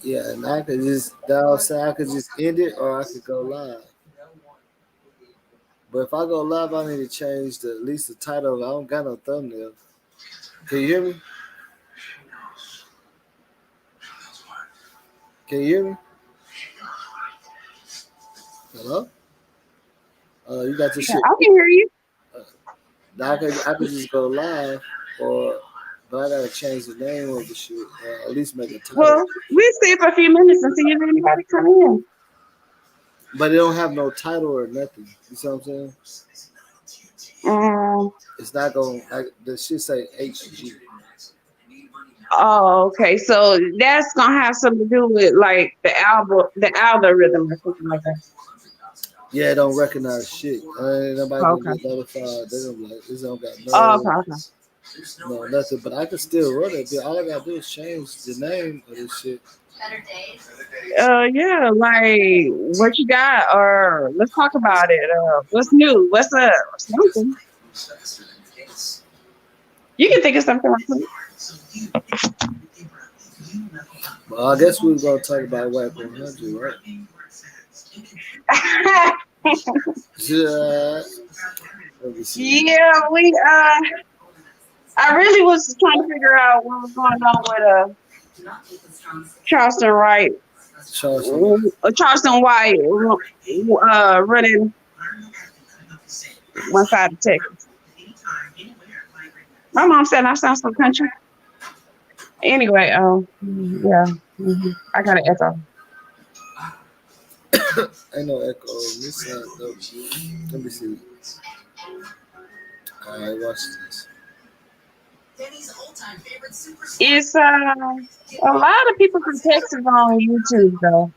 Yeah, and I could just I could just end it or I could go live. But if I go live, I need to change at least the title. I don't got no thumbnail. Can you hear me? Can you hear me? Hello? You got your Yeah, shit. I can hear you. I could just go live, but I gotta change the name of the shit, or at least make a title. Well, we'll stay for a few minutes and see if anybody come in. But it don't have no title or nothing. You see what I'm saying? It's not going the shit say HG. Oh, okay. So that's gonna have something to do with like the algorithm or something like that. Yeah, it don't recognize shit. Nobody gonna get notified. They don't like this. Don't got no, no nothing. But I can still run it. All I gotta do is change the name of this shit. Yeah, like what you got, or let's talk about it. What's new? What's up? Something. You can think of something like that. Well, I guess we were gonna talk about Wack 100, right? Yeah, we I really was trying to figure out what was going on with Charleston White. Charleston White running one side of Texas. My mom said I sound so country. Anyway, yeah, I got an echo. Ain't no echo on this side though. Let me see. All right, watch this. It's a lot of people from Texas on YouTube though.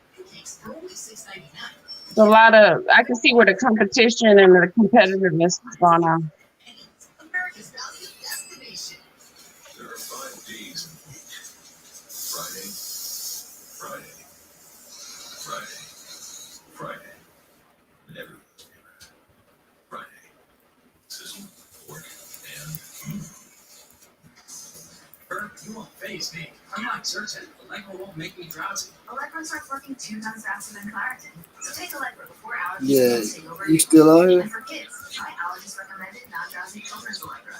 It's a lot of, I can see where the competition and the competitiveness is going on. You won't phase me. I'm like certain Allegra won't make me drowsy. Allegra starts working 2 times faster than Claritin. So take Allegra before allergies. Yeah, you still out here? And for kids, try allergist recommended non-drowsy children's Allegra.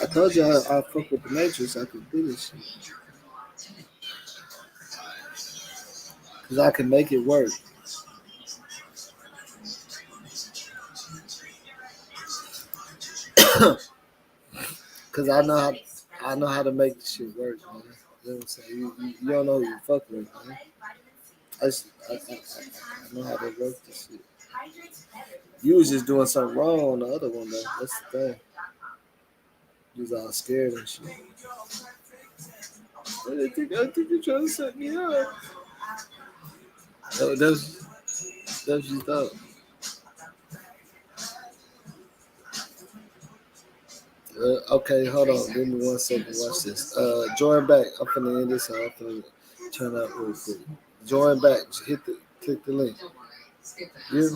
I told you I fuck with the Matrix. I could do this shit. Cause I can make it work. Cause I know how to make this shit work, man. You know what I'm saying? You don't know who you fuck with, man. I know how to work this shit. You was just doing something wrong on the other one, though. That's the thing. You was all scared and shit. I think you're trying to set me up. That's what you thought. Okay, hold on. Give me 1 second. Watch this. Join back. I'm finna end this. I'm finna turn out real quick. Join back. Just click the link. Yeah.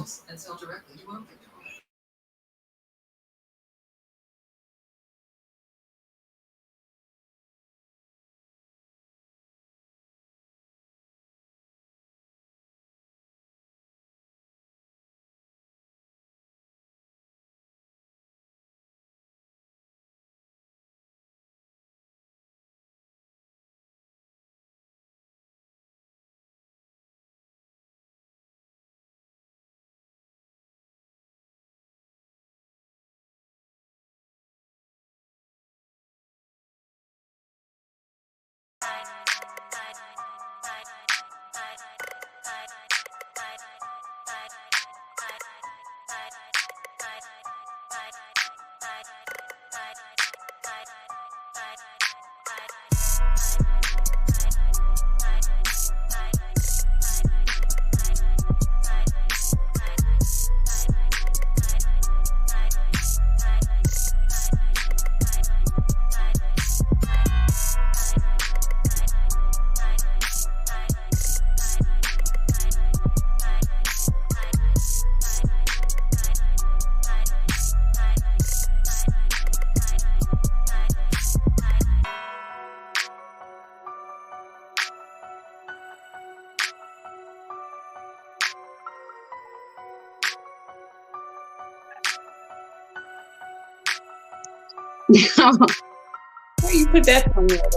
Where you put that thumbnail up?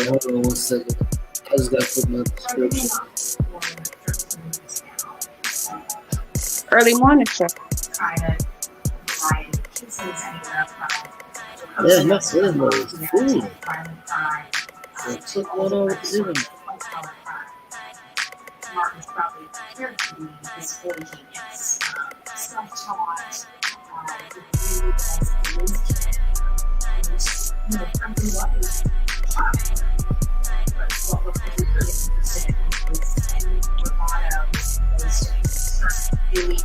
Hold on 1 second. I just gotta put my description. Early morning show. Yeah, my cinema is cool. I took one over even. Martin's probably prepared to be his 40 genius, self-taught, frankly, what is charming. But what was really interesting was any bravado, those things, really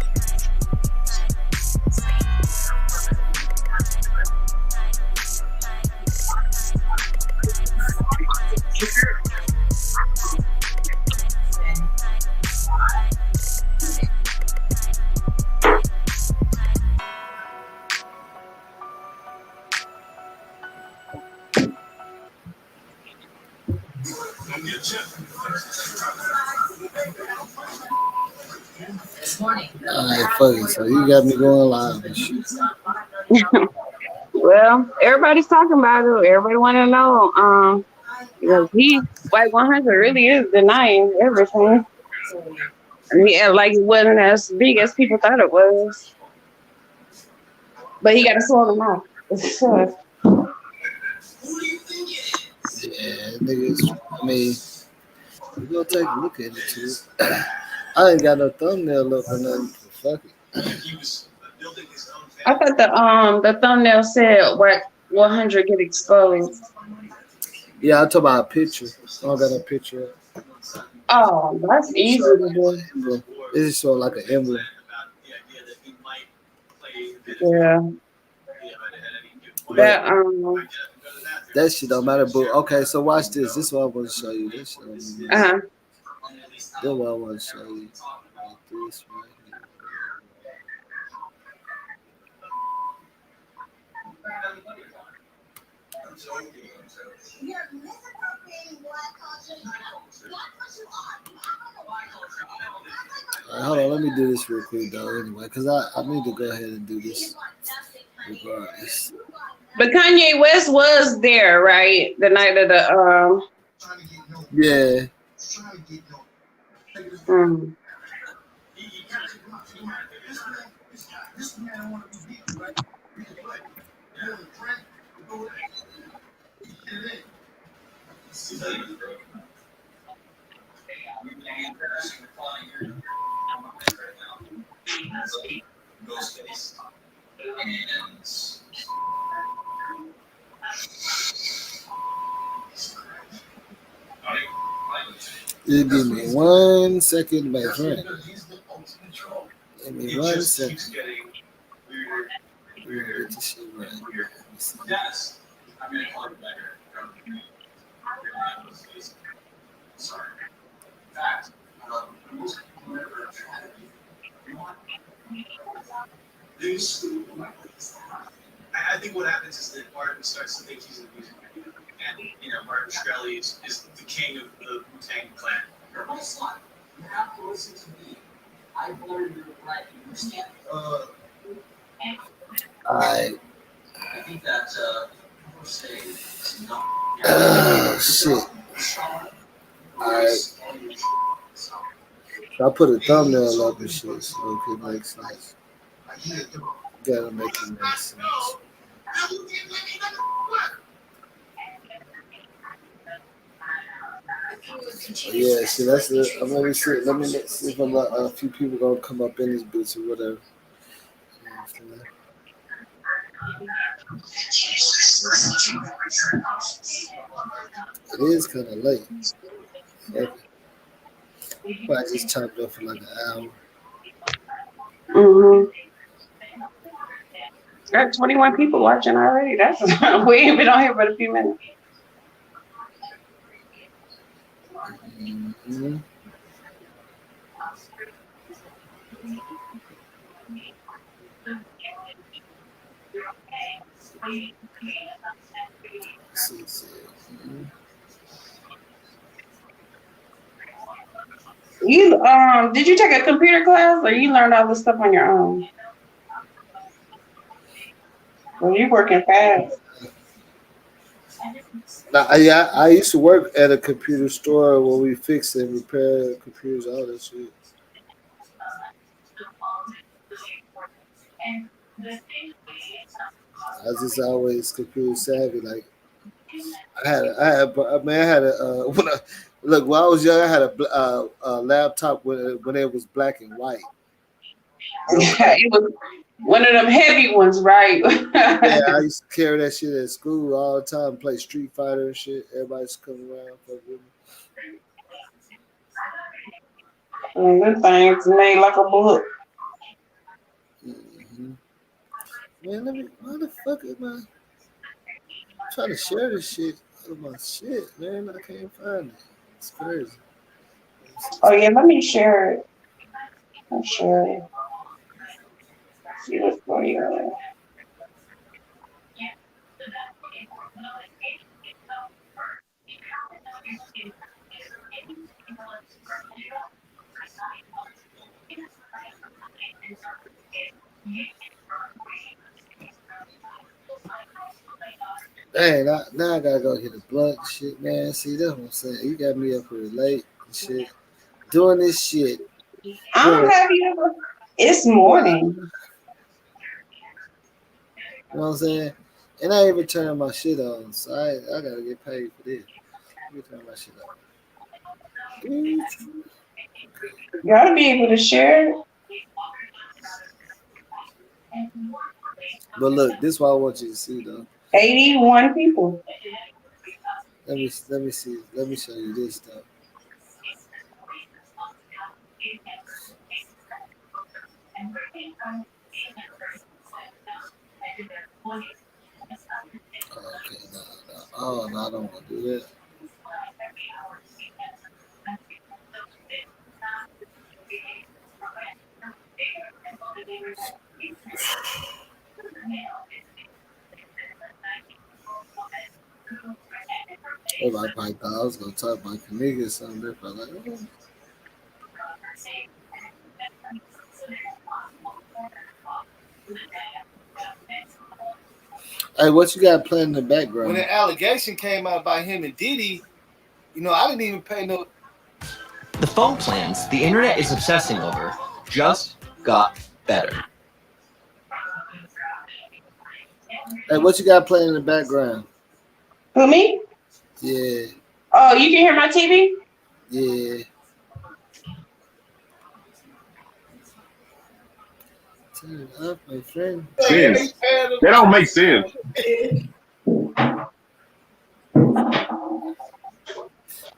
Alright, fuck it. So you got me going live and shit. Well, everybody's talking about it. Everybody want to know. Because White 100 really is denying everything. Yeah, like it wasn't as big as people thought it was. But he got to swallow them out. Yeah, niggas. I mean, we gonna take a look at it too. I ain't got no thumbnail up or nothing. Fuck it. I thought the thumbnail said Wack 100 get exposed. Yeah, I'm talking about a picture. I don't got a picture. Oh, that's easy to do. It's just sort of like an emblem. Yeah. That shit don't matter, but okay, so watch this. This is what I want to show you. This shit. This is what I want to show you. Like this right here. Right, hold on, let me do this real quick though. Anyway, because I need to go ahead and do this regardless. But Kanye West was there, right? The night of the Yeah. You give me 1 second, my friend. Give me 1 second. We're gonna get this shit right. Yes. I'm gonna call it better. Sorry. In fact, I think what happens is that Martin starts to think he's a music man. And, Martin Shkreli is the king of the Wu-Tang Clan. You're my son. You have to listen to me. I voted you right. You understand? I think that people say it's not. Shit. Alright. So I put a thumbnail up and shit so it could make sense. Gotta make it make sense. Yeah, see, that's it. I'm gonna see. Let me see if a few people gonna come up in this bitch or whatever. It is kind of late. Okay. Well, I just chopped up for like an hour. Got 21 people watching already. That's we ain't been on here but a few minutes. You did you take a computer class or you learned all this stuff on your own? Well, you working fast. I used to work at a computer store where we fix and repair computers, all that shit. I was just always computer savvy. Like I had a when I was young, I had a laptop when it was black and white. It was one of them heavy ones, right? Yeah, I used to carry that shit at school all the time, play Street Fighter and shit. Everybody's coming around, fuck with And them things made like a book. me. Mm-hmm. Man, why the fuck am I trying to share this shit out of my shit, man? I can't find it. It's crazy. Oh yeah, let me share it. I'll share it. See what's going on. Dang, now I gotta go hit a blunt shit, man. See, that's what I'm saying. You got me up here late and shit. Doing this shit. I'm happy. It's morning. You know what I'm saying? And I ain't even turning my shit on, so I gotta get paid for this. Let me turn my shit on. You ought to be able to share it. But look, this is what I want you to see though. 81 people. Let me see. Let me show you this stuff. Okay, no. Oh no, I don't want to do that. Everybody probably thought I was gonna talk about Kanika or something. They're probably like, oh. Hey, what you got playing in the background? When the allegation came out by him and Diddy, I didn't even pay no. The phone plans the internet is obsessing over just got better. Hey, what you got playing in the background? Who, me? Yeah. Oh, you can hear my TV? Yeah. Turn it up, my friend. Sense. That don't make sense.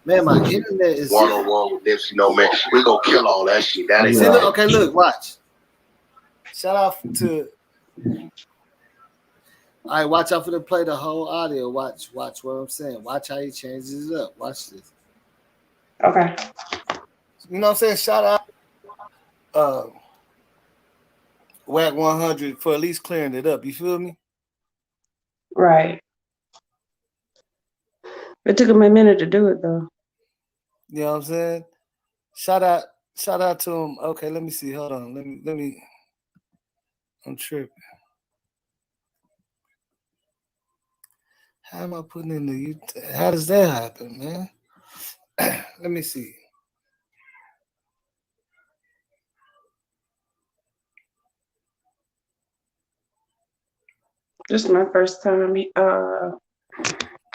Man, my internet is 101 with Nipsey, man. We gonna kill all that shit. That ain't okay, look, watch. Shout out to. All right, watch out for the play the whole audio. Watch what I'm saying. Watch how he changes it up. Watch this. Okay. You know what I'm saying? Shout out Wack 100 for at least clearing it up. You feel me? Right. It took him a minute to do it though. You know what I'm saying? Shout out to him. Okay, let me see. Hold on. Let me. I'm tripping. How am I putting in the? How does that happen, man? Let me see. This is my first time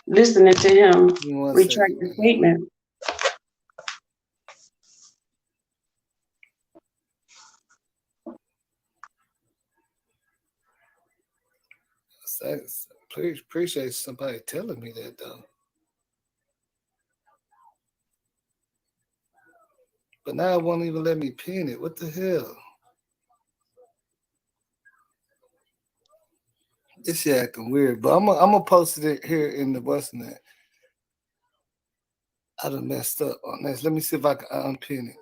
listening to him retract the statement. Please appreciate somebody telling me that though. But now it won't even let me pin it. What the hell? This shit acting weird. But I'm gonna post it here in the Western that. I done messed up on this. Let me see if I can unpin it.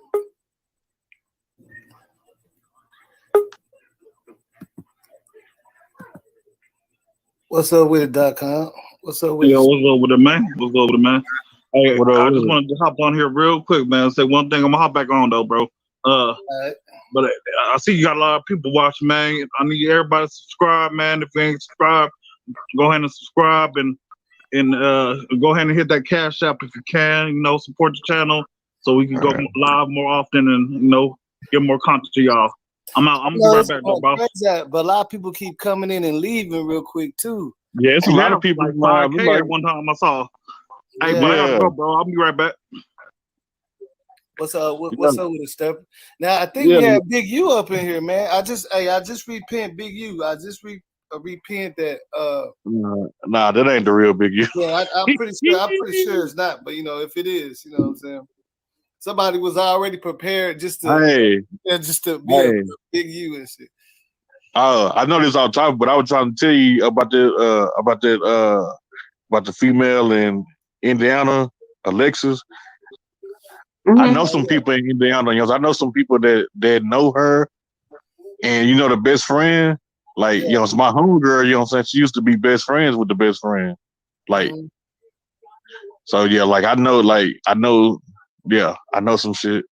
What's up with it, .com? What's up with Yo, it? what's up with it, man? What's up with it, man? Hey, What I up? just wanted to hop on here real quick, man. Say one thing. I'm gonna hop back on though, bro. Right. But I see you got a lot of people watching, man. I need everybody to subscribe, man. If you ain't subscribed, go ahead and subscribe and go ahead and hit that cash app if you can. You know, support the channel so we can go live more often and get more content to y'all. I'm out. I'm gonna be right back, though, bro. But a lot of people keep coming in and leaving real quick too. Yeah, it's a lot of people. Like 5K at one time I saw. Hey, but I gotta go, bro. I'll be right back. What's up? What's up with it, Steph? Now I think we had Big U up in here, man. I just repent Big U. I just repent that. Nah, that ain't the real Big U. Yeah, I'm pretty sure it's not. But if it is, you know what I'm saying. Somebody was already prepared just to be a Big U and shit. I know this all the time, but I was trying to tell you about the female in Indiana, Alexis. Mm-hmm. I know some people in Indiana. I know some people that know her, and the best friend. Like it's my homegirl. You know what I'm saying? She used to be best friends with the best friend. Like, so yeah. Like I know some shit.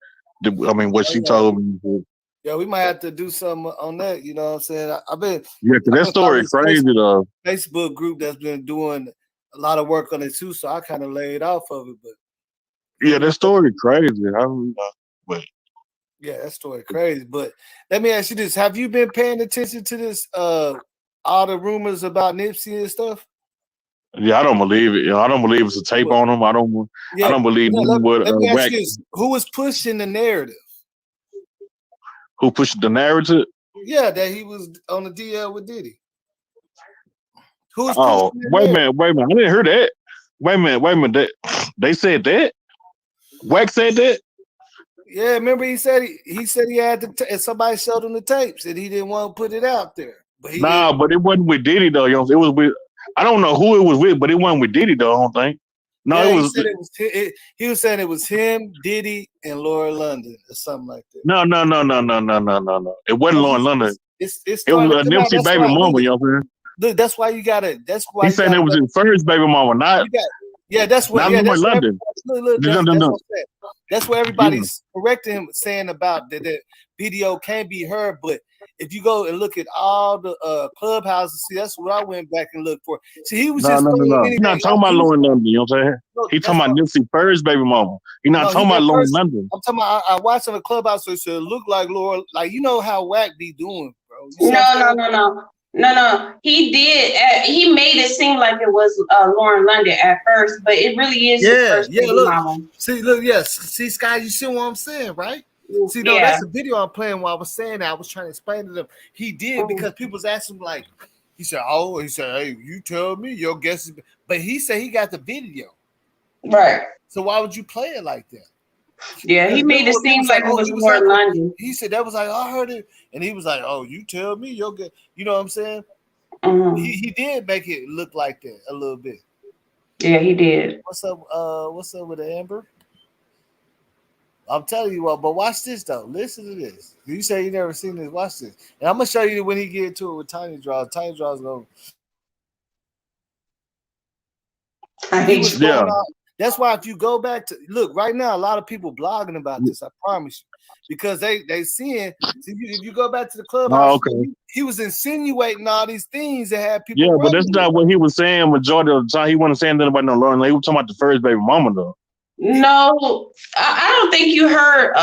I mean, what she told me. Yeah, we might have to do something on that. You know what I'm saying? I've been that story crazy though. Facebook group that's been doing a lot of work on it too, so I kind of laid off of it. But yeah, that story crazy. Yeah, that story crazy. But let me ask you this: have you been paying attention to this? All the rumors about Nipsey and stuff. Yeah, I don't believe it. I don't believe it's a tape on him. I don't believe what. Let me ask you this: who was pushing the narrative? Who pushed the narrative? Yeah, that he was on the DL with Diddy. Wait a minute. I didn't hear that. Wait a minute. They said that? Wack said that? Yeah, remember he said he had to somebody showed him the tapes and he didn't want to put it out there. But but it wasn't with Diddy though. It was with, I don't know who it was with, but it wasn't with Diddy though, I don't think. No, yeah, it was. He was saying it was him, Diddy, and Laura London or something like that. No. It wasn't Laura London. It was a Nipsey baby mama, you know what I'm saying? Look, that's why you gotta. That's why he's saying it was his first baby mama, not. That's what. Not Laura London. That's what everybody's correcting him, saying about that video can't be heard. But if you go and look at all the Clubhouses, see, that's what I went back and looked for. See, he was no. He's not talking about Lauren London, you know what I'm saying? He's talking about Nipsey first baby mama. He's not talking about Lauren London. I'm talking about, I watched on the Clubhouse, so it should look like Laura, like how Wack be doing, bro. No. He did. He made it seem like it was Lauren London at first, but it really is his first baby mama. See, Sky, you see what I'm saying, right? See, no, that's a video I'm playing while I was saying that. I was trying to explain to them. He did because people was asking him, like, he said, hey, you tell me your guess is, but he said he got the video. Right. So why would you play it like that? Yeah, he made it seem like it was Lauren London. He said that was like, I heard it, and he was like, oh, you tell me your guess. You know what I'm saying? Mm-hmm. He did make it look like that a little bit. Yeah, he did. What's up with Amber? I'm telling you what, but watch this though. Listen to this. You say you never seen this. Watch this, and I'm gonna show you when he get to it with Tiny Draws. Tiny Draws go. That's why if you go back to look right now, a lot of people blogging about this. I promise you, because they seeing. If you go back to the Clubhouse, he was insinuating all these things that had people. Yeah, but that's not what he was saying. Majority of the time, he wasn't saying nothing about no Lauren. He was talking about the first baby mama though. No, I don't think you heard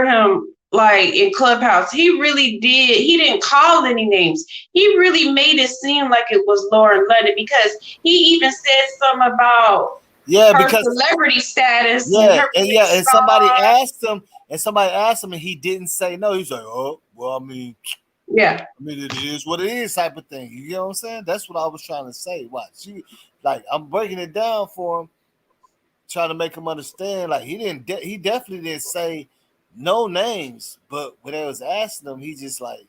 him like in Clubhouse. He really did. He didn't call any names. He really made it seem like it was Lauren London because he even said something about because celebrity status. And somebody asked him, and he didn't say no. He's like, oh, well, I mean, it is what it is, type of thing. You know what I'm saying? That's what I was trying to say. Watch you, like I'm breaking it down for him. Trying to make him understand, like he definitely didn't say no names, but when they was asking him, he just like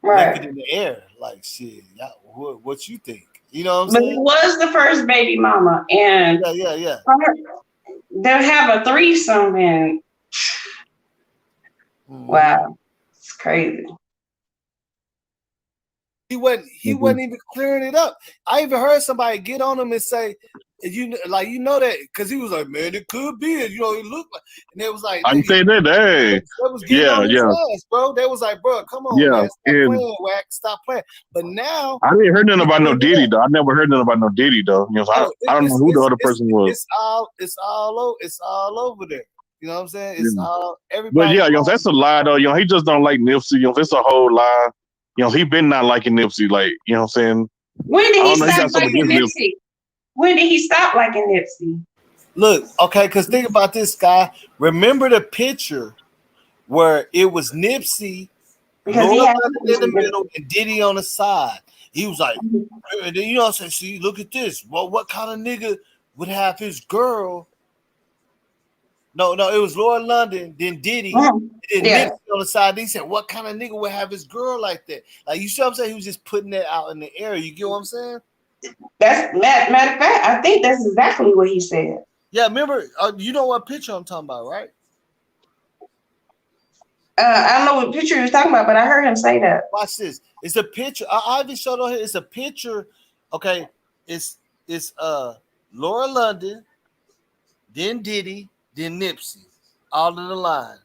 left it in the air, like shit. What you think? You know what I'm saying? But it was the first baby mama, and yeah. They'll have a threesome, and wow, it's crazy. He wasn't even clearing it up. I even heard somebody get on him and say, that because he was like, man, it could be it. He looked like, and it was like, I say that, hey, they was getting on his ass, bro. They was like, bro, come on, man, stop playing, Wack, stop playing. But now I didn't hear nothing about no Diddy though. I never heard nothing about no Diddy though. I don't know who the other person was. It's all over there. You know what I'm saying? It's all everybody. But yeah, that's a lie though. He just don't like Nipsey. It's a whole lie. He been not liking Nipsey. Like, you know what I'm saying? When did he stop liking Nipsey? When did he stop liking Nipsey? Look, okay, because think about this, guy. Remember the picture where it was Nipsey in the middle and Diddy on the side. He was like, and then, what I'm saying? See, look at this. Well, what kind of nigga would have his girl? No, it was Lord London, then Diddy, then Nipsey on the side. He said, what kind of nigga would have his girl like that? Like, you see what I'm saying? He was just putting that out in the air. You get what I'm saying? That's matter of fact, I think that's exactly what he said. Yeah, remember, you know what picture I'm talking about, right? I don't know what picture he was talking about, but I heard him say that. Watch this. It's a picture. I even showed on here. It's a picture. Okay, it's Laura London, then Diddy, then Nipsey, all in the line,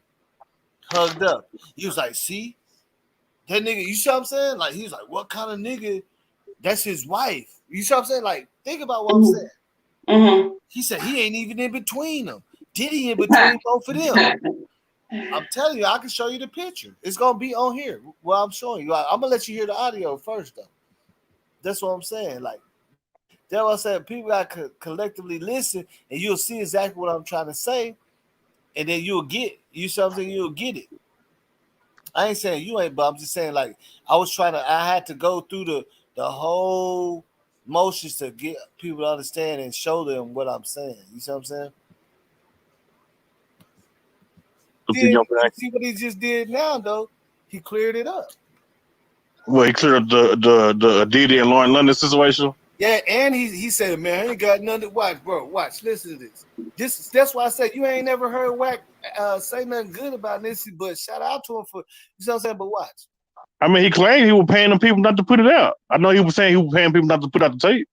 hugged up. He was like, see, that nigga, you see what I'm saying? Like, he was like, what kind of nigga? That's his wife. You see what I'm saying? Like, think about what I'm saying. Mm-hmm. He said he ain't even in between them. Diddy in between both of them. I'm telling you, I can show you the picture. It's gonna be on here. Well, I'm showing you. I'm gonna let you hear the audio first, though. That's what I'm saying. Like, that's what I said. People gotta collectively listen, and you'll see exactly what I'm trying to say, and then you'll get. You see what I'm saying? You'll get it. I ain't saying you ain't, but I'm just saying, like, I had to go through the whole motions to get people to understand and show them what I'm saying. You see what I'm saying? You see what he just did now, though? He cleared it up. Well, he cleared up the Diddy and Lauren London situation. Yeah, and he said, man, I ain't got nothing to watch, bro. Watch, listen to this. That's why I said you ain't never heard Wack say nothing good about Nipsey, but shout out to him for, you know what I'm saying? But watch. I mean, he claimed he was paying them people not to put it out. I know he was saying he was paying people not to put out the tape.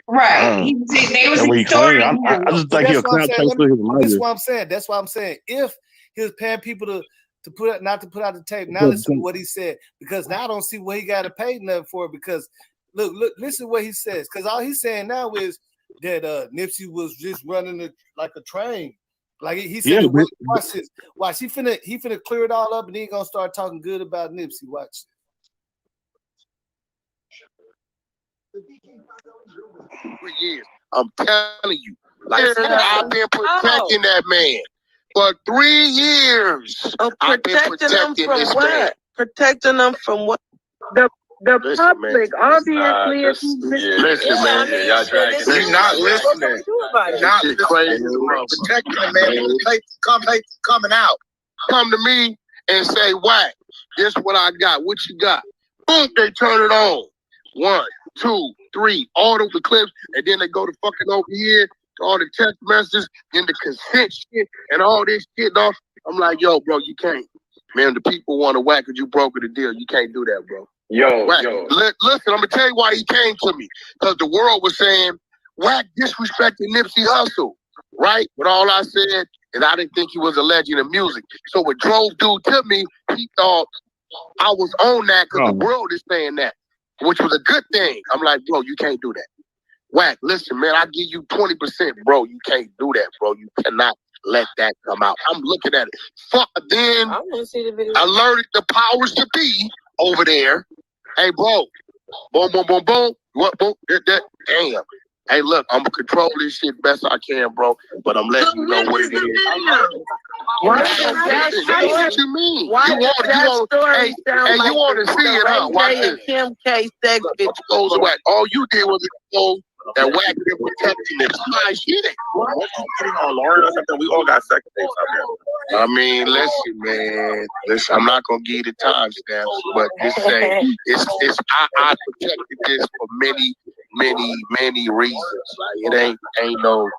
Right. They was extorting him. I just think he'll count his money. That's what I'm saying. That's what I'm saying. If he was paying people to put out, not to put out the tape, now listen to what he said, because now I don't see what he got to pay nothing for, because look, listen to what he says, because all he's saying now is that Nipsey was just running like a train. Like he said, watch this. Watch, he finna clear it all up, and then he gonna start talking good about Nipsey. Watch. For years, I'm telling you, like I've been protecting that man for 3 years. I've been protecting this man. Protecting them from what? The public, obviously. Listen, man, y'all dragging. You're not listening. Not crazy. Protecting the man. Coming out. Come to me and say, Wack, this is what I got. What you got? Boom, they turn it on. 1, 2, 3, all of the clips, and then they go to fucking over here to all the text messages, then the consent shit, and all this shit off. I'm like, yo, bro, you can't. Man, the people want to Wack because you brokered the deal. You can't do that, bro. Wack, listen, I'm gonna tell you why he came to me. Because the world was saying Wack disrespected Nipsey Hussle, right? But all I said is I didn't think he was a legend of music. So what drove dude to me, he thought I was on that because the world is saying that, which was a good thing. I'm like, bro, you can't do that. Wack, listen, man, I give you 20%, bro. You can't do that, bro. You cannot let that come out. I'm looking at it. Then I want to see the video. Alerted the powers to be over there. Hey, bro, boom, boom, boom, boom. What, boom, damn. Hey, look, I'm gonna control this shit best I can, bro. But I'm letting you know what it is. What you mean? Why you want to see it, huh? Watch this. Kim K sex bitch goes away. All you did was expose that Wack been protecting this. Nice shit. We all got sex tapes out there. I mean, listen, man. Listen, I'm not gonna give you the timestamps, but just say I protected this for many reasons. Like it ain't no.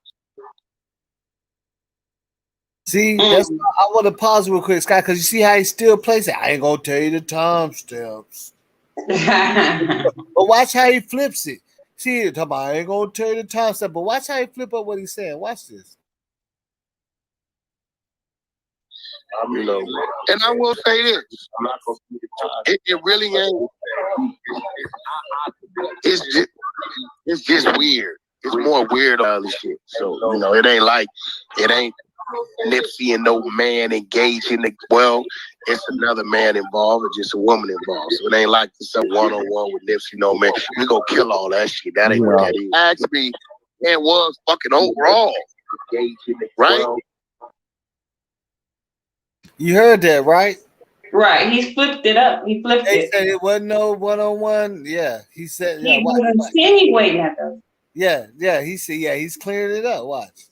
See, that's why I want to pause real quick, Scott, because you see how he still plays it. I ain't gonna tell you the timestamps. But watch how he flips it. See, I ain't gonna tell you the time stuff, but watch how he flip up what he's saying. Watch this. You know, and I will say this: it really ain't. It's just weird. It's more weird all this shit. So you know, it ain't Nipsey and no man engaged in the it's another man involved or just a woman involved. So it ain't like some one-on-one with Nipsey, no man. We gonna kill all that shit. That ain't what that is. Actually, it was fucking overall. Right? You heard that, right? Right. He flipped it up. He flipped it. He said it wasn't no one-on-one. Yeah. He said, he was insinuating at them. Yeah. He said, he's clearing it up. Watch.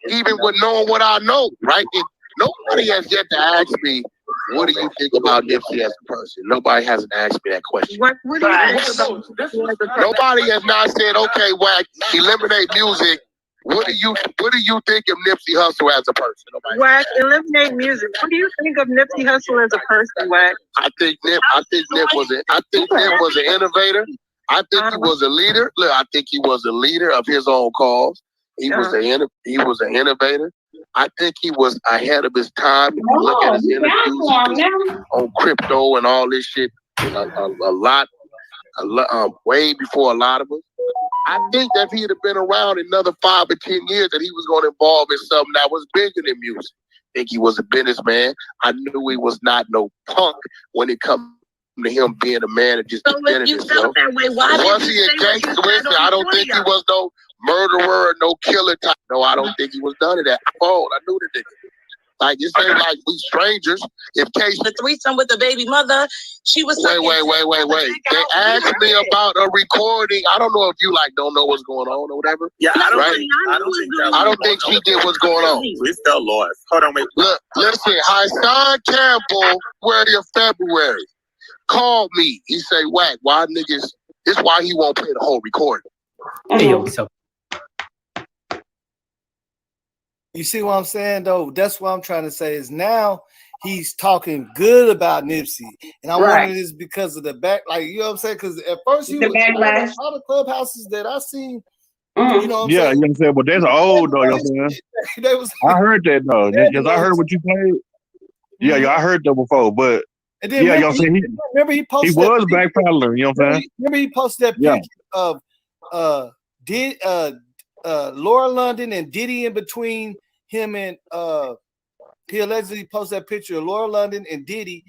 Even with knowing what I know, right? Nobody has yet to ask me, what do you think about Nipsey as a person? Nobody hasn't asked me that question. What do you think about Nobody has not said, okay, Wack, eliminate music. What do you think of Nipsey Hussle as a person? Wack, eliminate music. What do you think of Nipsey Hussle as a person, Wack? I think Nip was an innovator. I think he was a leader. Look, I think he was a leader of his own cause. He was an innovator. I think he was ahead of his time. If you look at his interviews on crypto and all this shit, a lot, way before a lot of us. I think that if he'd have been around another 5 or 10 years, that he was going to involve in something that was bigger than music. I think he was a businessman. I knew he was not no punk when it comes to him being a man and just defending himself. Was he a gangster? I don't think he was no murderer or no killer type. No, I don't think he was none of that. I knew the nigga. Like, this ain't like we strangers. If Case the threesome with the baby mother, she was wait. They asked me about a recording. I don't know if you don't know what's going on or whatever. Yeah, I don't think she did what's going on. We still lost. Hold on, wait. Look, listen, Hassan Campbell, where in February, called me. He say, Wack, why niggas? This why he won't play the whole recording. Hey, yo, so. You see what I'm saying, though? That's what I'm trying to say is now he's talking good about Nipsey. And I'm wondering this because of the back, you know what I'm saying? Because at first he was all the clubhouses that I seen, you know what I'm saying? You know what I'm saying? But that's old, though, you know what I'm saying? I heard that, though. Because I heard what you played. Yeah, I heard that before. But and then you know what I'm saying? Remember he posted he was backpedaling, you know what I'm saying? Remember he posted that picture of Laura London and Diddy in between him and he allegedly posted that picture of Laura London and Diddy,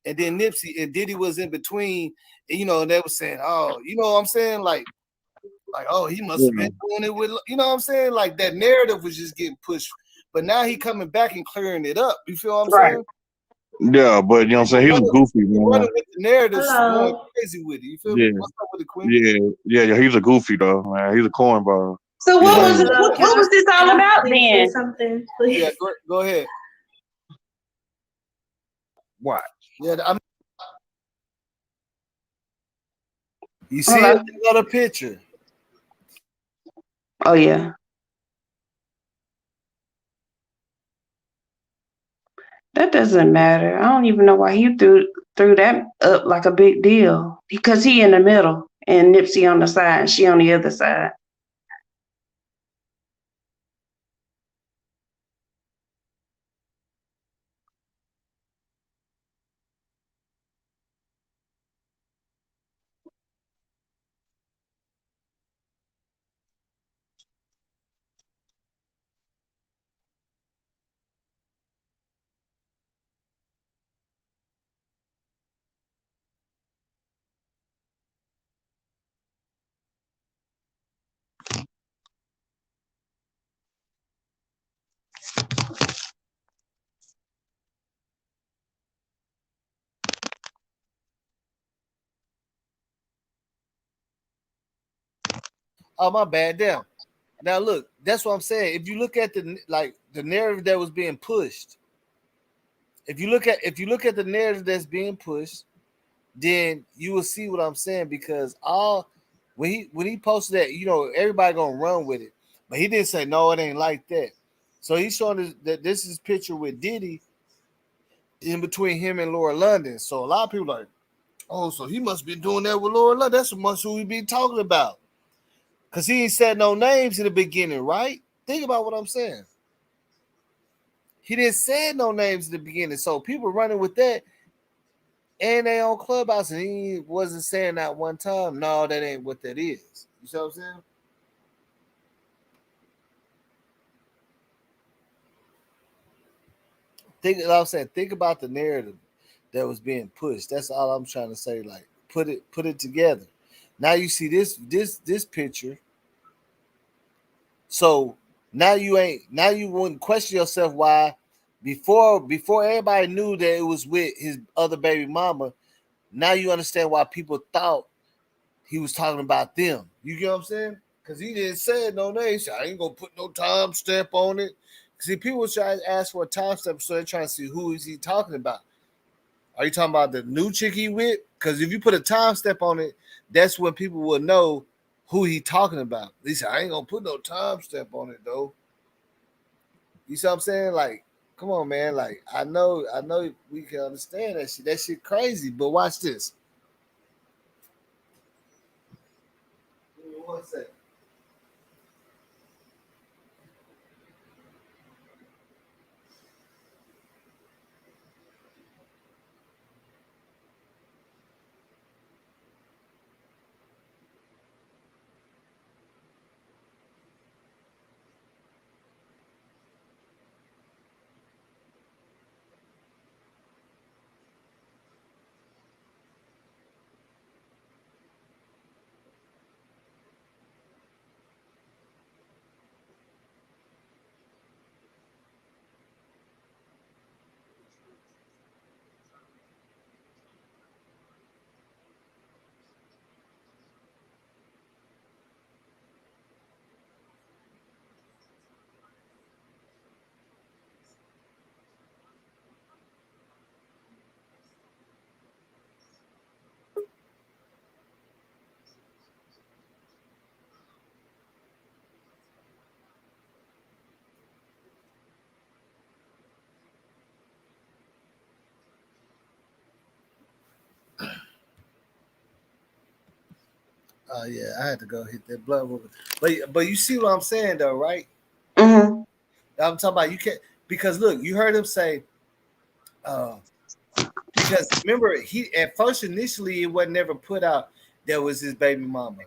and then Nipsey, and Diddy was in between, and, you know, and they were saying, oh, you know what I'm saying? Like, oh, he must have been doing it with, you know what I'm saying? Like, that narrative was just getting pushed, but now he coming back and clearing it up. You feel what I'm saying? Yeah, but you know what I'm saying? He was goofy, man. Running with the narrative, going crazy with it. You feel me? What's up with the queen? Yeah, he's a goofy, though, man. He's a cornball. So what was this all about then? Something, please. Yeah, go ahead. What? Yeah, you see another picture. Oh yeah. That doesn't matter. I don't even know why he threw that up like a big deal. Because he in the middle and Nipsey on the side, she on the other side. Oh, my bad. Damn. Now look, that's what I'm saying. If you look at the narrative that was being pushed, if you look at the narrative that's being pushed, then you will see what I'm saying. Because when he posted that, you know, everybody gonna run with it, but he didn't say no, it ain't like that. So he's showing us that this is picture with Diddy, in between him and Laura London. So a lot of people like, oh, so he must be doing that with Laura London. That's much who we be talking about. Because he ain't said no names in the beginning, right? Think about what I'm saying. He didn't say no names in the beginning. So people running with that, and they on Clubhouse, and he wasn't saying that one time. No, that ain't what that is. You see what I'm saying? Think about the narrative that was being pushed. That's all I'm trying to say. Like, put it together. Now you see this picture. So now you wouldn't question yourself why before everybody knew that it was with his other baby mama. Now you understand why people thought he was talking about them. You get what I'm saying? Because he didn't say no name. He said, I ain't gonna put no time stamp on it. See, people try to ask for a time stamp, so they're trying to see who is he talking about. Are you talking about the new chick he with? Because if you put a time stamp on it, that's when people will know who he talking about. He said, I ain't gonna put no time stamp on it though. You see what I'm saying? Like, come on, man. Like, I know we can understand that shit. That shit crazy, but watch this. Give me 1 second. Yeah, I had to go hit that blood movement. But you see what I'm saying though, right? Mm-hmm. I'm talking about you can't, because look, you heard him say, because remember he at first initially it wasn't never put out that was his baby mama.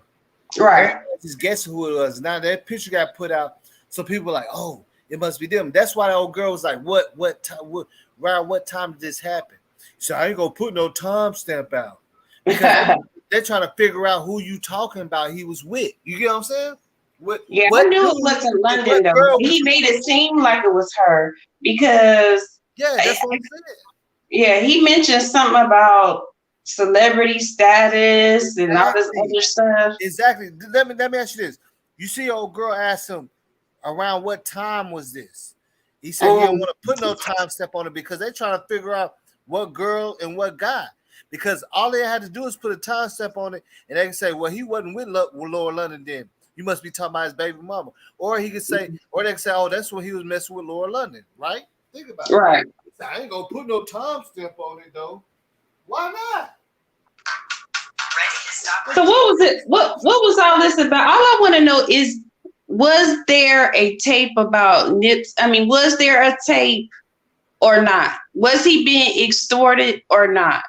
Right. Just guess who it was. Now that picture got put out, so people were like, oh, it must be them. That's why the old girl was like, what time did this happen? So I ain't gonna put no time stamp out. Because they're trying to figure out who you talking about he was with. You get what I'm saying? I knew it wasn't London though. He made it seem like it was her because that's what I'm saying. Yeah, he mentioned something about celebrity status and all this other stuff. Exactly. Let me ask you this. You see old girl asked him around what time was this? He said he didn't want to put no time step on it because they're trying to figure out what girl and what guy. Because all they had to do is put a time step on it, and they can say, well, he wasn't with Laura London then. You must be talking about his baby mama. Or he could say, or they can say, oh, that's when he was messing with Laura London, right? Think about it. Right. I ain't gonna put no time step on it though. Why not? So what was it? What was all this about? All I want to know is, was there a tape about Nips? I mean, was there a tape or not? Was he being extorted or not?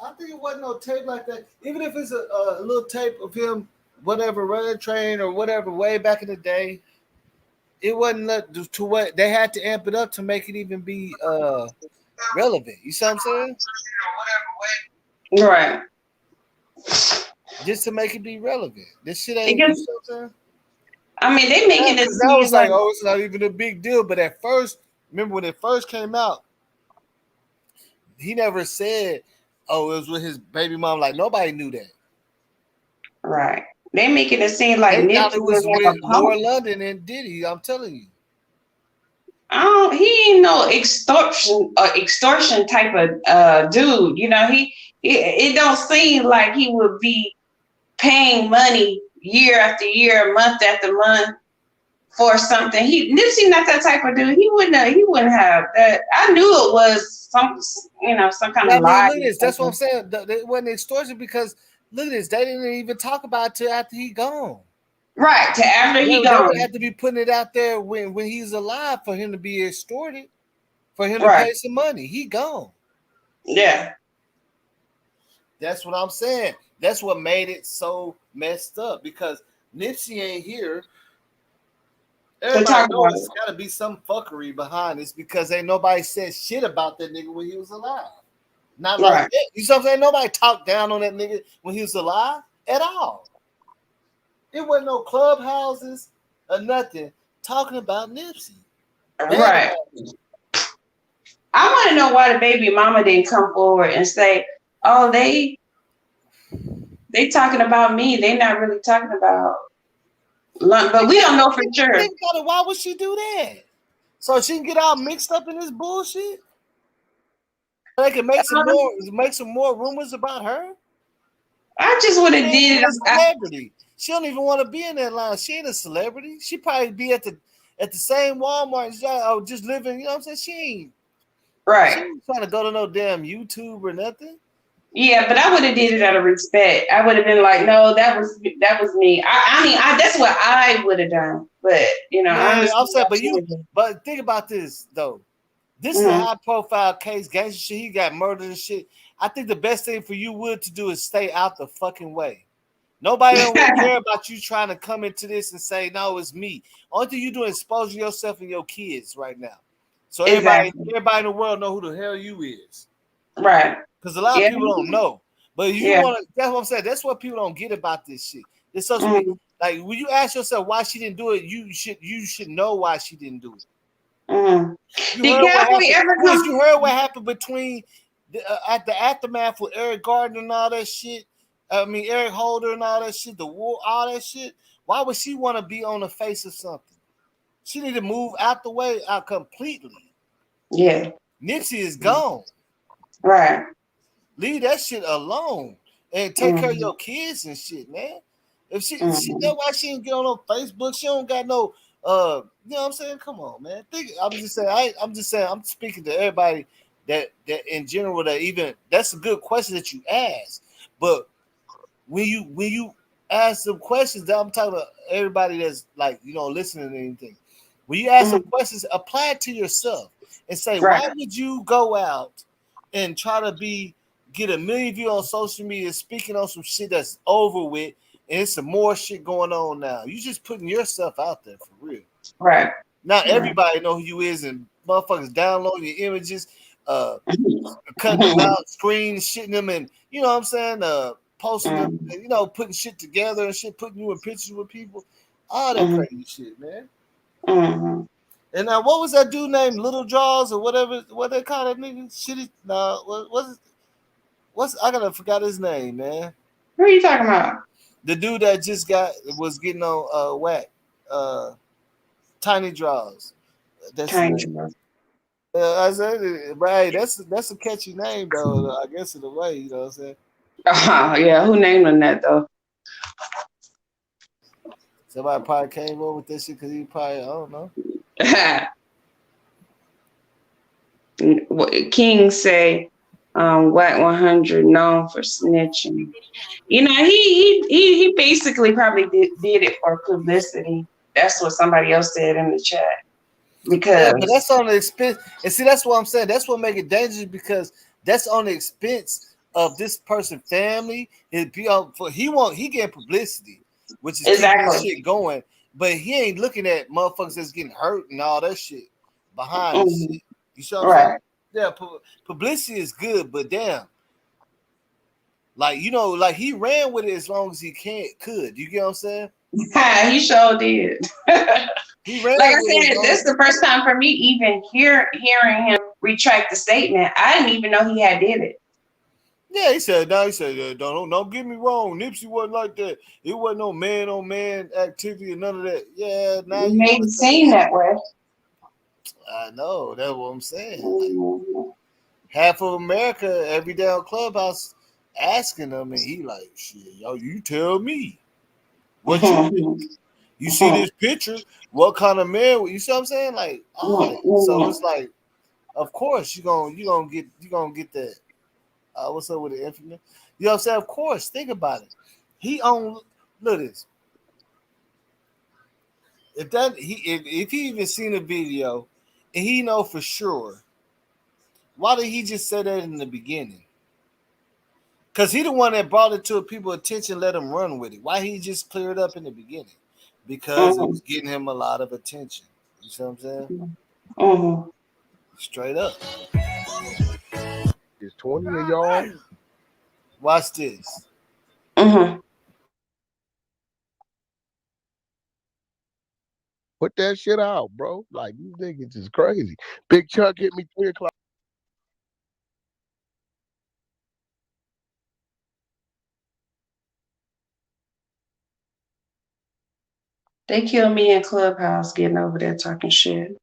I think it wasn't no tape like that. Even if it's a little tape of him, whatever, running a train or whatever, way back in the day, it wasn't to what they had to amp it up to make it even be relevant. You see what I'm saying? Right. Just to make it be relevant. This shit ain't. You see what I'm saying? I mean, they making it. That was like, oh, it's not even a big deal. But at first, remember when it first came out, he never said, oh, it was with his baby mom. Like, nobody knew that. Right. They making it seem like Nipsey was with Laura London and Diddy. I'm telling you. Oh, he ain't no extortion type of dude. You know, it don't seem like he would be paying money year after year, month after month for something. Nipsey not that type of dude. He wouldn't have that. I knew it was some kind of lie. Look at this. That's what I'm saying. It wasn't extortion because look at this. They didn't even talk about it till after he gone. Right, to after he gone. They would have to be putting it out there when he's alive for him to be extorted, for him to pay some money. He gone. Yeah. That's what I'm saying. That's what made it so messed up because Nipsey ain't here. Everybody knows there's got to be some fuckery behind this because ain't nobody said shit about that nigga when he was alive. Not like that. You know what I'm saying? Nobody talked down on that nigga when he was alive at all. It wasn't no clubhouses or nothing talking about Nipsey. Right. I want to know why the baby mama didn't come forward and say, "Oh, they talking about me. They not really talking about." But we don't know for sure. Why would she do that? So she can get all mixed up in this bullshit? They can make some more rumors about her. I just would have did it. Celebrity. She don't even want to be in that line. She ain't a celebrity. She probably be at the same Walmart or just living. You know what I'm saying? She ain't She ain't trying to go to no damn YouTube or nothing. Yeah, but I would have did it out of respect. I would have been like, no, that was me. I mean, that's what I would have done. But I'm saying, but think about this though. This is a high profile case, gangster shit. He got murdered and shit. I think the best thing for you to do is stay out the fucking way. Nobody don't care about you trying to come into this and say, no, it's me. Only thing you do is expose yourself and your kids right now. So everybody in the world know who the hell you is. Right. Because a lot of people don't know. But you want to, that's what I'm saying. That's what people don't get about this shit. It's so sweet. Like when you ask yourself why she didn't do it, you should know why she didn't do it. You heard what happened between at the aftermath with Eric Gardner and all that shit. I mean, Eric Holder and all that shit, the war, all that shit. Why would she want to be on the face of something? She need to move out the way completely. Yeah. Nipsey is gone. Right. Leave that shit alone and take care of your kids and shit, man. If she that's why she didn't get on no Facebook. She don't got no you know what I'm saying? Come on, man. I'm just saying I'm speaking to everybody that in general that's a good question that you ask. But when you ask some questions, that I'm talking about everybody that's like, listening to anything. When you ask some questions, apply it to yourself and say, why would you go out and try to get 1 million views on social media speaking on some shit that's over with, and it's some more shit going on now? You just putting yourself out there for real. Right. Not everybody know who you is, and motherfuckers downloading your images, cutting them out, shitting them, and you know what I'm saying, posting them, and, putting shit together and shit, putting you in pictures with people. All that crazy shit, man. And now, what was that dude named Little Jaws or whatever? What they call that nigga? Shitty? No, I gotta forgot his name, man. Who are you talking about? The dude that just was getting on Wack, Tiny Draws. Tiny Draws. I said, right? That's a catchy name though. I guess in a way, you know what I'm saying. Yeah, who named him that though? Somebody probably came up with this shit because he probably, I don't know. King say, Wack 100 known for snitching. He basically probably did it for publicity. That's what somebody else said in the chat. Because but that's on the expense. And see, that's what I'm saying. That's what make it dangerous because that's on the expense of this person's family. He getting publicity, which is keeping shit going. But he ain't looking at motherfuckers that's getting hurt and all that shit behind the shit. You see what I'm saying? Yeah, publicity is good, but damn. Like, like he ran with it as long as he could. You get what I'm saying? He sure did. He ran like I said, this is the first time for me even hearing him retract the statement. I didn't even know he had did it. Yeah, he said, don't get me wrong. Nipsey wasn't like that. It wasn't no man-on-man activity or none of that. Yeah, now you made it seem that way. I know. That's what I'm saying. Half of America every day on Clubhouse asking him, and he like, shit, yo, you tell me what you see this picture, what kind of man? You see what I'm saying? Like, so it's like, of course you gonna get that. What's up with the infamous? You know what I'm saying? Of course, think about it. He look at this. If he even seen a video and he know for sure, why did he just say that in the beginning? Because he the one that brought it to people's attention, let him run with it. Why he just cleared up in the beginning? Because it was getting him a lot of attention. You see what I'm saying? Straight up. It's 20 of y'all. Watch this. Put that shit out, bro. Like, you niggas is crazy. Big Chuck hit me 3 o'clock. They killed me in Clubhouse getting over there talking shit.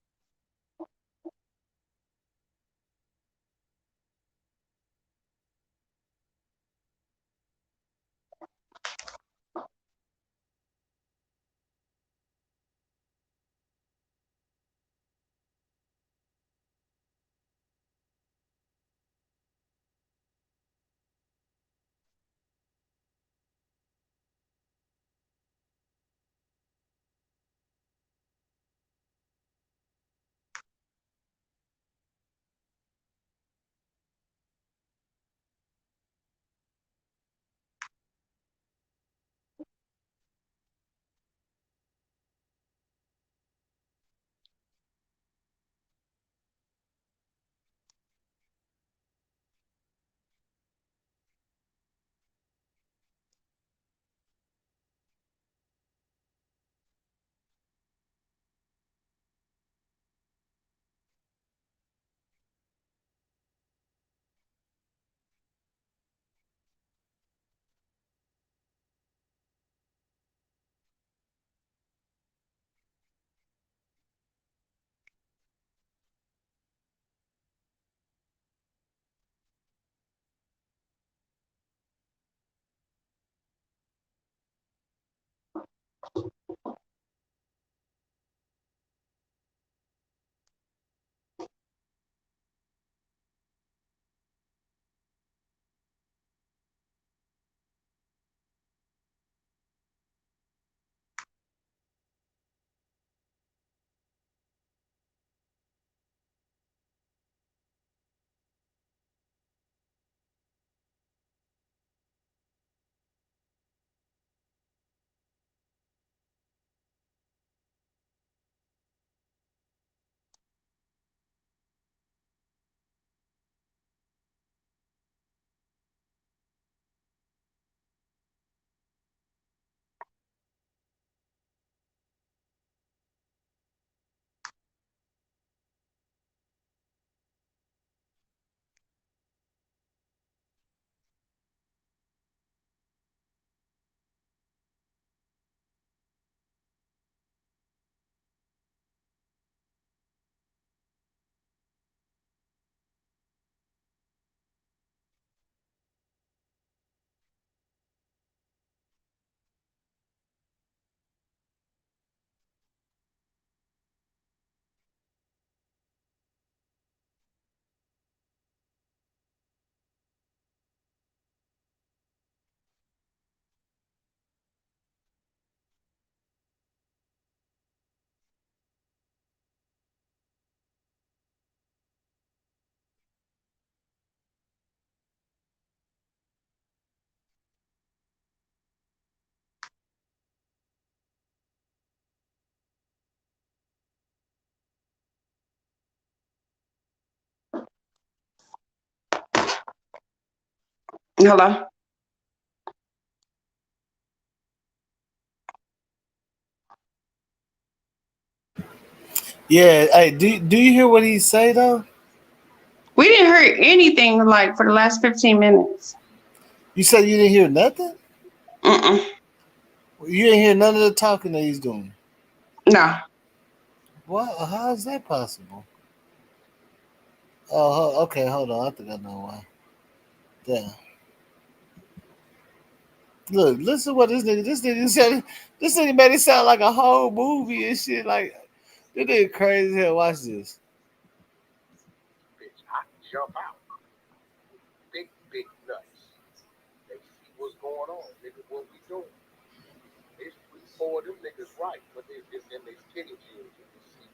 Hello? Yeah, hey, do you hear what he say though? We didn't hear anything like for the last 15 minutes. You said you didn't hear nothing? You didn't hear none of the talking that he's doing? No. What? How is that possible? Oh, okay, hold on. I think I know why. Yeah. Look, listen to what this nigga said. This nigga made it sound like a whole movie and shit. Like, this nigga crazy as hell. Watch this. Bitch, I can jump out. Big nuts. They see what's going on. Nigga, what we doing? It's 3-4 of them niggas right, but they just in their skinny jeans. You can see,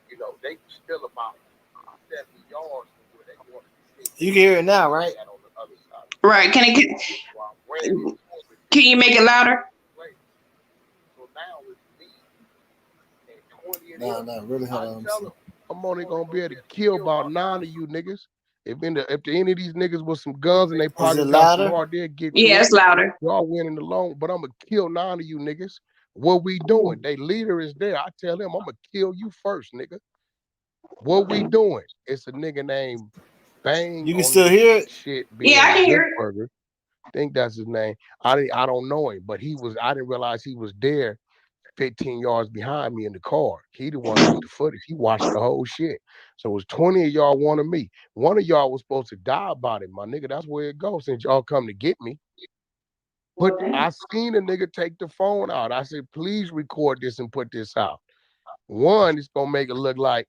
you know, they still about 70 yards from where they want to be. You can hear it now, right? Right. Can you make it louder? So now it's me and 20 No, really hold on. I'm only gonna be able to kill about 9 of you niggas. If any of these niggas with some guns and they pockets got some hard, they'll get you. Yeah, it's louder. Y'all winning the long, but I'm gonna kill 9 of you niggas. What we doing? They leader is there. I tell them I'm gonna kill you first, nigga. What we doing? It's a nigga named Bang. You can still hear it? Shit, yeah, I can hear it. I think that's his name. I don't know him, but I didn't realize he was there 15 yards behind me in the car. He the one got the footage. He watched the whole shit. So it was 20 of y'all wanted me. One of y'all was supposed to die about it, my nigga. That's where it goes since y'all come to get me. But I seen a nigga take the phone out. I said, please record this and put this out. One, it's gonna make it look like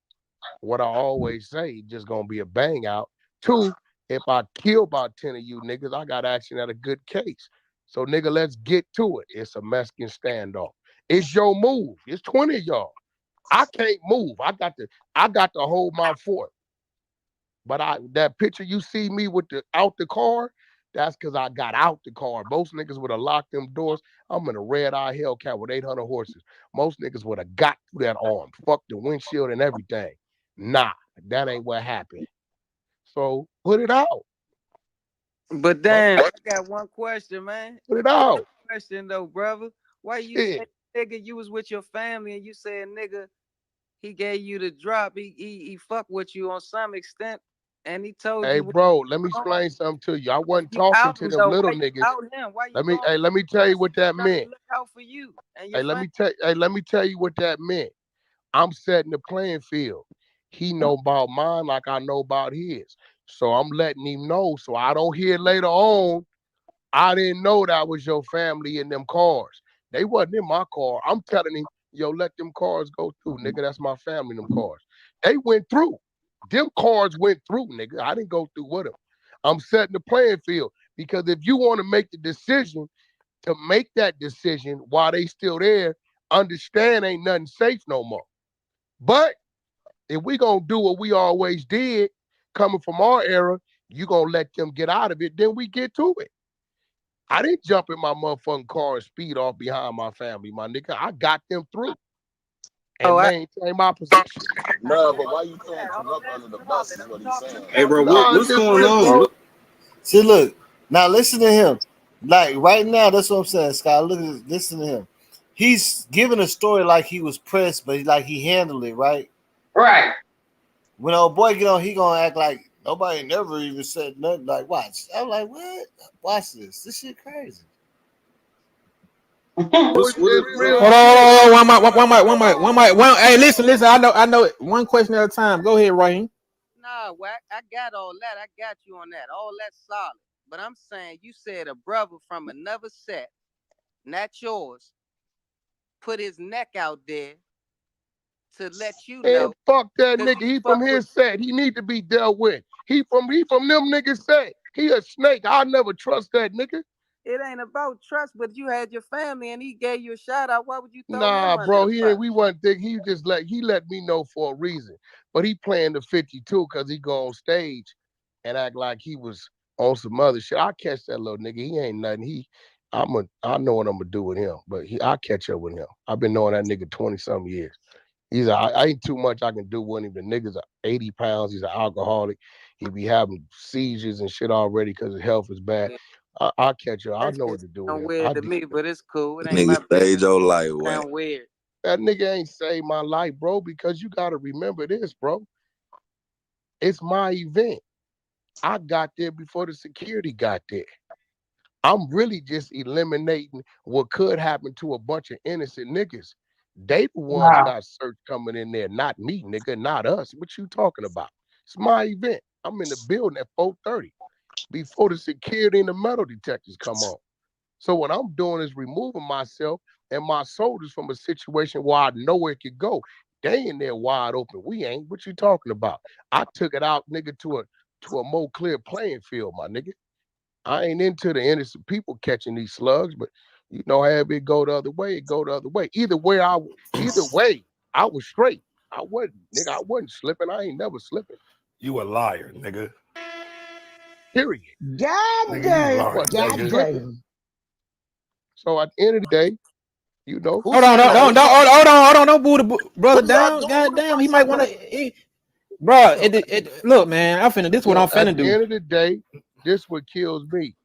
what I always say, just gonna be a bang out. Two, if I kill about 10 of you niggas, I got action at a good case. So nigga, let's get to it. It's a Mexican standoff. It's your move. It's 20 of y'all. I can't move. I got to hold my fort. But that picture you see me with out the car, that's because I got out the car. Most niggas would have locked them doors. I'm in a red-eye Hellcat with 800 horses. Most niggas would have got through that arm. Fuck the windshield and everything. Nah, that ain't what happened. So put it out. But then I got one question, man. Put it out. Question though, brother. Why you say, nigga, you was with your family and you said, nigga, he gave you the drop. He fucked with you on some extent, and he told you. Hey, bro, let me explain something to you. I wasn't talking to them little niggas. Let me tell you what that meant. Look out for you. Let me tell you what that meant. I'm setting the playing field. He know about mine like I know about his. So I'm letting him know so I don't hear later on, I didn't know that was your family in them cars. They wasn't in my car. I'm telling him, yo, let them cars go through, nigga. That's my family, them cars. They went through. Them cars went through, nigga. I didn't go through with them. I'm setting the playing field because if you want to make the decision to make that decision while they still there, understand ain't nothing safe no more. But if we gonna do what we always did, coming from our era, you gonna let them get out of it, then we get to it. I didn't jump in my motherfucking car and speed off behind my family, my nigga. I got them through and maintain my position. No, but why you throwing up under the bus is what he's saying. Hey, bro, what's going on? See, look, now listen to him. Like right now, that's what I'm saying, Scott. Listen to him. He's giving a story like he was pressed, but like he handled it, right? Right. When old boy get on, he gonna act like nobody never even said nothing. Like, watch. I'm like, what? Watch this. This shit crazy. Hold on. One mic. Hey, listen. I know. One question at a time. Go ahead, Raheem. Nah, Wack, I got all that. I got you on that. All that's solid. But I'm saying you said a brother from another set, not yours, put his neck out there to let you know. And fuck that nigga. He from his set. He need to be dealt with. He from them niggas set. He a snake. I'll never trust that nigga. It ain't about trust, but you had your family and he gave you a shout out. Why would you throw Nah, bro, we wasn't think he just he let me know for a reason. But he playing the 52 because he go on stage and act like he was on some other shit. I catch that little nigga. He ain't nothing. I know what I'm gonna do with him, but I'll catch up with him. I've been knowing that nigga 20-some years. I ain't too much I can do with him. The nigga's 80 pounds. He's an alcoholic. He be having seizures and shit already because his health is bad. I'll catch you. I know what to do with him. Weird to me, but it's cool. It ain't nigga saved your life. Sound weird. That nigga ain't saved my life, bro, because you got to remember this, bro. It's my event. I got there before the security got there. I'm really just eliminating what could happen to a bunch of innocent niggas. They the ones got search coming in there, not me, nigga, not us. What you talking about? It's my event. I'm in the building at 4:30 before the security and the metal detectors come on. So what I'm doing is removing myself and my soldiers from a situation where I know it could go. They in there wide open. We ain't. What you talking about? I took it out, nigga, to a more clear playing field, my nigga. I ain't into the innocent people catching these slugs, but you know, have it go the other way, it go the other way. Either way, I was straight. I wasn't slipping. I ain't never slipping. You a liar, nigga. Period. God damn. So at the end of the day, you know. Hold on, don't boo the brother down. God damn, he might want to. Bro, look, man, this what I'm finna do. At the end of the day, this what kills me.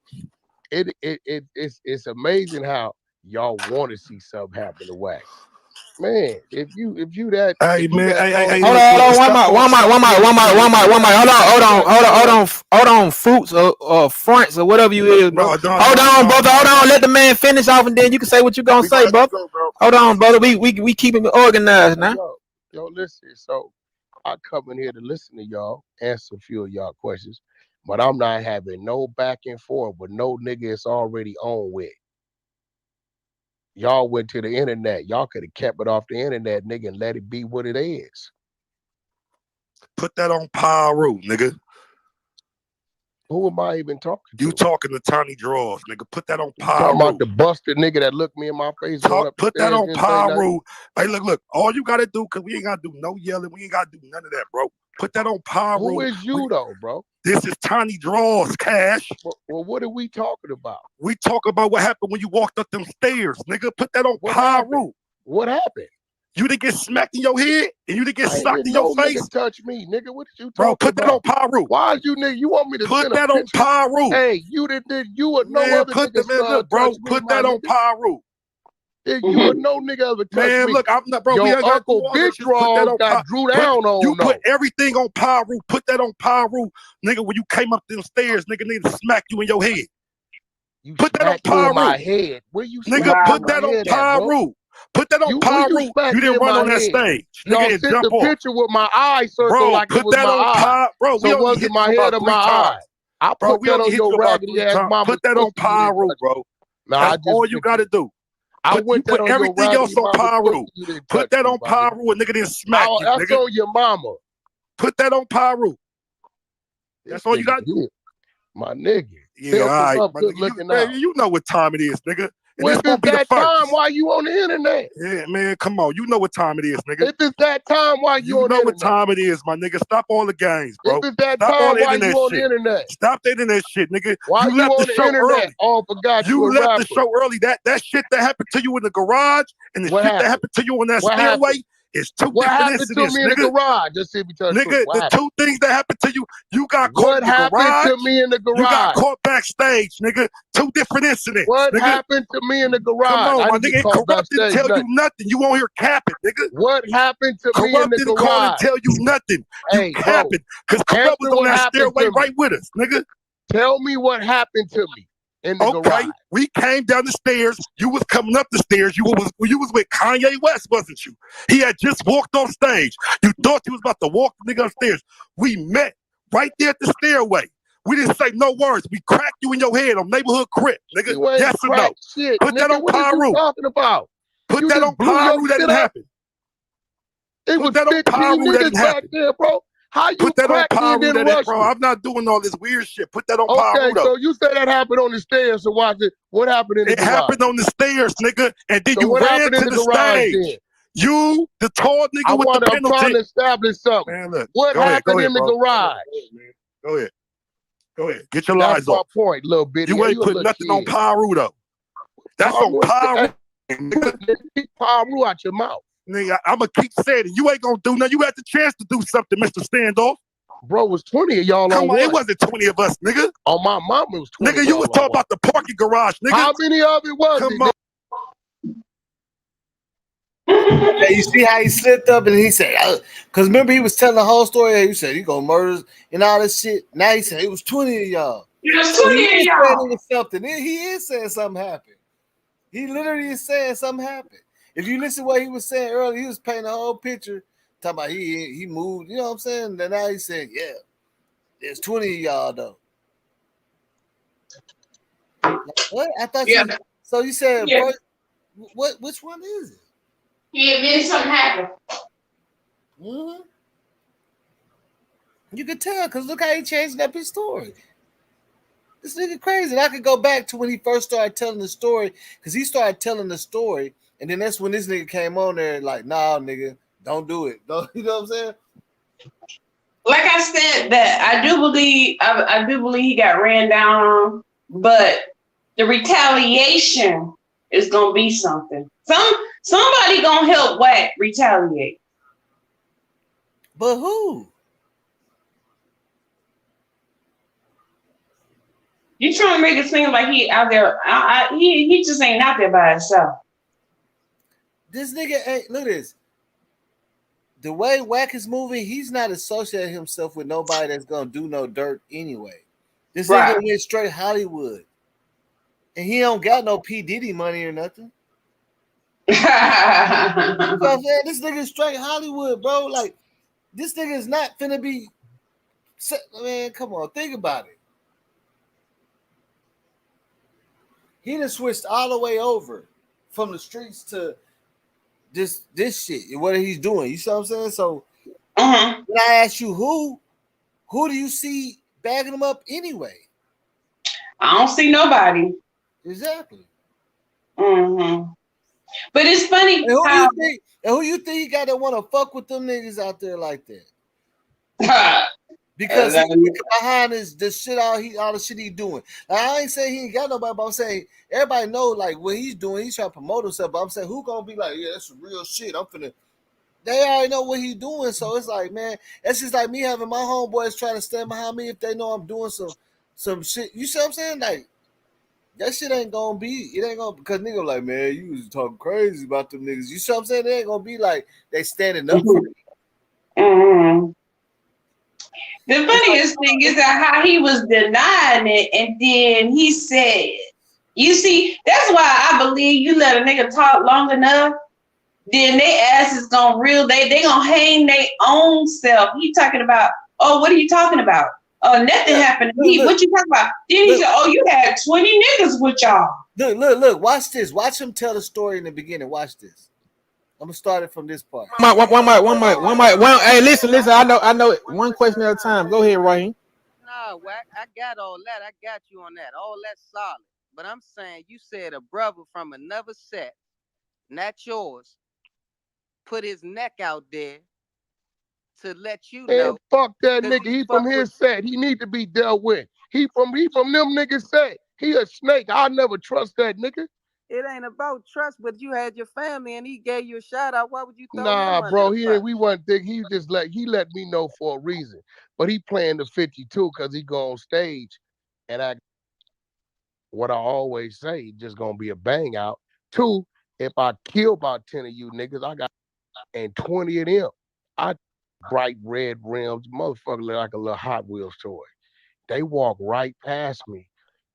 It's amazing how y'all want to see something happen to Wack. Man, if you that, hey man, hey, hold on, fruits or fronts or whatever you is, bro. Hold on, brother. Let the man finish off, and then you can say what you gonna say, brother. Hold on, brother. We keeping it organized now. Yo, listen. So I come in here to listen to y'all, answer a few of y'all questions, but I'm not having no back and forth with no nigga it's already on with. Y'all went to the internet. Y'all could have kept it off the internet, nigga, and let it be what it is. Put that on Pyro, nigga. Who am I even talking to? You talking to Tiny Draws, nigga. Put that on Pyro. Talking about the busted nigga that looked me in my face. Put that on Pyro. Hey, look. All you gotta do, cause we ain't gotta do no yelling. We ain't gotta do none of that, bro. Put that on Pyro. Who is you though, bro? This is Tiny Draws, Cash. Well, what are we talking about? We talk about what happened when you walked up them stairs, nigga. Put that on Pyro. What happened? You didn't get smacked in your head and you didn't get socked in your face. Nigga touch me, nigga. What did you talking bro, put about? that on Pyro. Why is you nigga? You want me to put that on Pyro? Hey, you or no other nigga. Look, bro, put that on Pyro. You or no nigga ever touch me. Man, look, I'm not, bro. Your we ain't uncle Big Draw got drew down on. You put everything on Pyro. Put that on Pyro, nigga. When you came up them stairs, nigga smacked you in your head. You put that on Pyro. My head. Where you nigga, put that on Pyro. Put that on Pyro. You didn't run on that stage. Nigga, and jump off. Picture with my eye circle bro, like it was my eye. Bro, so it wasn't my head or my eye. I put that on your raggedy ass mama. Put that on Pyro, bro. That's all you gotta do. I went put everything else on Pyro. Put that on Pyro, and nigga didn't smack you, nigga. That's on your mama. Put that on Pyro. That's all you got to do. My nigga. Yeah, all right. You know what time it is, nigga. If it's that time, why you on the internet? Yeah, man, come on. You know what time it is, nigga. If it's that time, why you on the internet? You know what time it is, my nigga. Stop all the games, bro. If it's that time, why you on the internet? Stop that internet shit, nigga. Why you left on the show early. Oh, forgot you left the show early. That shit that happened to you in the garage and the shit that happened to you on that stairway is two different incidents, What happened to me in the garage? Just see if you tell the nigga, the two things that happened to you, you got caught in the garage. What happened to me in the garage? You got caught backstage, nigga. Two different incidents. What happened to me in the garage? Come on, my nigga. Corrupt didn't tell you nothing. You won't hear capping, nigga. What happened to me in the garage? Corrupt didn't call and tell you nothing. You capping. Because Corrupt was on that stairway right with us, nigga. Tell me what happened to me in the garage. We came down the stairs. You was coming up the stairs. You was with Kanye West, wasn't you? He had just walked off stage. You thought he was about to walk the nigga upstairs. We met right there at the stairway. We didn't say no words. We cracked you in your head on Neighborhood Crip, nigga. Yes or no? Shit, put that on Pyro. What are you talking about? Put that on Pyro. That didn't happen. It was 15 niggas back there, bro. How you put that on Pyro, bro? I'm not doing all this weird shit. Put that on Pyro. Okay, so you say that happened on the stairs. So watch it. What happened in the garage? It happened on the stairs, nigga. And then you ran to the stage. Then? You, the tall nigga with the penalty. I'm trying to establish something. Man, look, what happened in the garage? Go ahead. Get your lies off. That's my point, little bitty. You ain't put nothing on Pyro, though. That's on Pyro. Keep Pyro out your mouth. Nigga, I'm going to keep saying it. You ain't going to do nothing. You had the chance to do something, Mr. Standoff. Bro, it was 20 of y'all Come on, it wasn't 20 of us, nigga. On my mama, it was 20. Nigga, you was talking about the parking garage, nigga. How many of it was Come on. Hey, you see how he slipped up and he said, because remember he was telling the whole story. He said he gonna murder and all this shit. Now he said it was 20 of y'all. It was 20 of y'all. It was something. He is saying something happened. He literally is saying something happened. If you listen to what he was saying earlier, he was painting a whole picture, talking about he moved, you know what I'm saying? And now he's saying, yeah, there's 20 of y'all though. Like, what? I thought So you said first, which one is it? He admitted something happened. Mm-hmm. You could tell because look how he changed up his story. This nigga crazy. And I could go back to when he first started telling the story because he started telling the story, and then that's when this nigga came on there like, nah, nigga, don't do it. Don't, you know what I'm saying? Like I said, that I do believe he got ran down on, but the retaliation is gonna be something. Somebody gonna help Wack retaliate. But who? You trying to make it seem like he out there? He just ain't out there by himself. This nigga ain't. Look at this. The way Wack is moving, he's not associating himself with nobody that's gonna do no dirt anyway. This nigga went straight Hollywood, and he don't got no P Diddy money or nothing. You know what I'm saying? This nigga straight Hollywood, bro. Like this nigga is not finna be. Man, come on, think about it. He done switched all the way over from the streets to this shit. What he's doing, you see what I'm saying? So when I ask you who do you see bagging him up anyway? I don't see nobody. Exactly. But it's funny. And who you think he got that want to fuck with them niggas out there like that? Because he behind the shit all the shit he doing. Like, I ain't saying he ain't got nobody, but I'm saying everybody know like what he's doing. He's trying to promote himself. But I'm saying who gonna be like, yeah, that's some real shit. They already know what he's doing. So it's like, man, that's just like me having my homeboys trying to stand behind me if they know I'm doing some shit. You see what I'm saying? Like that shit ain't gonna be. It ain't gonna because nigga like, man, you was talking crazy about them niggas. You see what I'm saying? They ain't gonna be like they standing up for me. The funniest thing is that how he was denying it, and then he said, "You see, that's why I believe you let a nigga talk long enough, then they ass is gonna they gonna hang their own self." He talking about, "Oh, what are you talking about? Oh, nothing happened to me. What you talking about?" Then he said, "Oh, you had 20 niggas with y'all." Look, watch this. Watch him tell the story in the beginning. Watch this. I'm gonna start it from this part. One mic. Hey, listen. I know. One question at a time. Go ahead, Raheem. Nah, Wack, I got all that. I got you on that. All that's solid. But I'm saying you said a brother from another set, not yours, put his neck out there to let you know. And fuck that nigga. He from his set. He need to be dealt with. He from them niggas set. He a snake. I'll never trust that nigga. It ain't about trust, but you had your family and he gave you a shout out. Why would you throw Nah, bro, we wasn't think he just let me know for a reason. But he playing the 52 because he go on stage and I what I always say, just gonna be a bang out. 2, if I kill about 10 of you niggas, I got and 20 of them. I bright red rims, motherfucker look like a little Hot Wheels toy. They walk right past me.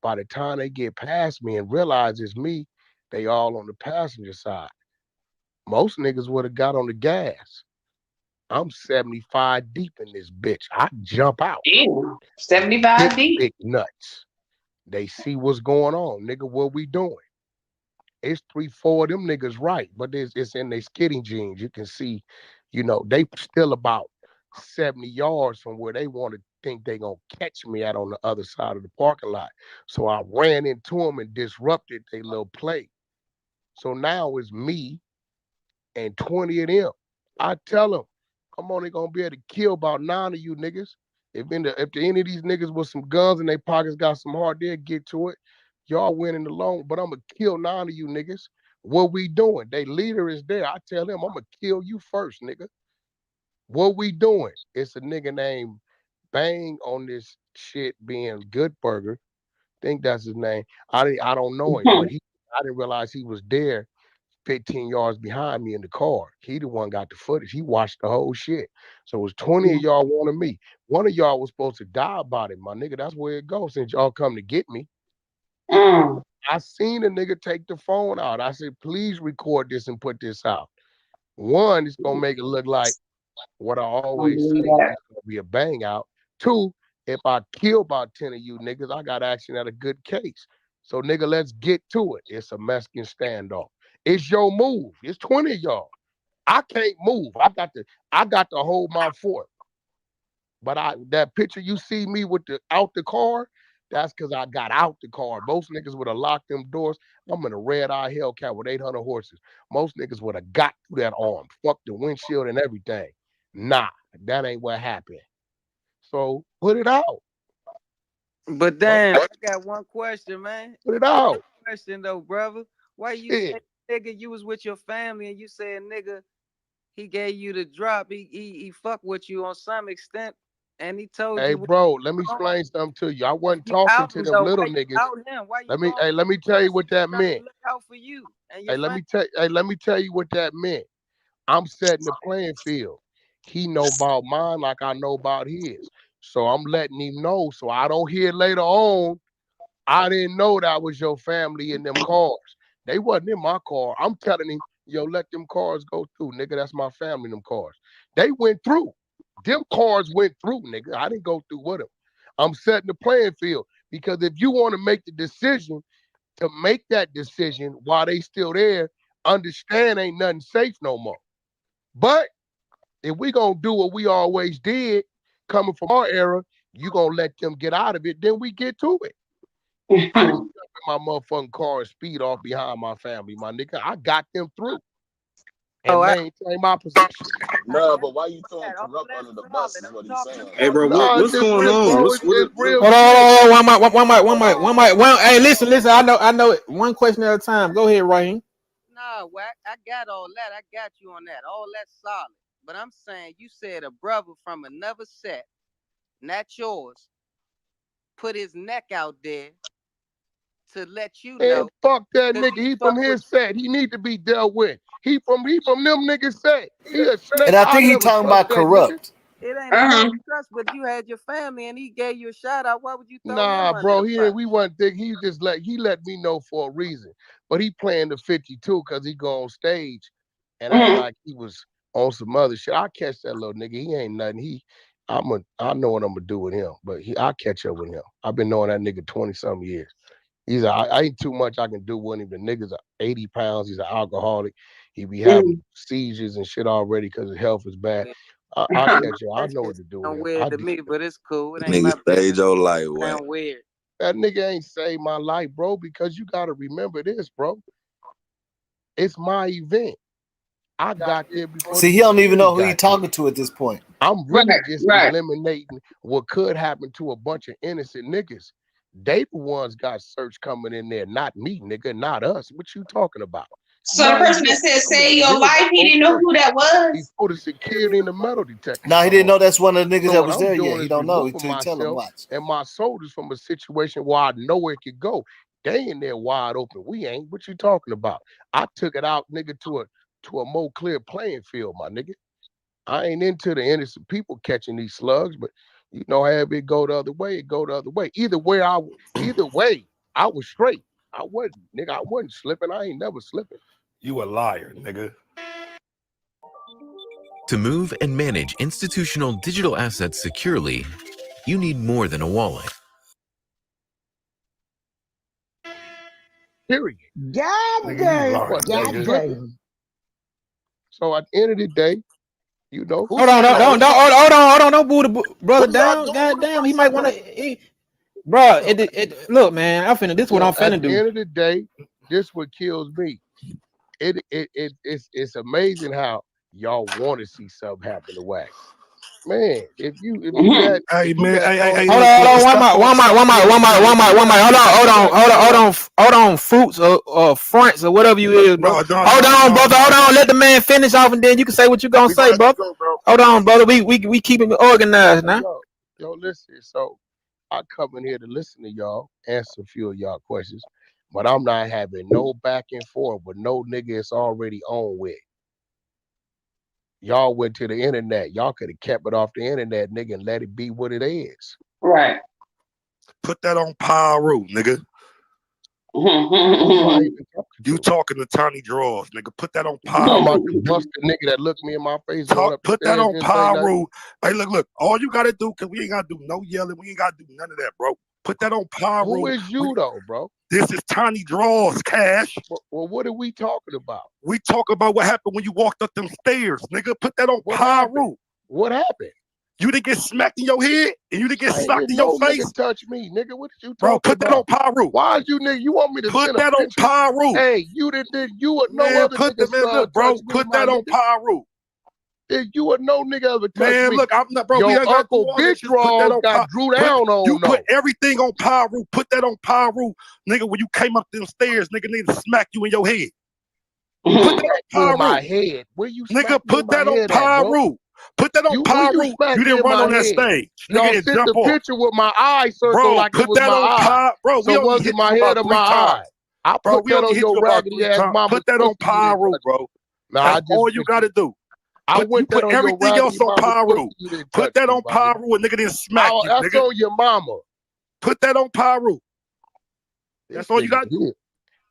By the time they get past me and realize it's me, they all on the passenger side. Most niggas would have got on the gas. I'm 75 deep in this bitch. I jump out. Damn, 75 deep. Big nuts. They see what's going on. Nigga, what we doing? It's 3-4 of them niggas right, but it's in their skidding jeans. You can see, they still about 70 yards from where they want to think they gonna catch me at on the other side of the parking lot. So I ran into them and disrupted their little play. So now it's me and 20 of them. I tell them, come on, they gonna be able to kill about 9 of you niggas. If any of these niggas with some guns in their pockets got some heart, they'll get to it. Y'all winning alone, but I'm gonna kill 9 of you niggas. What we doing? They leader is there. I tell them, I'm gonna kill you first, nigga. What we doing? It's a nigga named Bang on this shit being Good Burger. Think that's his name. I don't know him, but I didn't realize he was there 15 yards behind me in the car. He the one got the footage. He watched the whole shit. So it was 20 of y'all wanted me. One of y'all was supposed to die about it, my nigga. That's where it goes since y'all come to get me. I seen a nigga take the phone out. I said, please record this and put this out. One, it's gonna make it look like what I always say, it's gonna be a bang out. 2, if I kill about 10 of you niggas, I got action at a good case. So nigga, let's get to it. It's a Mexican standoff. It's your move. It's 20 of y'all. I can't move. I got to hold my fort. But that picture you see me with out the car, that's because I got out the car. Most niggas would have locked them doors. I'm in a red-eye Hellcat with 800 horses. Most niggas would have got through that arm. Fuck the windshield and everything. Nah, that ain't what happened. So put it out. But damn, I got one question, man. Put it out. Question though, brother. Why you say, nigga, you was with your family and you said, nigga, he gave you the drop. He fucked with you on some extent. And he told you. Hey, bro, let me explain something to you. I wasn't talking to them little niggas. Let me tell you what that meant. Look out for you. Hey, let me tell you what that meant. I'm setting the playing field. He know about mine like I know about his. So I'm letting him know. So I don't hear later on, I didn't know that was your family in them cars. They wasn't in my car. I'm telling him, yo, let them cars go through, nigga. That's my family in them cars. They went through. Them cars went through, nigga. I didn't go through with them. I'm setting the playing field because if you want to make the decision to make that decision while they still there, understand ain't nothing safe no more. But if we gonna do what we always did, coming from our era, you gonna let them get out of it, then we get to it. I didn't jump in my motherfucking car and speed off behind my family, my nigga. I got them through. And maintain my position. No, but why you throwing corrupt under the bus is what he's saying. Hey, bro, what's going on? Hold on, one mic. Hey, listen. I know it. One question at a time. Go ahead, Raheem. Nah, Wack, I got all that. I got you on that. All that's solid. But I'm saying you said a brother from another set, not yours, put his neck out there to let you know. And fuck that nigga. He from his set. He need to be dealt with. He from them niggas set. He a snake. And I think he talking about corrupt. It ain't about trust, but you had your family and he gave you a shout out. Why would you throw him bro, under we wasn't think he let me know for a reason. But he playing the 52 because he go on stage and act like he was on some other shit. I catch that little nigga. He ain't nothing. I know what I'm gonna do with him, but I'll catch up with him. I've been knowing that nigga 20-some years. I ain't too much I can do with him. The nigga's 80 pounds. He's an alcoholic. He be having seizures and shit already because his health is bad. I'll catch you. I know what to do with him. Weird to me, but it's cool. It ain't nigga stage your life, sound weird. That nigga ain't saved my life, bro, because you gotta remember this, bro. It's my event. I got there before. See, he don't even know who he talking to at this point. I'm really just eliminating what could happen to a bunch of innocent niggas. They the ones got search coming in there, not me, nigga, not us. What you talking about? So the person that said save your life, he didn't know who that was. He put a security in the metal detector. No, he didn't know that's one of the niggas that was there yet. He don't know until you tell him. Watch. And my soldiers from a situation where I know where it could go. They in there wide open. We ain't. What you talking about? I took it out, nigga, to a more clear playing field, my nigga. I ain't into the innocent people catching these slugs, but you know, have it go the other way, it go the other way. Either way, I was straight. I wasn't slipping. I ain't never slipping. You a liar, nigga. To move and manage institutional digital assets securely, you need more than a wallet. Period. God damn. So at the end of the day, you know. Hold on, don't boo the brother down. God damn, he might want to. Bro, look, man, this is what I'm finna do. At the end of the day, this what kills me. It's amazing how y'all want to see something happen to Wack. Man, if you had, hey man, hey, hold on, fruits or fronts or whatever you is, bro. Hold on, brother. Hold on, let the man finish off, and then you can say what you gonna say, brother. Hold on, brother. We keep it organized now. Yo, listen. So I come in here to listen to y'all, answer a few of y'all questions, but I'm not having no back and forth with no nigga it's already on with. Y'all went to the internet. Y'all could have kept it off the internet, nigga, and let it be what it is. Right. Put that on Pyro, nigga. You talking to Tiny Draws, nigga. Put that on Pyro. I'm about to bust the nigga that looked me in my face. Put that on Pyro. Hey, look. All you gotta do, cause we ain't gotta do no yelling. We ain't gotta do none of that, bro. Put that on Pyro. Who is you though, bro? This is Tiny Draws, Cash. Well, what are we talking about? We talk about what happened when you walked up them stairs, nigga. Put that on Pyro. What happened? You didn't get smacked in your head and you didn't get socked in your face. Nigga touch me, nigga. What did you Bro, talking put that on Pyro. Why is you nigga? You want me to put send that a on Pyro? Hey, you did you or no man, other put nigga? Man, look, bro, put that on Pyro. You or no nigga ever touch man, me? Look, I'm not, bro. Your uncle Big Draw got drew down on. You put everything on Pyro. Put that on Pyro, nigga. When you came up them stairs, nigga smack you in your head. Put that on my head. Where you nigga? Put that on Pyro. Put that on Pyro. You didn't run on that stage. Y'all sent the picture with my eye circle like it was my eye. Bro, so it wasn't my head or my eye. I put that on your raggedy ass mama. Put that on Pyro, bro. That's all you gotta do. I went put everything else on Pyro. Put that on Pyro, and nigga didn't smack you. That's on your mama. Put that on Pyro. That's all you got to do.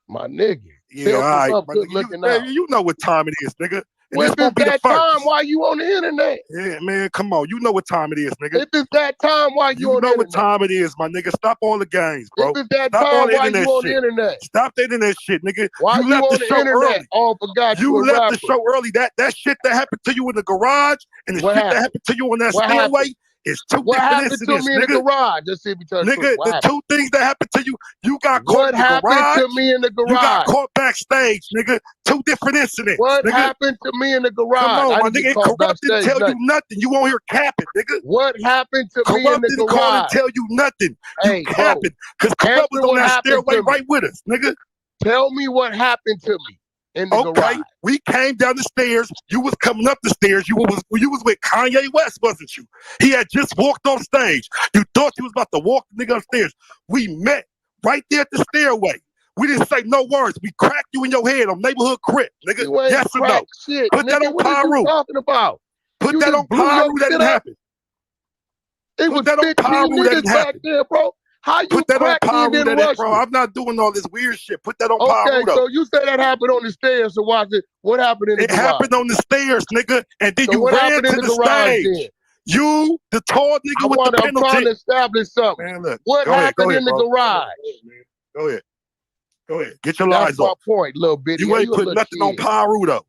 My nigga. Yeah, all right. You know what time it is, nigga. When it's that time, why you on the internet? Yeah, man, come on. You know what time it is, nigga. If it's that time, why you on the internet? You know what time it is, my nigga. Stop all the games, bro. If it's that time, why you on the internet? Stop that internet shit, nigga. Why you left the show early? Oh, forgot you left the show early. That shit that happened to you in the garage and the shit that happened to you on that stairway is two different incidents, nigga. What happened to me in the garage? Just see me tell you. Nigga, the two things that happened to you, you got caught in the garage. What happened to me in the garage? You got caught backstage, nigga. Two different incidents. What happened to me in the garage? Come on, my nigga. Corrupt didn't tell you nothing. You won't hear capping, nigga. What happened to me in the garage? Corrupt didn't call and tell you nothing. You capping. Because Corrupt was on that stairway right with us, nigga. Tell me what happened to me in the garage. We came down the stairs. You was coming up the stairs. You was with Kanye West, wasn't you? He had just walked on stage. You thought you was about to walk the nigga upstairs. We met right there at the stairway. We didn't say no words. We cracked you in your head on Neighborhood Crip, nigga. Yes or no? Shit, put that on Pyro. What are you talking about? Put that on Pyro. That didn't happen. It was 15 niggas back there, bro. How you put that on Pyro? That bro, I'm not doing all this weird shit. Put that on Pyro. Okay, so you say that happened on the stairs. So watch it. What happened in the garage? It happened on the stairs, nigga. And then you ran to the stage. Then? You, the tall nigga with the penalty. I'm trying to establish something. Man, look, what happened in the garage? Go ahead. Get your lies off. That's my point, little bitty. You ain't put nothing on Pyro, though.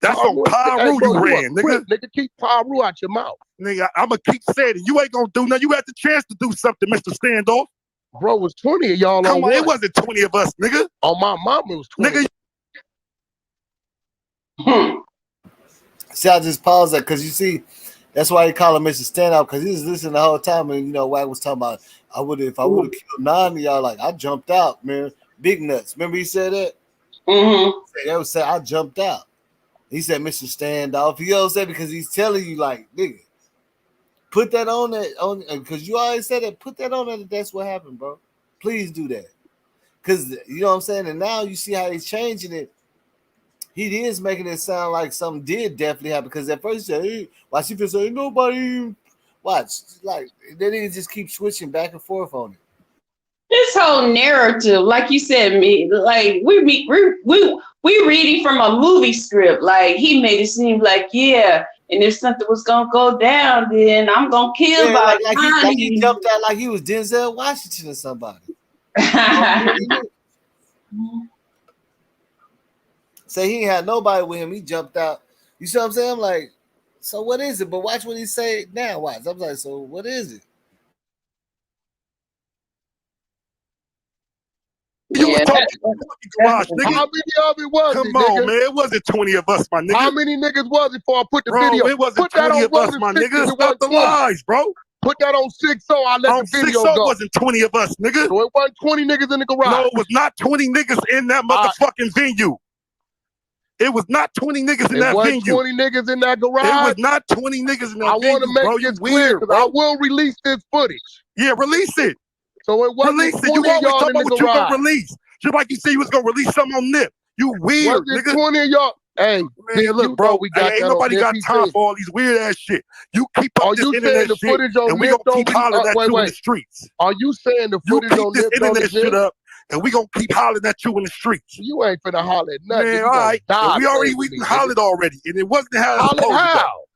That's on Pyro you ran, nigga. Nigga, keep Pyro out your mouth. Nigga, I'm going to keep saying it. You ain't going to do nothing. You had the chance to do something, Mr. Standoff. Bro, it was 20 of y'all on it wasn't 20 of us, nigga. On my mama, it was 20. Nigga. See, I just paused that because you see, that's why he call him Mr. Standoff, because he was listening the whole time, and Wack was talking about, if I would have killed 9 of y'all, like, I jumped out, man. Big nuts. Remember he said that? Mm-hmm. They would say, I jumped out. He said, Mr. Standoff. You know what I'm saying? Because he's telling you, like, nigga, put that on that, because you always said that, put that on that, that's what happened, bro. Please do that. Because, you know what I'm saying? And now you see how he's changing it. He is making it sound like something did definitely happen. Because at first he said, hey, watch, he say, nobody, watch. Like, then he just keep switching back and forth on it. This whole narrative, like you said, like we reading from a movie script. Like he made it seem like, yeah, and if something was gonna go down, then I'm gonna kill by like he jumped out like he was Denzel Washington or somebody. Say he ain't had nobody with him. He jumped out. You see what I'm saying? I'm like, so what is it? But watch what he say now. Watch. I'm like, so what is it? Yeah, garage, nigga. How many of it was Come it, on, nigga? man. It wasn't 20 of us, my nigga. How many niggas was it before I put the bro, video? It wasn't put 20 of us, my nigga. Stop the lies, bro. Put that on 6-0. I let the video go. It wasn't 20 of us, nigga. So it wasn't 20 niggas in the garage. No, it was not 20 niggas in that motherfucking venue. It was not 20 niggas in that venue. 20 niggas in that garage. It was not 20 niggas in that venue. I want to make this clear because I will release this footage. Yeah, release it. So it wasn't release 20 it. You always y'all talk in about the what you garage. gonna release. Just like you said you was gonna release something on Nip. You weird, wasn't nigga. 20 of y'all. Hey, man, look, bro. We got ain't nobody got time for all these weird ass shit. You keep up this internet the shit, footage on and we Nip gonna keep hollering at you in the streets. Are you saying the footage on Nip? You keep this internet shit up, and we gonna keep hollering at you in the streets. You ain't finna holler at nothing. Man, all right. We hollered already, and it wasn't how it's supposed to go.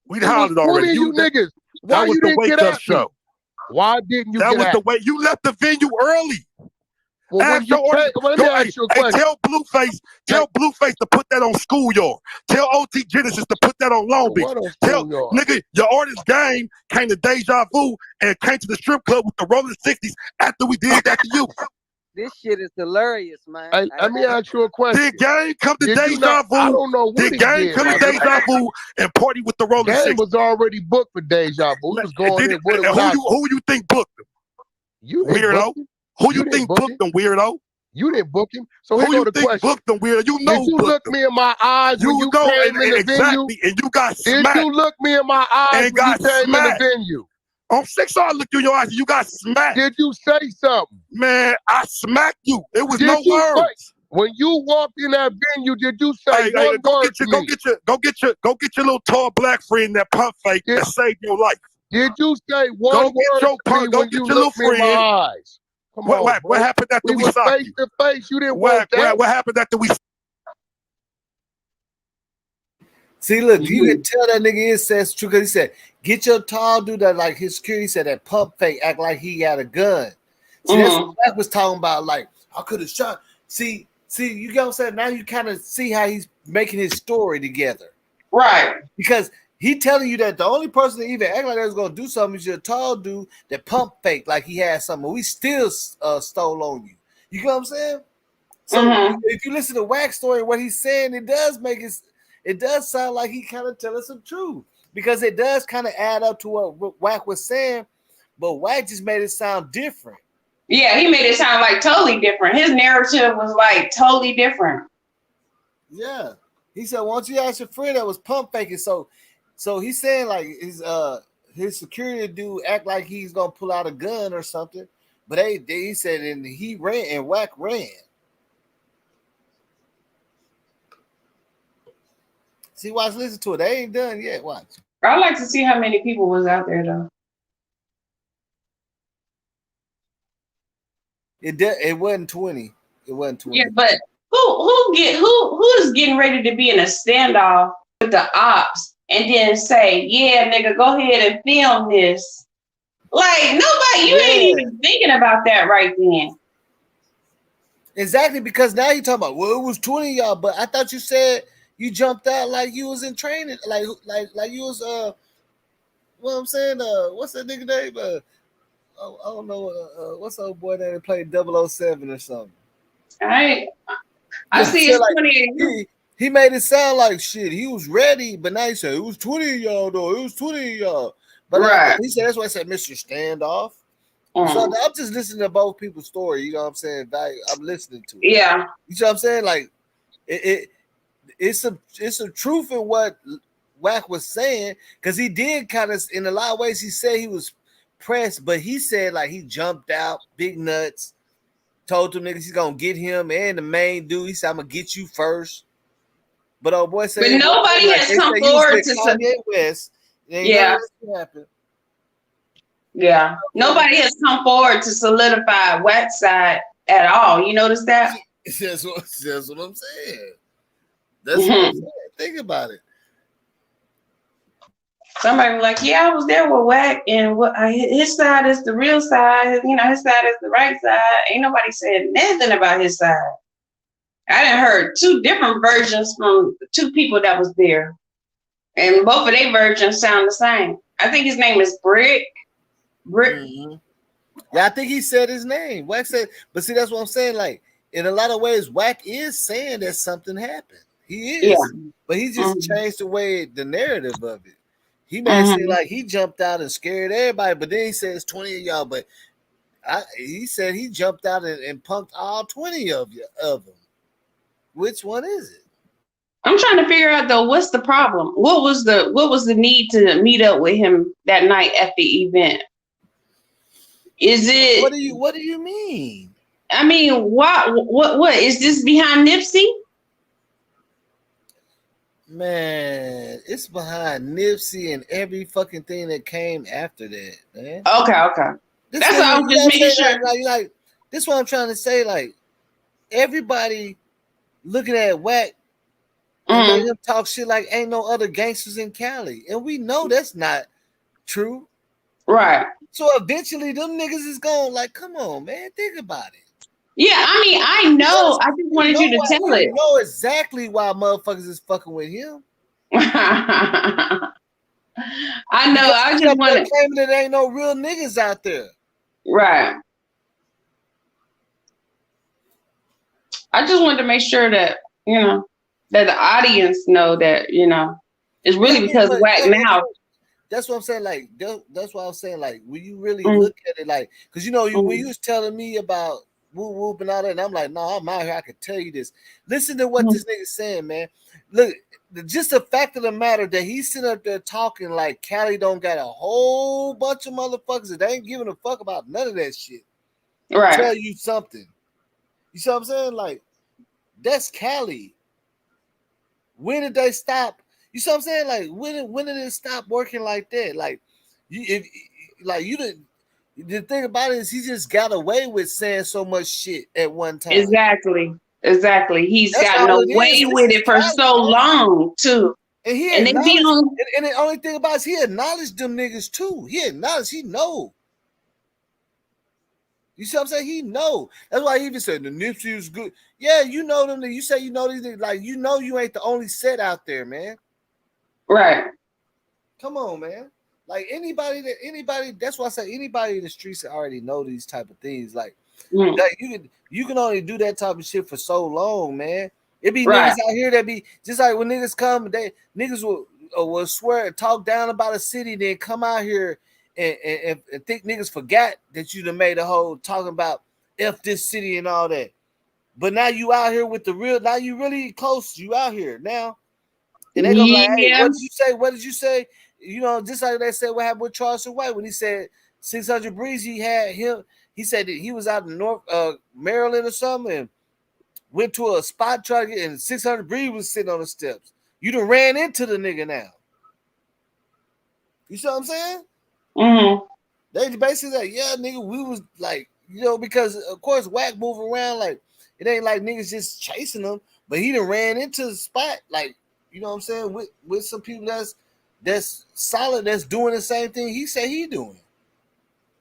We hollered already. You niggas. Why you didn't get at me? Why didn't you? That was the way you left the venue early. Well, when you take, let me ask you a question. Tell Blueface to put that on Schoolyard. Tell OT Genesis to put that on Long Beach. Tell nigga, your artist game came to Deja Vu and came to the strip club with the Rolling 60s after we did that to you. This shit is hilarious, man. Hey, let me ask you a question. Did Game come to Deja Vu? I don't know what did Game come to Deja Vu and party with the Rolling 60s? Game was already booked for Deja Vu. He was going in with it. Who you think booked him? You weirdo. Who you think booked him, weirdo? You didn't book him. So who here you go the think question. Booked him, weirdo? You know did you look me in my eyes when you came in the venue? And you got smacked. Did you look me in my eyes and when you got came smacked. in the venue? On 6 I looked you in your eyes and you got smacked. Did you say something? Man, I smacked you. It was no words. When you walked in that venue, did you say one word to me? Go get your little tall black friend that pump fake that saved your life. Did you say one word to me when you looked me in my eyes? Come on, what happened after we saw you? Face to face. You didn't want that. What happened after we? See, look, you can tell that nigga is says true because he said, "Get your tall dude that like his security said that pump fake act like he got a gun." See, that's what Wack was talking about. Like, I could have shot. See, you get what I'm saying? Now you kind of see how he's making his story together, right? Because he telling you that the only person that even act like that's gonna do something is your tall dude that pump fake like he had something. We still stole on you. You get what I'm saying? So if you listen to Wack's story, what he's saying, it does sound like he kind of telling some truth because it does kind of add up to what Wack was saying, but Wack just made it sound different. Yeah, he made it sound like totally different. His narrative was like totally different. Yeah, he said once you ask your friend that was pump faking, so he's saying like his security dude act like he's gonna pull out a gun or something, but he said and he ran and Wack ran. See, watch, listen to it. They ain't done yet. Watch. I'd like to see how many people was out there though. It wasn't 20. It wasn't 20. Yeah, but who's getting ready to be in a standoff with the ops and then say, yeah, nigga, go ahead and film this. Like nobody, you ain't even thinking about that right then. Exactly, because now you're talking about, well, it was 20 of y'all, but I thought you said you jumped out like you was in training, like you was what I'm saying, what's that nigga name? I don't know, what's the old boy that played 007 or something? I see it's like, 20. He made it sound like shit. He was ready, but now he said it was 20 of y'all though. It was 20 of y'all. But he said that's why I said Mr. Standoff. So I'm just listening to both people's story. You know what I'm saying? I'm listening to it. Yeah. You know what I'm saying? Like it's a truth in what Wack was saying, because he did kind of, in a lot of ways, he said he was pressed, but he said like he jumped out, big nuts, told them niggas he's gonna get him and the main dude. He said, I'm gonna get you first. But old boy said, but nobody has come forward to Kanye West. Yeah. Yeah. Nobody has come forward to solidify Wack's side at all. You notice that? That's what I'm saying. That's what I'm saying. Think about it. Somebody was like, yeah, I was there with Wack, and his side is the real side. You know, his side is the right side. Ain't nobody said nothing about his side. I done heard two different versions from two people that was there, and both of their versions sound the same. I think his name is Brick. Mm-hmm. Yeah, I think he said his name. Wack said, but see, that's what I'm saying. Like, in a lot of ways, Wack is saying that something happened. He is, but he just changed the narrative of it. He made it seem like he jumped out and scared everybody, but then he said it's 20 of y'all. But he said he jumped out and punked all 20 of them. Which one is it? I'm trying to figure out though, what's the problem? What was the need to meet up with him that night at the event? Is it? What do you mean? I mean, what is this behind Nipsey? Man, it's behind Nipsey and every fucking thing that came after that, man. Okay. That's what I'm just making sure. Like, this is what I'm trying to say. Like, everybody looking at Wack and let him talk shit like ain't no other gangsters in Cali. And we know that's not true. Right. So eventually them niggas is going like, come on, man, think about it. Yeah, I mean, I know. I just wanted you to tell it. You know exactly why motherfuckers is fucking with him. I know. I just wanted claiming that there ain't no real niggas out there. Right. I just wanted to make sure that that the audience know that it's really because Wack now. That's what I'm saying. Like that's what I'm saying. Like when you really look at it, like because when you was telling me about whoop whoop and all that, and I'm like, no, I'm out here. I can tell you this. Listen to what this nigga's saying, man. Look, just the fact of the matter that he's sitting up there talking like Cali don't got a whole bunch of motherfuckers that ain't giving a fuck about none of that shit. Right. Tell you something. You see what I'm saying? Like that's Cali. When did they stop? You see what I'm saying? Like when did it stop working like that? Like the thing about it is he just got away with saying so much shit at one time. Exactly. He's gotten away with it for so long too. And and the only thing about it is he acknowledged them niggas too. He know. You see what I'm saying? He know. That's why he even said the Nipsey was good. Yeah, you know them. You say you know these niggas. Like you ain't the only set out there, man. Right. Come on, man. Like anybody. That's why I say anybody in the streets already know these type of things. Like you can only do that type of shit for so long, man. It be niggas out here that be just like when niggas come, niggas will swear and talk down about a city, then come out here and think niggas forgot that you done made a whole talking about F this city and all that. But now you out here with the real. Now you really close. You out here now. And they go like, hey, what did you say? What did you say? Just like they said what happened with Charleston White when he said 600 Breeze, he had him. He said that he was out in North Maryland or something and went to a spot trying to get, and 600 Breeze was sitting on the steps. You done ran into the nigga now. You see what I'm saying? Mm-hmm. They basically like, yeah, nigga, we was like, because of course Wack move around like it ain't like niggas just chasing them, but he done ran into the spot like. You know what I'm saying? With some people that's solid, that's doing the same thing he said he doing.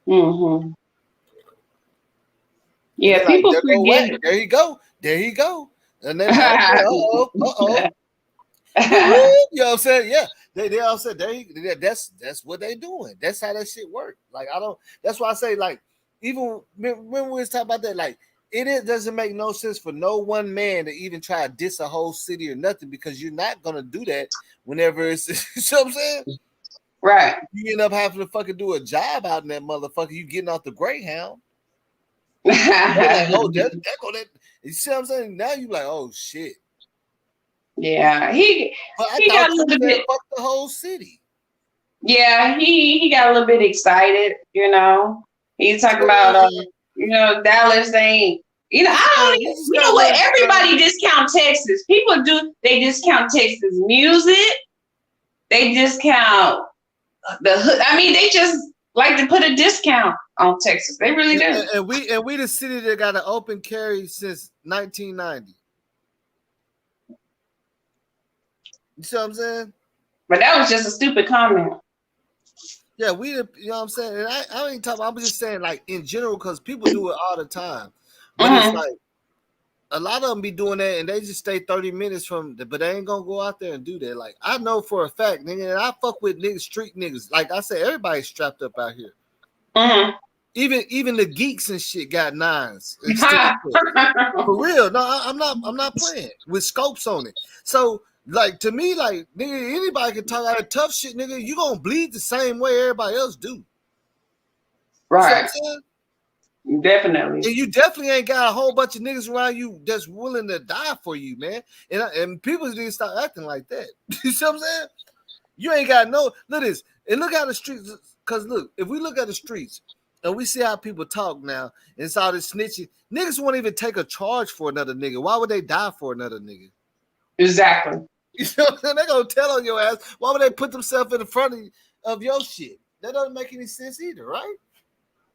Mm-hmm. Yeah, people like, forget. There he go. And then uh-oh. You know what I'm saying? Yeah. They all said that's what they doing. That's how that shit work. Like that's why I say like even when we was talking about that, like it doesn't make no sense for no one man to even try to diss a whole city or nothing because you're not gonna do that whenever it's you know what I'm saying? Right. You end up having to fucking do a job out in that motherfucker. You getting off the Greyhound. Like, oh, that. You see what I'm saying? Now you like, oh shit. Yeah, he got a little bit. Fuck the whole city. Yeah, he got a little bit excited. He's talking about Dallas ain't. I don't. What? Everybody discount Texas. People do. They discount Texas music. They discount the hood. I mean, they just like to put a discount on Texas. They really do. And we the city that got an open carry since 1990. You see what I'm saying? But that was just a stupid comment. Yeah, you know what I'm saying? And I ain't talking, I'm just saying like in general, because people do it all the time. But it's like a lot of them be doing that and they just stay 30 minutes from but they ain't gonna go out there and do that. Like I know for a fact, nigga, and I fuck with niggas, street niggas. Like I said, everybody's strapped up out here. Even the geeks and shit got nines. For real. No, I'm not playing with scopes on it. So like to me, like nigga, anybody can talk out of tough shit, nigga. You gonna bleed the same way everybody else do. Right. Definitely. And you definitely ain't got a whole bunch of niggas around you that's willing to die for you, man. And people need to stop acting like that. You see what I'm saying? You ain't got no. Look at this. And look how the streets. Because look, if we look at the streets and we see how people talk now, and it's all this snitching, niggas won't even take a charge for another nigga. Why would they die for another nigga? Exactly. You know what I'm saying? They're going to tell on your ass. Why would they put themselves in the front of your shit? That doesn't make any sense either, right?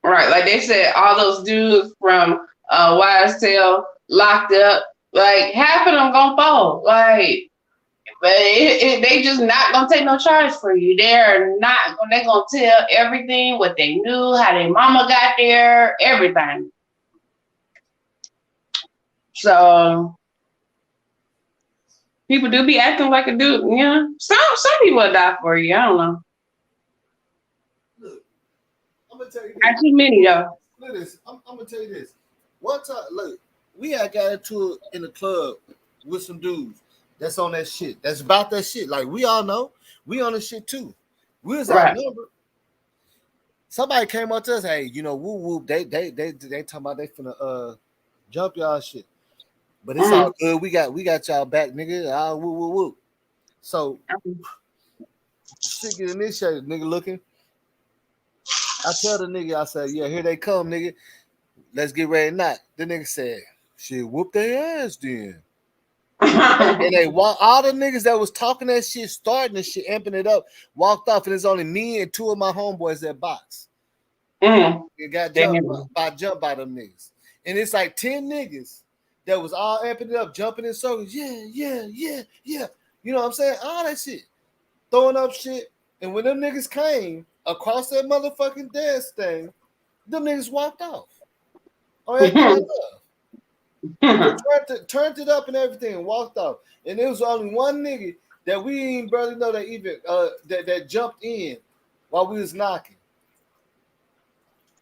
Right. Like they said, all those dudes from YSL locked up, like half of them gonna fall. Like, but they just not gonna take no charge for you. They're gonna tell everything, what they knew, how their mama got there, everything. So people do be acting like a dude. Yeah, some people will die for you. I don't know. Look, I'm gonna tell you this. Not too many though. Look this. I'm gonna tell you this. One time, look, we had got into it in the club with some dudes that's on that shit. That's about that shit. Like we all know, we on the shit too. We was outnumbered. Somebody came up to us, hey, you know, woo woo. They talking about they finna jump y'all shit. But it's all good. We got y'all back, nigga. Woo woo woo. So shit get initiated, nigga looking. I tell the nigga, I said, yeah, here they come, nigga. Let's get ready to knock. The nigga said, shit, whoop their ass then. And they walk, all the niggas that was talking that shit, starting the shit, amping it up, walked off, and it's only me and two of my homeboys that box. It got jumped by them niggas. And it's like 10 niggas that was all amping it up, jumping in circles. Yeah. You know what I'm saying? All that shit. Throwing up shit. And when them niggas came across that motherfucking dance thing, them niggas walked off. Oh, turned it up and everything and walked off. And there was only one nigga that we didn't barely know that even that jumped in while we was knocking.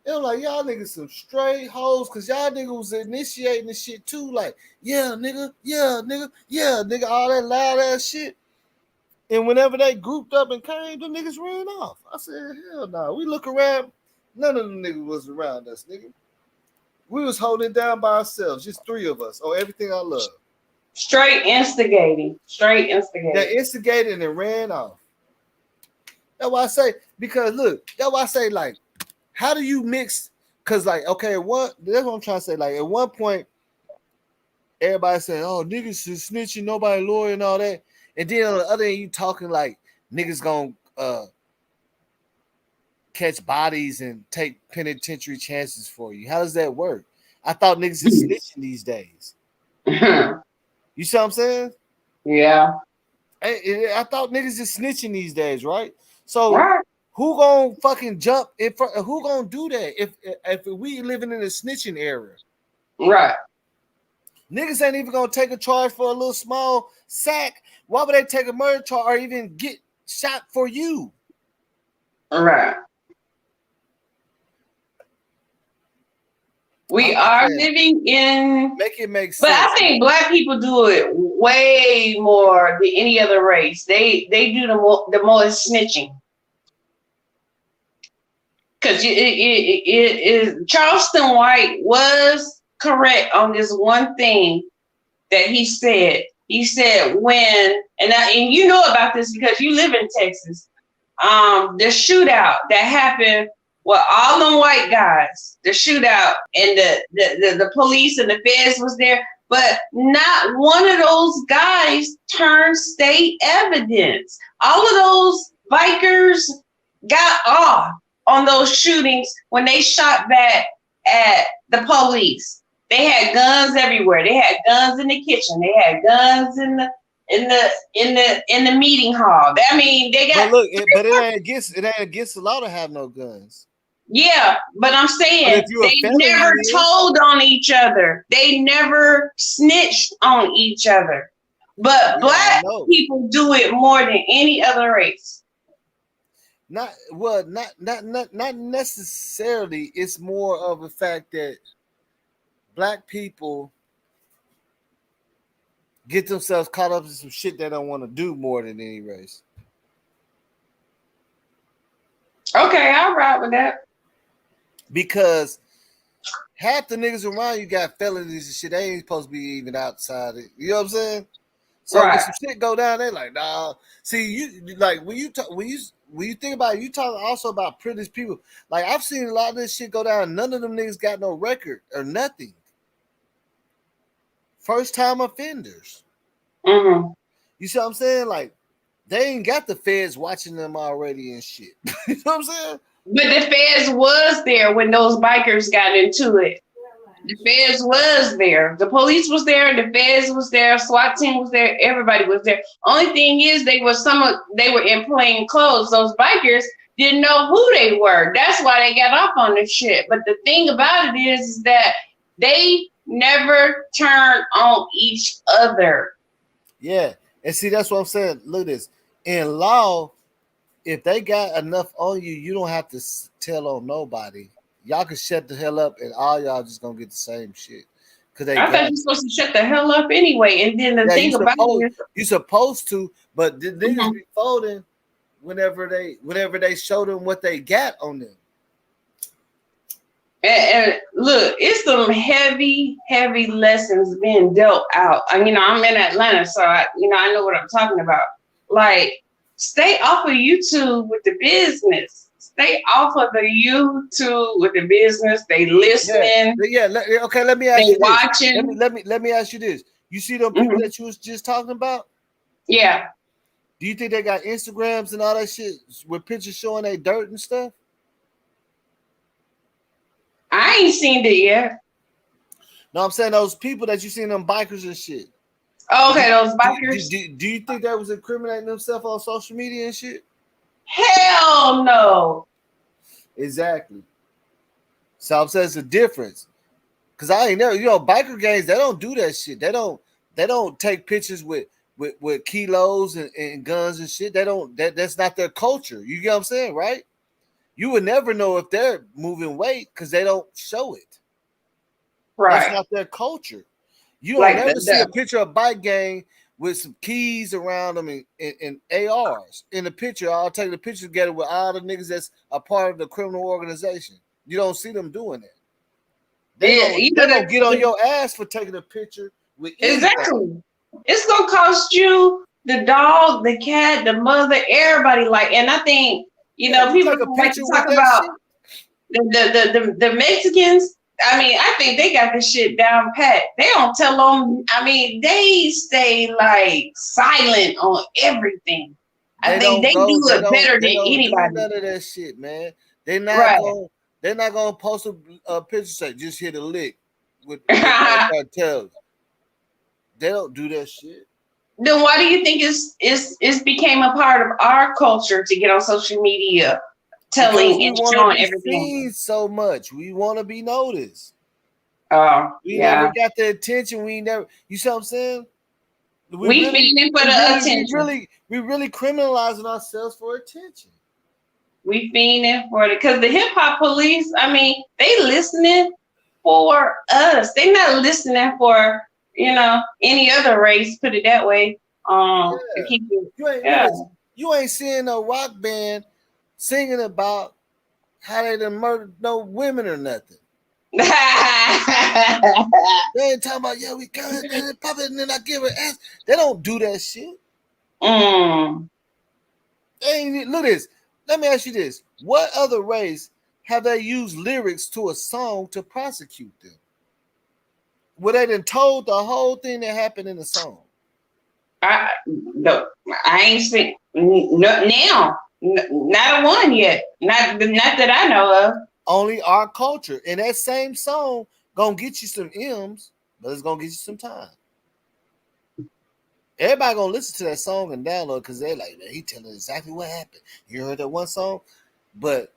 It was like, y'all niggas some straight hoes, because y'all niggas was initiating the shit too. Like, yeah, nigga, all that loud ass shit. And whenever they grouped up and came, the niggas ran off. I said, hell no. We look around, none of them niggas was around us, nigga. We was holding it down by ourselves, just three of us. Oh, everything I love. Straight instigating. They instigated and ran off. That's why I say, because look, that's why I say, like, how do you mix? Because, like, okay, that's what I'm trying to say. Like, at one point, everybody saying, oh, niggas is snitching, nobody lawyer and all that. And then on the other end, you talking like niggas gonna catch bodies and take penitentiary chances for you. How does that work? I thought niggas is snitching these days. You see what I'm saying? Yeah. I thought niggas is snitching these days, right? So who gonna fucking jump in front? Who gonna do that if we living in a snitching era? Right. Niggas ain't even gonna take a charge for a little small sack. Why would they take a murder charge or even get shot for you? Right. We are living in. Make it make sense. But I think black people do it way more than any other race. They do the most snitching. Because it is Charleston White was correct on this one thing that he said. He said when, and you know about this because you live in Texas, the shootout that happened with all them white guys, the shootout, and the police and the feds was there, but not one of those guys turned state evidence. All of those bikers got off on those shootings when they shot back at the police. They had guns everywhere. They had guns in the kitchen. They had guns in the meeting hall. I mean, they got. But look, it ain't against the law to have no guns. Yeah, but I'm saying they never told on each other. They never snitched on each other. But black people do it more than any other race. Not necessarily. It's more of a fact that black people get themselves caught up in some shit they don't want to do more than any race. Okay, I'll ride with that. Because half the niggas around you got felonies and shit. They ain't supposed to be even outside it. You know what I'm saying? So when some shit go down, they like, nah. See, you like when you think about it, you talk also about privileged people. Like I've seen a lot of this shit go down. None of them niggas got no record or nothing. First time offenders. Mm-hmm. You see what I'm saying? Like they ain't got the feds watching them already and shit. You know what I'm saying? But the feds was there when those bikers got into it. The feds was there. The police was there. The feds was there. SWAT team was there. Everybody was there. Only thing is they were in plain clothes. Those bikers didn't know who they were. That's why they got off on this shit. But the thing about it is that they never turn on each other. Yeah, and see, that's what I'm saying. Look at this. In law, if they got enough on you, you don't have to tell on nobody. Y'all can shut the hell up, and all y'all just gonna get the same shit. Cause they I thought you're supposed to shut the hell up anyway. And then the thing about it, you're supposed to, but the niggas be folding whenever they show them what they got on them. And look, it's some heavy lessons being dealt out. I'm in Atlanta, so I know what I'm talking about. Like, stay off of YouTube with the business. Stay off of the YouTube with the business. They listening. Yeah. Okay, let me ask you watching. This. Let me ask you this. You see them people that you was just talking about? Yeah. Do you think they got Instagrams and all that shit with pictures showing they dirt and stuff? I ain't seen it yet. No, I'm saying those people that you seen, them bikers and shit. Oh, okay, those bikers. Do you think that was incriminating themselves on social media and shit? Hell no. Exactly. So I'm saying it's a difference. Cause I ain't never, biker gangs, they don't do that shit. They don't take pictures with kilos and guns and shit. That's not their culture. You get what I'm saying, right? You would never know if they're moving weight because they don't show it. Right. That's not their culture. You don't never see a picture of a bike gang with some keys around them and ARs in the picture. I'll take the picture together with all the niggas that's a part of the criminal organization. You don't see them doing that. They don't get on your ass for taking a picture with exactly. It's gonna cost you the dog, the cat, the mother, everybody. And I think people like to talk about the Mexicans. I mean, I think they got the shit down pat. They don't tell them. I mean, they stay like silent on everything. I think they do it better than anybody. None of that shit, man. They're not gonna post a picture say just hit a lick with cartels. They don't do that shit. Then why do you think it's became a part of our culture to get on social media? Telling and showing everything so much. We want to be noticed. We never got the attention. We never. You see what I'm saying? We feeding for the attention. We really criminalizing ourselves for attention. We feeding for it because the hip hop police. I mean, they listening for us. They not listening for any other race. Put it that way. To keep it. You ain't seeing no rock band singing about how they done murdered no women or nothing. They ain't talking about, we got it, pop it, and then I give her ass. They don't do that shit. Look at this. Let me ask you this. What other race have they used lyrics to a song to prosecute them? Where they done told the whole thing that happened in the song? I ain't seen now. Not a one yet. Not that I know of. Only our culture. And that same song gonna get you some M's, but it's gonna get you some time. Everybody gonna listen to that song and download because they're like, man, he telling exactly what happened. You heard that one song, but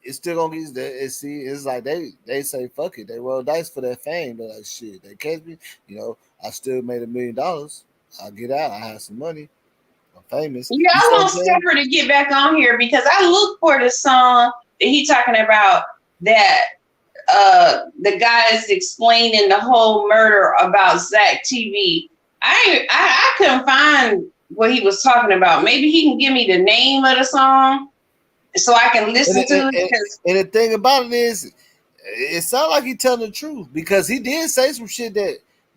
it's still gonna get there. It's like they say fuck it. They roll dice for that fame. They're like, shit, they catch me. I still made $1 million. I'll get out. I have some money. Famous. Yeah, I want Stepper to get back on here because I look for the song that he talking about that the guy is explaining the whole murder about Zach TV. I couldn't find what he was talking about. Maybe he can give me the name of the song so I can listen to it. And the thing about it is, it sounds like he's telling the truth because he did say some shit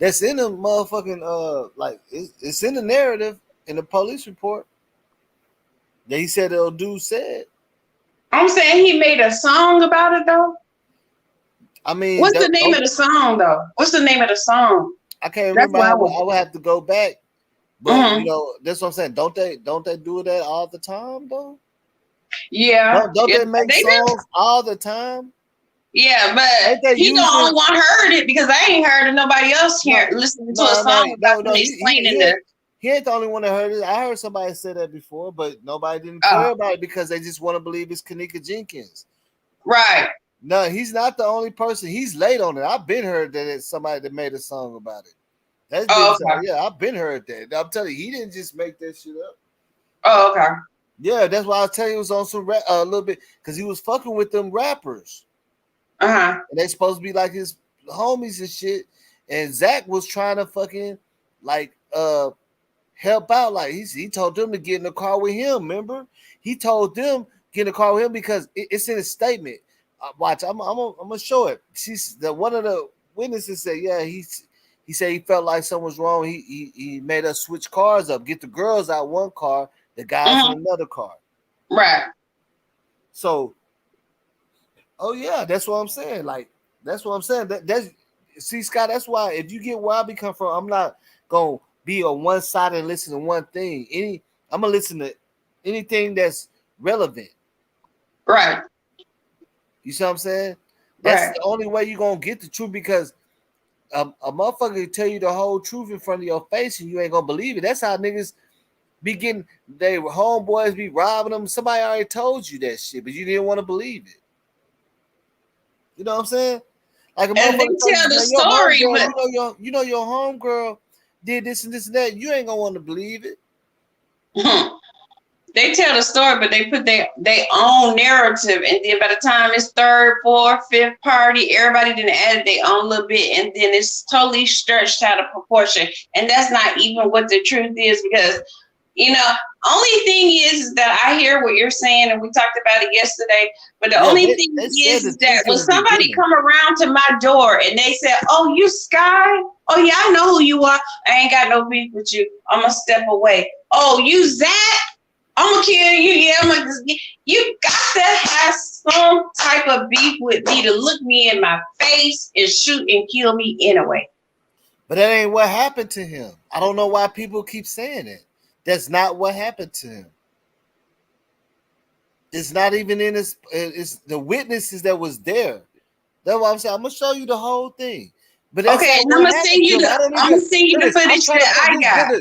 that's in the motherfucking it's in the narrative. In the police report, that he said the dude said. I'm saying he made a song about it though. I mean, what's the name of the song though? What's the name of the song? I can't remember. I would have to go back, but that's what I'm saying. Don't they do that all the time though? Yeah. Don't they make songs all the time? Yeah, but he the only one heard it because I ain't heard of nobody else here listening to a song about explaining it. He ain't the only one that heard it. I heard somebody say that before, but nobody didn't care about it because they just want to believe it's Kanika Jenkins. Right. No, he's not the only person. He's late on it. I've been heard that it's somebody that made a song about it. That's okay. Yeah, I've been heard that. I'm telling you, he didn't just make that shit up. Oh, okay. Yeah, that's why I tell you it was on some a little bit because he was fucking with them rappers. And they supposed to be like his homies and shit. And Zach was trying to fucking like help out. Like he told them to get in the car with him. Remember, he told them get in the car with him because it's in his statement. Watch, I'm gonna show it. She's one of the witnesses said, yeah, he said he felt like something was wrong. He made us switch cars up, get the girls out one car, the guys in another car. Right. So, oh yeah, that's what I'm saying. Like that's what I'm saying. That's see, Scott. That's why if you get where I come from, I'm not gonna be on one side and listen to one thing. I'm gonna listen to anything that's relevant. Right. You see what I'm saying? That's the only way you're gonna get the truth because a motherfucker can tell you the whole truth in front of your face and you ain't gonna believe it. That's how niggas be getting they homeboys be robbing them. Somebody already told you that shit, but you didn't want to believe it. You know what I'm saying? Like a motherfucker tell the story, you know your homegirl did this and this and that. You ain't gonna want to believe it. They tell the story, but they put their own narrative, and then by the time it's third, fourth, fifth party, everybody didn't add their own little bit, and then it's totally stretched out of proportion. And that's not even what the truth is, because only thing is that I hear what you're saying, and we talked about it yesterday. But the only thing is that when somebody come around to my door and they say, "Oh, you Sky? Oh yeah, I know who you are. I ain't got no beef with you. I'm gonna step away. Oh, you Zach? I'm gonna kill you. Yeah, you got to have some type of beef with me to look me in my face and shoot and kill me anyway." But that ain't what happened to him. I don't know why people keep saying it. That's not what happened to him. It's not even in his. It's the witnesses that was there. That's why I'm saying I'm gonna show you the whole thing. But that's okay, and I'm gonna send you the footage that I got.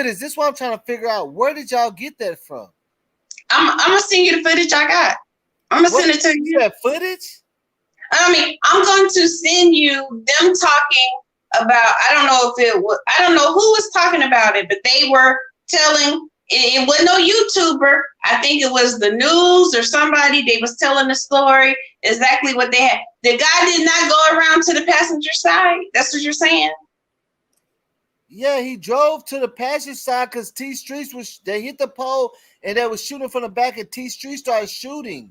Is this what I'm trying to figure out? Where did y'all get that from? I'm gonna send you the footage I got. I'm gonna send it to you. That footage? I mean, I'm going to send you them talking about. I don't know who was talking about it, but they were telling. It wasn't no YouTuber. I think it was the news or somebody. They was telling the story exactly what they had. The guy did not go around to the passenger side. That's what you're saying. Yeah, he drove to the passenger side because T Streets they hit the pole and they was shooting from the back, and T Street started shooting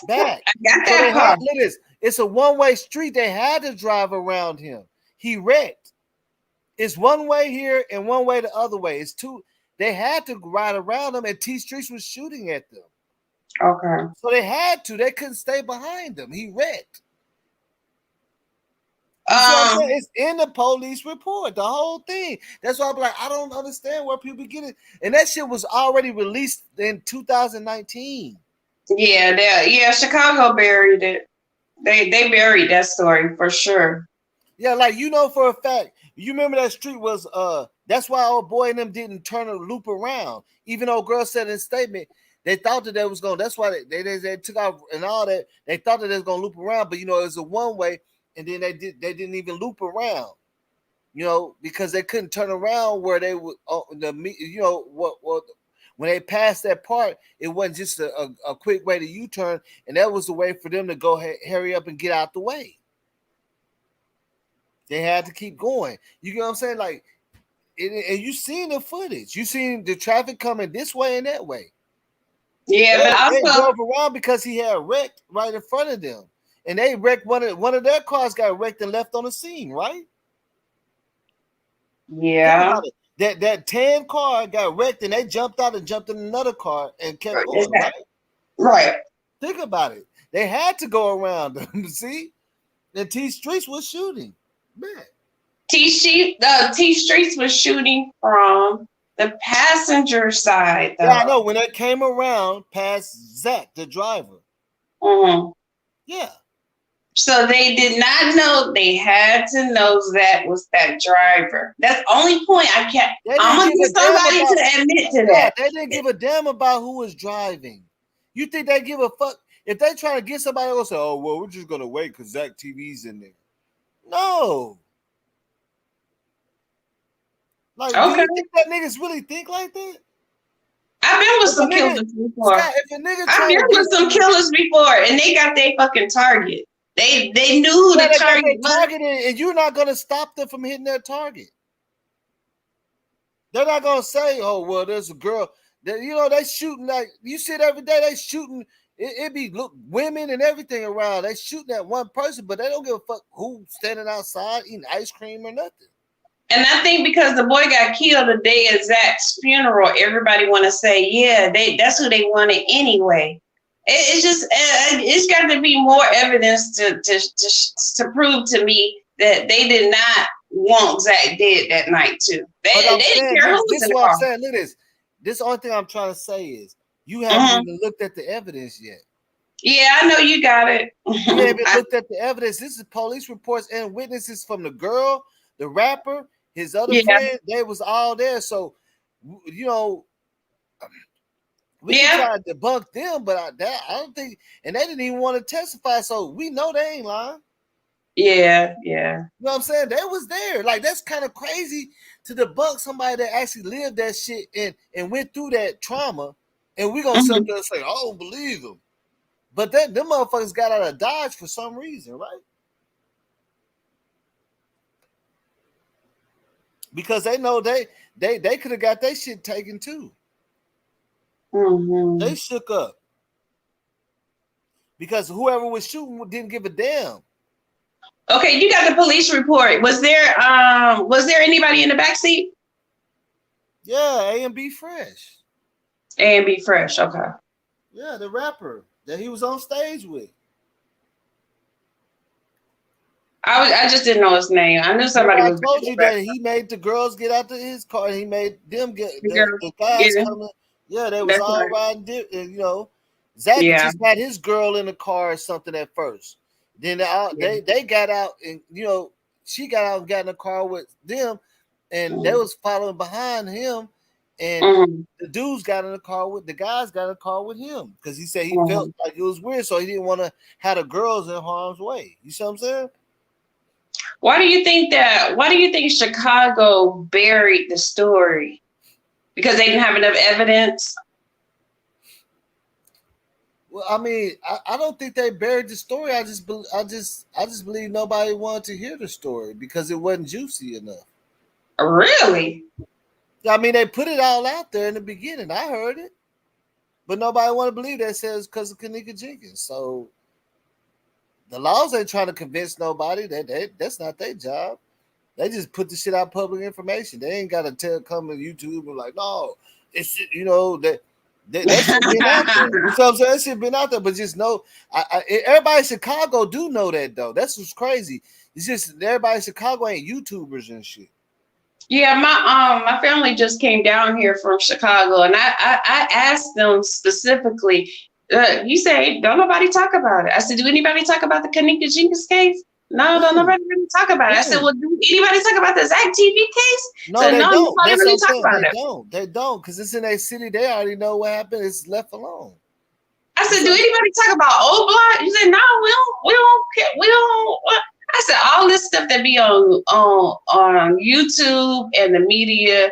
back. I got that part. Look at this. It's a one-way street. They had to drive around him. He wrecked. It's one way here and one way the other way. It's two. They had to ride around him, and T Streets was shooting at them. Okay. So they had to. They couldn't stay behind him. He wrecked. It's in the police report, the whole thing. That's why I'm like, I don't understand where people get it. And that shit was already released in 2019. Yeah, Chicago buried it. They buried that story for sure. Yeah, like for a fact, you remember that street was that's why old boy and them didn't turn a loop around. Even though girl said in a statement, they thought that they was going. That's why they took out and all that. They thought that they was gonna loop around, but it was a one way. And then they didn't even loop around, because they couldn't turn around where they would when they passed that part, it wasn't just a quick way to U-turn, and that was the way for them to go hurry up and get out the way. They had to keep going. You get what I'm saying? Like, and you seen the footage. You seen the traffic coming this way and that way. Yeah, they drove around because he had wrecked right in front of them. And they wrecked one of their cars, got wrecked and left on the scene, right? Yeah. That tan car got wrecked and they jumped out and jumped in another car and kept going, right? Right. Think about it. They had to go around them, see? And T Streets was shooting. Man. T Streets was shooting from the passenger side, though. Yeah, I know. When they came around past Zach, the driver. Mm-hmm. Yeah. So they did not know. They had to know Zach was that driver. That's the only point I can't. I'm gonna get somebody to admit to that. They didn't give a damn about who was driving. You think they give a fuck? if they try to get somebody else, say, oh well, we're just gonna wait because Zach TV's in there. No. Like, do you think that niggas really think like that? I've been with some killers before. Scott, if a nigga I've been with some killers before, and they got their fucking target. They knew who the target was. And you're not gonna stop them from hitting their target. They're not gonna say, "Oh, well, there's a girl." They shooting like you see it every day. They shooting. It be women and everything around. They shooting at one person, but they don't give a fuck who's standing outside eating ice cream or nothing. And I think because the boy got killed the day of Zach's funeral, everybody want to say, yeah, that's who they wanted anyway. It's just, it's got to be more evidence to prove to me that they did not want Zach dead that night too. They didn't care who was in the car. I'm saying. Look at this. This the only thing I'm trying to say is you haven't even looked at the evidence yet. Yeah, I know you got it. You haven't looked at the evidence. This is police reports and witnesses from the girl, the rapper, his other friend. They was all there. So, we can try to debunk them, but I don't think, and they didn't even want to testify. So we know they ain't lying. Yeah. You know what I'm saying? They was there. Like, that's kind of crazy to debunk somebody that actually lived that shit and went through that trauma. And we gonna sit there and say, I don't believe them. But then them motherfuckers got out of Dodge for some reason, right? Because they know they could have got their shit taken too. They shook up. Because whoever was shooting didn't give a damn. Okay, you got the police report. Was there anybody in the backseat? Yeah, A&B Fresh. A&B Fresh, okay. Yeah, the rapper that he was on stage with. I just didn't know his name. I knew somebody was. I told you that he made the girls get out of his car. And he made them get the guys coming. Yeah, they was all riding. Zach just had his girl in the car or something at first. Then they got out and she got out and got in the car with them, and they was following behind him. And the dudes got in the car with the guys got in the car with him because he said he felt like it was weird, so he didn't want to have the girls in harm's way. You see what I'm saying? Why do you think Chicago buried the story? Because they didn't have enough evidence? Well, I mean, I don't think they buried the story. I just believe nobody wanted to hear the story because it wasn't juicy enough. Really? I mean, they put it all out there in the beginning. I heard it, but nobody wanted to believe that says because of Kanika Jenkins. So the laws ain't trying to convince nobody that that's not their job. They just put the shit out public information. They ain't got to come to YouTube and like, no, it's that shit been out there. You know what I'm saying? That shit been out there, but just know, everybody in Chicago do know that though. That's what's crazy. It's just everybody in Chicago ain't YouTubers and shit. Yeah, my family just came down here from Chicago, and I asked them specifically. You say don't nobody talk about it. I said, do anybody talk about the Kanika Jenkins case? No, don't nobody really talk about it. I said, well, do anybody talk about the Zach TV case? No, so they don't. Nobody really talk about it. They don't, because it's in their city. They already know what happened. It's left alone. I said, do anybody talk about old blood? You said, no, we don't. I said, all this stuff that be on YouTube and the media,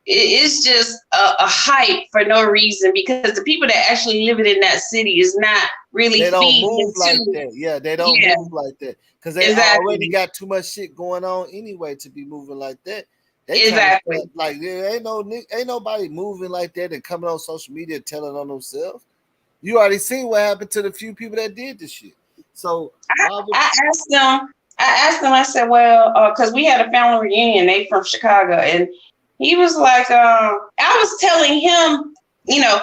it's just a hype for no reason because the people that actually live in that city is not really. They don't move like that. Yeah, they don't move like that because they already got too much shit going on anyway to be moving like that. Exactly. Like there ain't nobody moving like that and coming on social media telling on themselves. You already seen what happened to the few people that did this shit. So I asked them, I said, well, because we had a family reunion, they from Chicago, and he was like, I was telling him,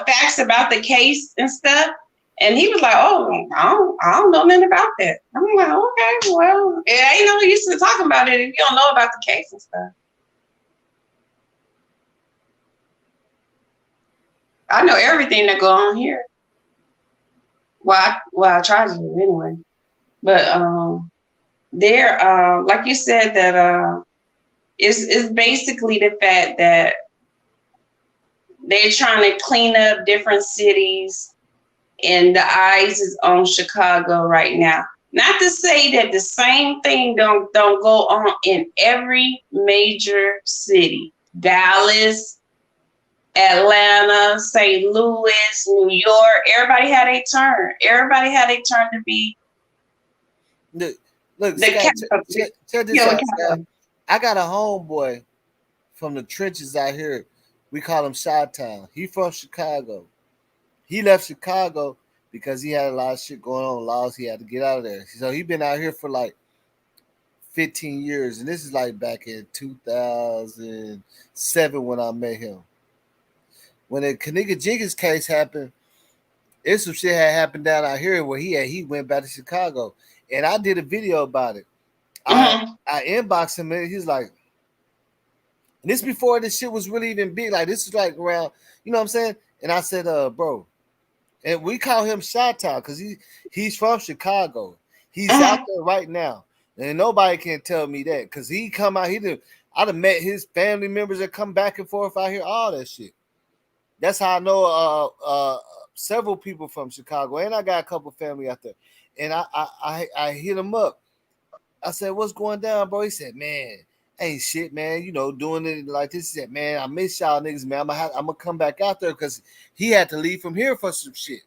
facts about the case and stuff, and he was like, oh, I don't know nothing about that. I'm like, okay, well, it ain't no use to talking about it if you don't know about the case and stuff. I know everything that go on here. Well, I try to do anyway, but there, like you said, that it's basically the fact that they're trying to clean up different cities and the eyes is on Chicago right now. Not to say that the same thing don't go on in every major city. Dallas, Atlanta, St. Louis, New York. Everybody had a turn. Everybody had a turn to be. Look, Scott, check this out, Scott. I got a homeboy from the trenches out here. We call him Chi-Town. He from Chicago. He left Chicago because he had a lot of shit going on, laws. He had to get out of there. So he been out here for like 15 years. And this is like back in 2007 when I met him. When the Kaniga Jenkins case happened, there's some shit had happened down out here where he went back to Chicago. And I did a video about it. I inboxed him and he's like, and this before this shit was really even big. Like this is like around, you know what I'm saying? And I said, bro, and we call him Chi-Town because he's from Chicago. He's out there right now. And nobody can tell me that because he come out, I'd have met his family members that come back and forth out here, all that shit. That's how I know several people from Chicago, and I got a couple family out there. And I hit him up. I said, "What's going down, bro?" He said, "Man, ain't shit, man. You know, doing it like this." He said, "Man, I miss y'all niggas, man. I'm gonna come back out there because he had to leave from here for some shit.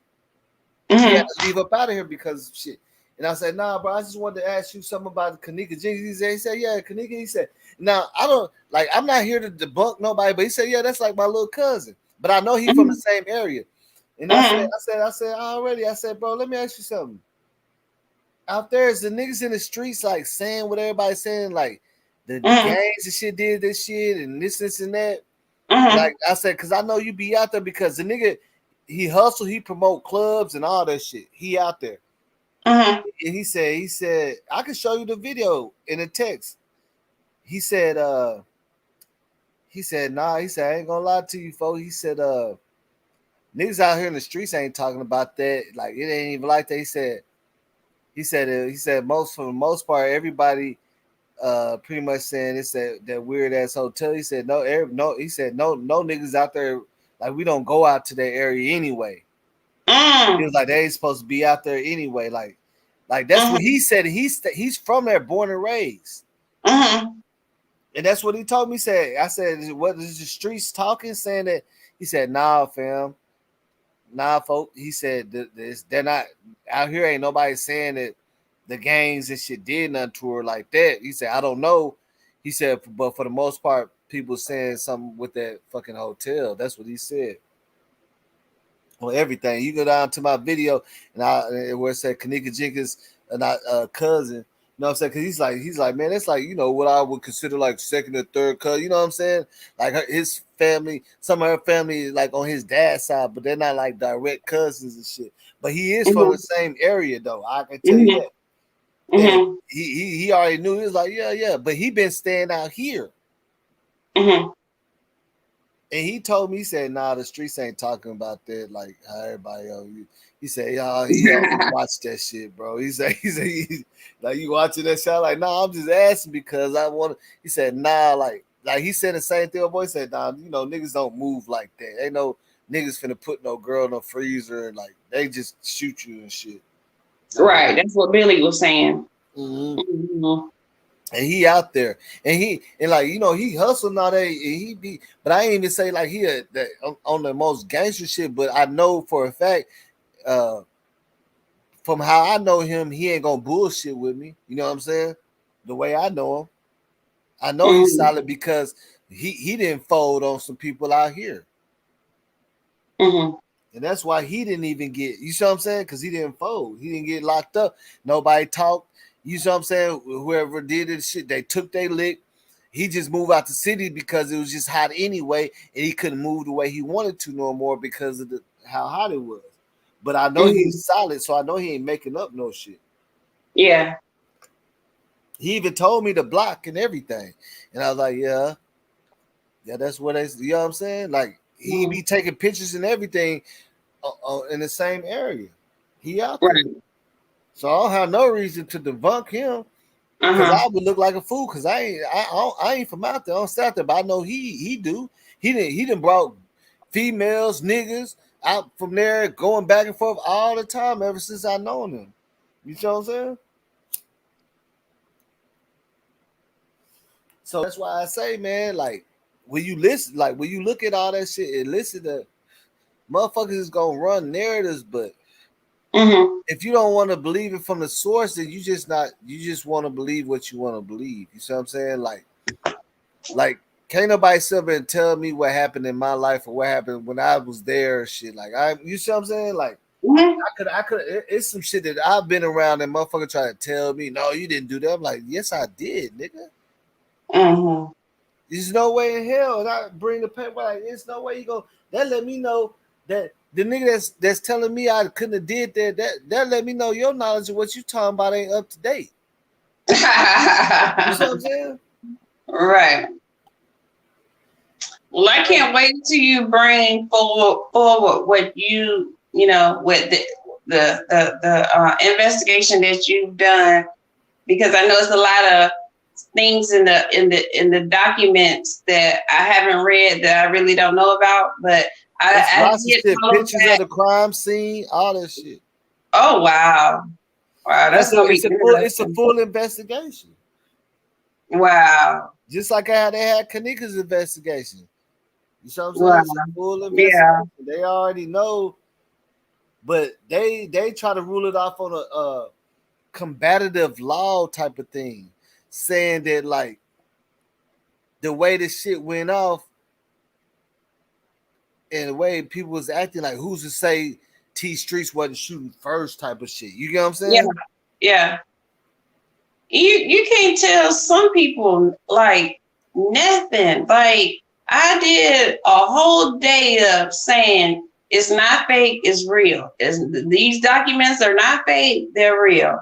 He had to leave up out of here because of shit." And I said, "Nah, bro. I just wanted to ask you something about Kaniga Jenkins." He said, "Yeah, Kaniga." He said, "Now I'm not here to debunk nobody, but he said, yeah, that's like my little cousin, but I know he's from the same area." And I said, already. I said, "Bro, let me ask you something. Out there, is the niggas in the streets like saying what everybody's saying, like the gangs and shit did this shit and this and that?" Like I said, because I know you be out there because the nigga, he hustle, he promote clubs and all that shit. He out there. And he said, I can show you the video in a text. He said, nah, he said, I ain't gonna lie to you, folks. He said, niggas out here in the streets ain't talking about that. Like it ain't even like that. He said for the most part, everybody pretty much saying it's that weird ass hotel. He said no niggas out there, like we don't go out to that area anyway. He was like they ain't supposed to be out there anyway. Like that's what he said. He's from there, born and raised. And that's what he told me. I said, what is the streets talking, saying that? He said, nah, fam. Nah, folk. He said they're not out here. Ain't nobody saying that the gangs and shit did nothing to her like that. He said, I don't know. He said, but for the most part, people saying something with that fucking hotel. That's what he said. On everything. You go down to my video and where it said Kaniga Jenkins and cousin. You know what I'm saying? Because he's like, man, that's like, you know, what I would consider like second or third cousin. You know what I'm saying? Like his family, some of her family, like on his dad's side, but they're not like direct cousins and shit. But he is from the same area, though. I can tell you that. And he already knew. He was like, yeah. But he been staying out here. And he told me, he said, nah, the streets ain't talking about that like how everybody else. He said, y'all, he don't watch that shit, bro. He said, like, you watching that shit? I'm like, nah, I'm just asking because I want to. He said, nah, like he said the same thing. Boy, he said, nah, you know, niggas don't move like that. Ain't no niggas finna put no girl in no freezer and like they just shoot you and shit. Right, that's what Billy was saying. And he out there, and like, you know, he hustled all day. He be, but I ain't even say like he on the most gangster shit. But I know for a fact, from how I know him, he ain't gonna bullshit with me. You know what I'm saying? The way I know him, I know he's solid because he didn't fold on some people out here, and that's why he didn't even get. You see what I'm saying? Because he didn't fold. He didn't get locked up. Nobody talked. You see what I'm saying? Whoever did this shit, they took their lick. He just moved out the city because it was just hot anyway, and he couldn't move the way he wanted to no more because of how hot it was. But I know he's solid, so I know he ain't making up no shit. Yeah. He even told me the block and everything. And I was like, yeah, that's what they, you know what I'm saying? Like, he be taking pictures and everything in the same area. He out there. So I don't have no reason to debunk him because I would look like a fool because I ain't from out there. I don't stay out there, but I know he do. He done brought females, niggas out from there, going back and forth all the time ever since I known him. You know what I'm saying? So that's why I say, man, like when you listen, like when you look at all that shit and listen to motherfuckers is gonna run narratives, but if you don't want to believe it from the source, then you just want to believe what you want to believe. You see what I'm saying? Like can't nobody sit up and tell me what happened in my life or what happened when I was there or shit. Like you see what I'm saying? Like I could it's some shit that I've been around and motherfucker try to tell me, no, you didn't do that. I'm like, yes, I did, nigga. There's no way in hell. And I bring the paper like, there's no way you go. That let me know that the nigga that's telling me I couldn't have did that let me know your knowledge of what you talking about ain't up to date. You see what I'm saying? Right. Well, I can't wait till you bring forward what you know, with the investigation that you've done, because I know it's a lot of things in the documents that I haven't read that I really don't know about, but I get pictures of the crime scene, all that shit. Oh wow, that's gonna be it's a full investigation. Wow, just like how they had Kanika's investigation. You know what I'm saying? Wow. It's a full investigation. Yeah. They already know, but they try to rule it off on a combative law type of thing, saying that like the way this shit went off and the way people was acting, like who's to say T Streets wasn't shooting first type of shit. You get what I'm saying? Yeah. You can't tell some people like nothing. Like I did a whole day of saying it's not fake, it's real. These documents are not fake, they're real.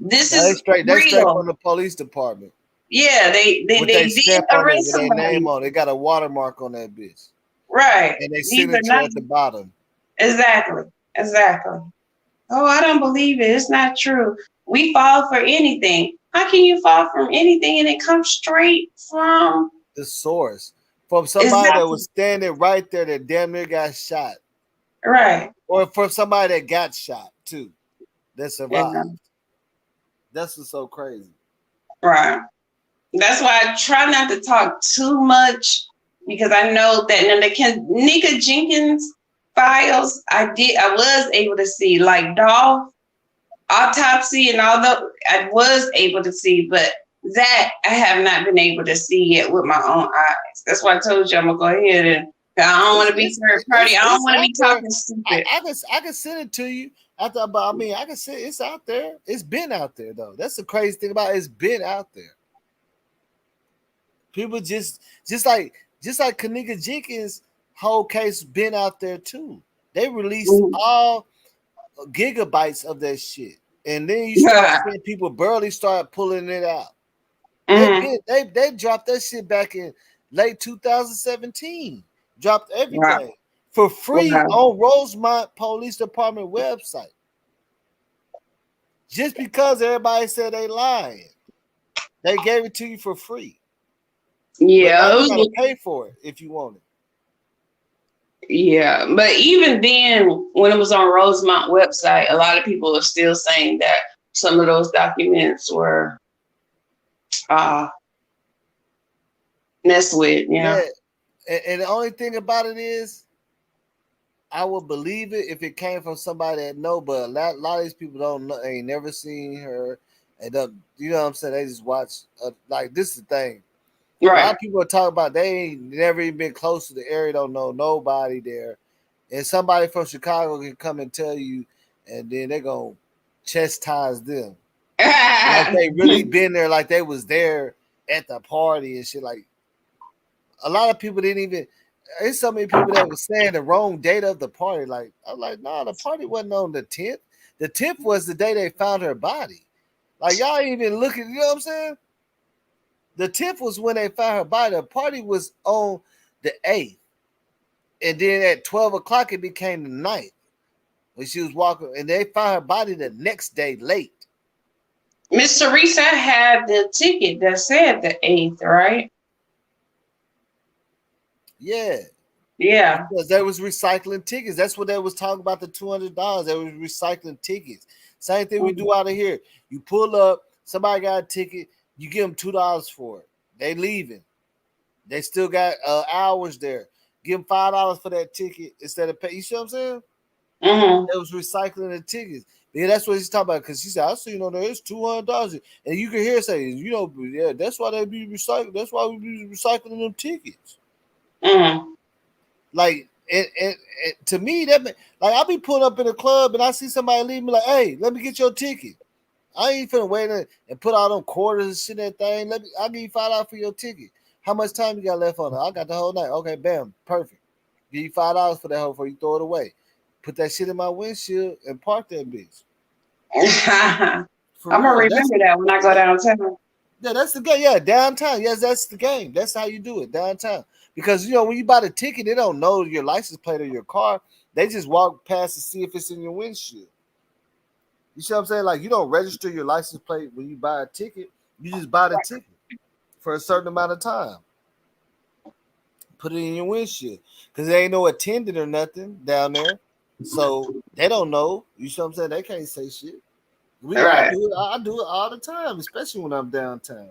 This is straight from the police department. Yeah, they did arrest somebody. Their name on it. They got a watermark on that bitch. Right. And they signature at the bottom. Exactly. Oh, I don't believe it. It's not true. We fall for anything. How can you fall from anything and it comes straight from the source? From somebody that was standing right there that damn near got shot. Right. Or from somebody that got shot too. That survived. Yeah. That's what's so crazy. Right. That's why I try not to talk too much, because I know that in the Nika Jenkins files, I was able to see like Dolph autopsy and all that. I was able to see, but that I have not been able to see yet with my own eyes. That's why I told you I'm gonna go ahead and I don't want to be third party. I don't want to be talking stupid. I can send it to you after, but I mean I can say it's out there. It's been out there though. That's the crazy thing about it. It's been out there. People just like Kanika Jenkins' whole case been out there too. They released all gigabytes of that shit, and then you start seeing people barely start pulling it out. They dropped that shit back in late 2017. Dropped everything for free on Rosemont Police Department website. Just because everybody said they lying, they gave it to you for free. Yeah, you gotta pay for it if you want it. Yeah, but even then, when it was on Rosemont website, a lot of people are still saying that some of those documents were messed with. Yeah. And the only thing about it is, I would believe it if it came from somebody that know, but a lot of these people don't know, ain't never seen her, and you know what I'm saying? They just watch. Like this is the thing. Right. A lot of people are talking about they ain't never even been close to the area, don't know nobody there. And somebody from Chicago can come and tell you, and then they're going to chastise them. Like they really been there, like they was there at the party and shit. Like a lot of people didn't even, there's so many people that was saying the wrong date of the party. Like, I'm like, nah, the party wasn't on the 10th. The 10th was the day they found her body. Like y'all ain't even looking, you know what I'm saying? The 10th was when they found her body. The party was on the 8th. And then at 12 o'clock, it became the 9th. When she was walking, and they found her body the next day late. Miss Teresa had the ticket that said the 8th, right? Yeah. Yeah. Because they was recycling tickets. That's what they was talking about, the $200. They was recycling tickets. Same thing we do out of here. You pull up, somebody got a ticket, you give them $2 for it. They leaving. They still got hours there. Give them $5 for that ticket instead of pay. You see what I'm saying? They was recycling the tickets. Yeah, that's what he's talking about. Because he said, I see, there's $200. And you can hear it say, yeah, that's why they be recycling. That's why we be recycling them tickets. Like, and to me, that like I be pulling up in a club and I see somebody leave me like, hey, let me get your ticket. I ain't finna wait and put all them quarters and shit in that thing. I'll give you $5 for your ticket. How much time you got left on it? I got the whole night. Okay, bam, perfect. Give you $5 for that whole before you throw it away. Put that shit in my windshield and park that bitch. I'm gonna remember that when I go downtown. Yeah, that's the game. Yeah, downtown. Yes, that's the game. That's how you do it, downtown. Because when you buy the ticket, they don't know your license plate or your car. They just walk past to see if it's in your windshield. You see what I'm saying? Like, you don't register your license plate when you buy a ticket. You just buy the ticket for a certain amount of time. Put it in your windshield. Because there ain't no attendant or nothing down there. So they don't know. You see what I'm saying? They can't say shit. I do it all the time, especially when I'm downtown.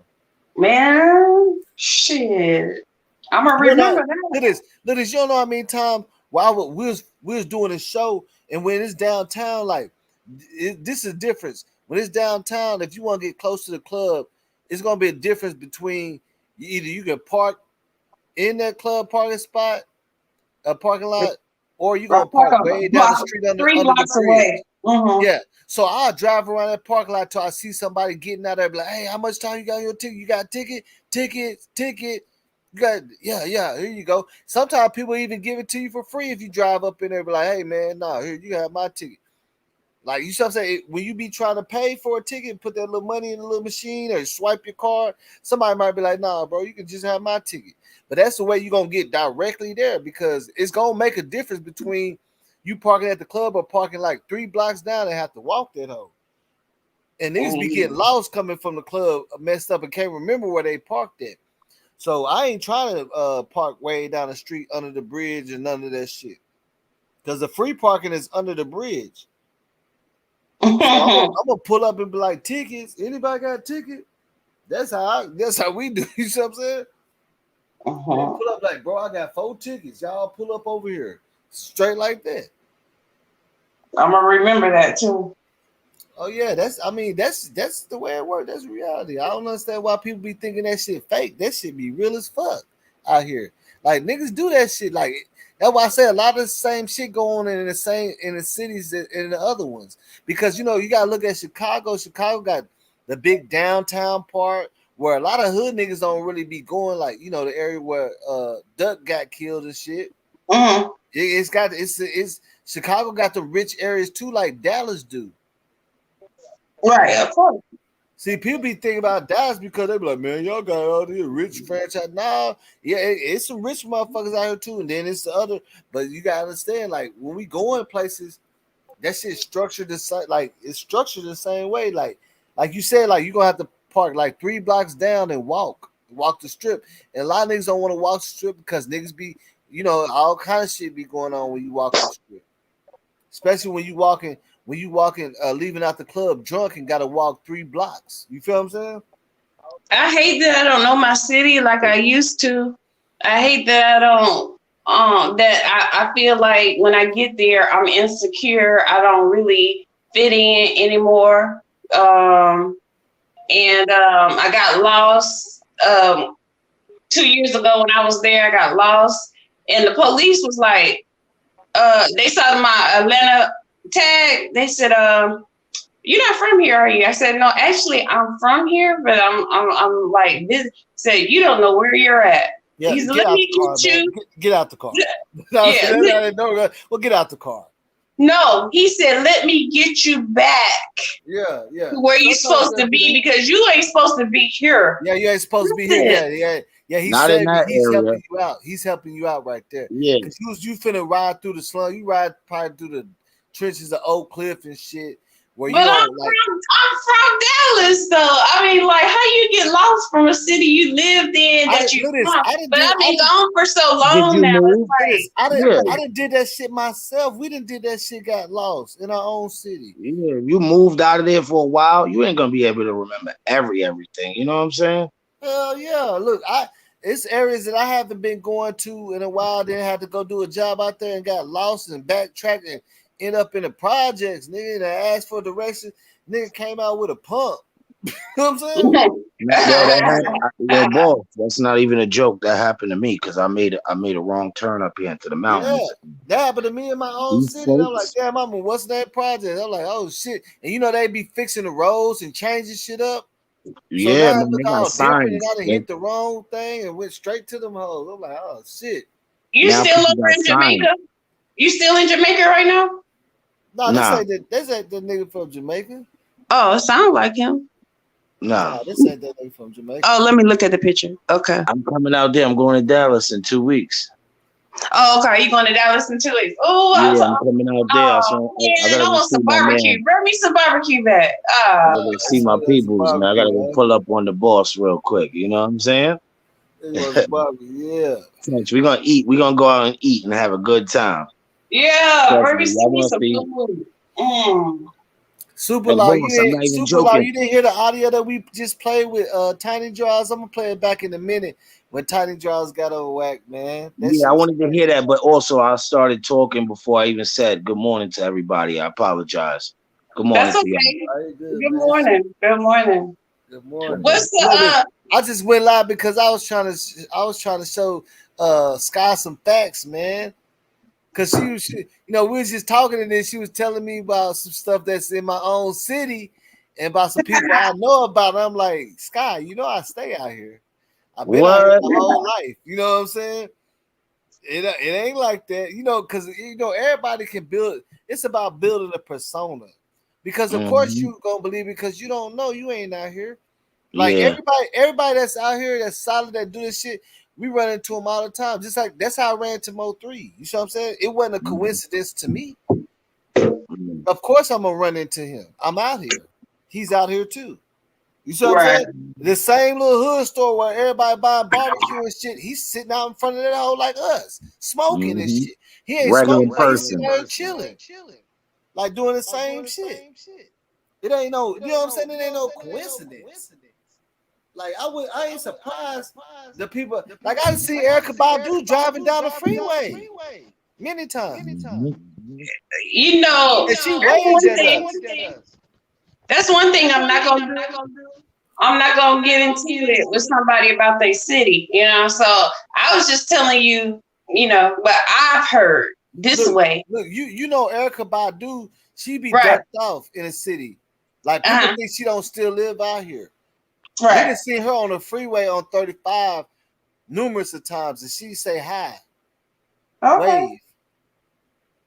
Man, shit. I'm gonna remember that. Look at this. You don't know how many times while we was doing a show, and when it's downtown, like this is a difference. When it's downtown, if you want to get close to the club, it's gonna be a difference between either you can park in that club parking spot, a parking lot, or you gonna park way down the street under the bridge. Yeah. So I'll drive around that parking lot till I see somebody getting out there, be like, hey, how much time you got on your ticket? You got a ticket? Ticket. You got, yeah, here you go. Sometimes people even give it to you for free if you drive up in there, be like, hey man, here, you have my ticket. Like, you see what I'm saying? When you be trying to pay for a ticket, put that little money in the little machine or swipe your card, somebody might be like, nah, bro, you can just have my ticket. But that's the way you're gonna get directly there, because it's gonna make a difference between you parking at the club or parking like 3 blocks down and have to walk that home. And niggas be getting lost coming from the club, messed up, and can't remember where they parked at. So I ain't trying to park way down the street under the bridge and none of that shit. Because the free parking is under the bridge. So I'm gonna pull up and be like, tickets. Anybody got a ticket? That's how we do. You see what I'm saying? Pull up like, bro, I got 4 tickets. Y'all pull up over here. Straight like that. I'm gonna remember that too. Oh yeah, that's the way it works. That's reality. I don't understand why people be thinking that shit fake. That shit be real as fuck out here. Like, niggas do that shit. Like, that's why I say a lot of the same shit go on in the cities and in the other ones. Because you gotta look at Chicago. Chicago got the big downtown part where a lot of hood niggas don't really be going, like, the area where Duck got killed and shit. It's Chicago got the rich areas too, like Dallas do. Right, of course. See, people be thinking about Dallas because they be like, man, y'all got all these rich franchise. Nah, yeah, it's some rich motherfuckers out here too, and then it's the other. But you gotta understand, like, when we go in places, that shit structured the same. Like, it's structured the same way. Like you said, like, you gonna have to park like 3 blocks down and walk the strip. And a lot of niggas don't want to walk the strip because niggas be, all kind of shit be going on when you walk the strip. Especially when you walking, leaving out the club drunk and gotta walk 3 blocks. You feel what I'm saying? I hate that I don't know my city like I used to. I hate that I don't. I feel like when I get there, I'm insecure. I don't really fit in anymore. I got lost 2 years ago when I was there. I got lost, and the police was like, they saw my Atlanta tag. They said, "You're not from here, are you?" I said, "No, actually, I'm from here, but I'm like this." Said, "You don't know where you're at." Yeah, He's let me get you. Get out the car. Well, get out the car. No, he said, "Let me get you back." Yeah. To where you supposed to be, because you ain't supposed to be here. Yeah, you ain't supposed to be here. Yeah. He's helping you out. He's helping you out right there. Yeah. Because you finna ride through the slum. You ride probably through the trenches of Oak Cliff and shit. where but you I'm don't like. I'm from Dallas, though. I mean, like, how you get lost from a city you lived in that you from? But I've been gone for so long now. It's like, I done did that shit myself. We done did that shit, got lost in our own city. Yeah, you moved out of there for a while. You ain't gonna be able to remember everything. You know what I'm saying? Hell yeah. Look, it's areas that I haven't been going to in a while. Then had to go do a job out there and got lost and backtracked and end up in the projects. Nigga that asked for direction. Nigga came out with a pump. You know what I'm saying? Yo, boss, that's not even a joke. That happened to me because I made a wrong turn up here into the mountains. Yeah, that happened to me in my own city. And I'm like, damn, I'm what's that project? I'm like, oh shit. And you know they be fixing the roads and changing shit up. So Yeah, now man, it look all different, and I done man. hit the wrong thing and went straight to them hoes. I'm like, oh shit. You now still over in Jamaica? Signs. You still in Jamaica right now? No, this ain't the nigga from Jamaica. Oh, it sounds like him. Nah, this ain't that nigga from Jamaica. Oh, let me look at the picture. Okay. I'm coming out there. I'm going to Dallas in 2 weeks. Oh, okay. You going to Dallas in 2 weeks? Oh, yeah, I'm coming out there. Oh, I want some barbecue. Bring me some barbecue back. I gotta see my peoples, man. I gotta go pull up on the boss real quick. You know what I'm saying? Yeah. We're gonna eat. We're gonna go out and eat and have a good time. Yeah, bring me some food. Super Law, you didn't hear the audio that we just played with Tiny Draws. I'm gonna play it back in a minute when Tiny Draws got over Wack, man. I wanted to hear that, but also I started talking before I even said good morning to everybody. I apologize. Good morning. That's okay. Good morning. Good morning. Good morning. What's the I just went live because I was trying to show Sky some facts, man. Cause she, we was just talking, and then she was telling me about some stuff that's in my own city and about some people I know about. And I'm like, Sky, I stay out here. I've been out here my whole life. You know what I'm saying? It ain't like that, because everybody can build. It's about building a persona. Because of course you gonna believe it because you don't know, you ain't out here. Like everybody that's out here that's solid that do this shit. We run into him all the time. Just like that's how I ran into Mo3. You see what I'm saying? It wasn't a coincidence to me. Of course I'm gonna run into him. I'm out here. He's out here too. You see what I'm saying? The same little hood store where everybody buying barbecue and shit. He's sitting out in front of that hole like us, smoking and shit. He ain't regular smoking, he's sitting there chilling. Like doing the same shit. It ain't no, you know what I'm saying? It ain't no coincidence. Like I ain't surprised the people. Like I see Erykah Badu driving down the freeway many times. And she waves at us. That's one thing I'm not gonna do. I'm not gonna get into it with somebody about their city, So I was just telling you, what I've heard this way. Look, you know Erykah Badu, she be ducked off in a city. Like people think she don't still live out here. Right. We done seen her on the freeway on 35 numerous of times, and she say hi, wave,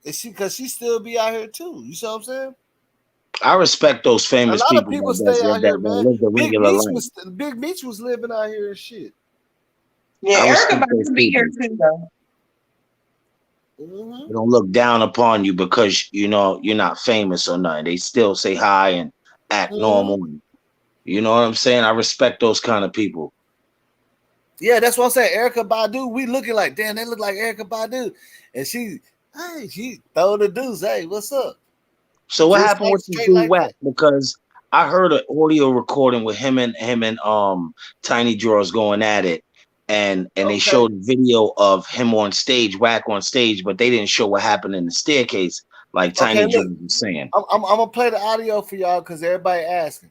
and because she still be out here too. You see what I'm saying? I respect those famous people. A lot of people stay out here, man. Live the regular life. Big Meech was living out here and shit. Yeah, Erykah about to be here too, though. They don't look down upon you because you're not famous or nothing. They still say hi and act normal. You know what I'm saying? I respect those kind of people. Yeah, that's what I'm saying. Erykah Badu, we looking like, damn, they look like Erykah Badu. And she throw the deuce. Hey, what's up? So what happened with the dude Wack? Because I heard an audio recording with him and Tiny Drawers going at it. And they showed video of him on stage, Wack on stage, but they didn't show what happened in the staircase, like Tiny Drawers was saying. I'm gonna play the audio for y'all because everybody asking.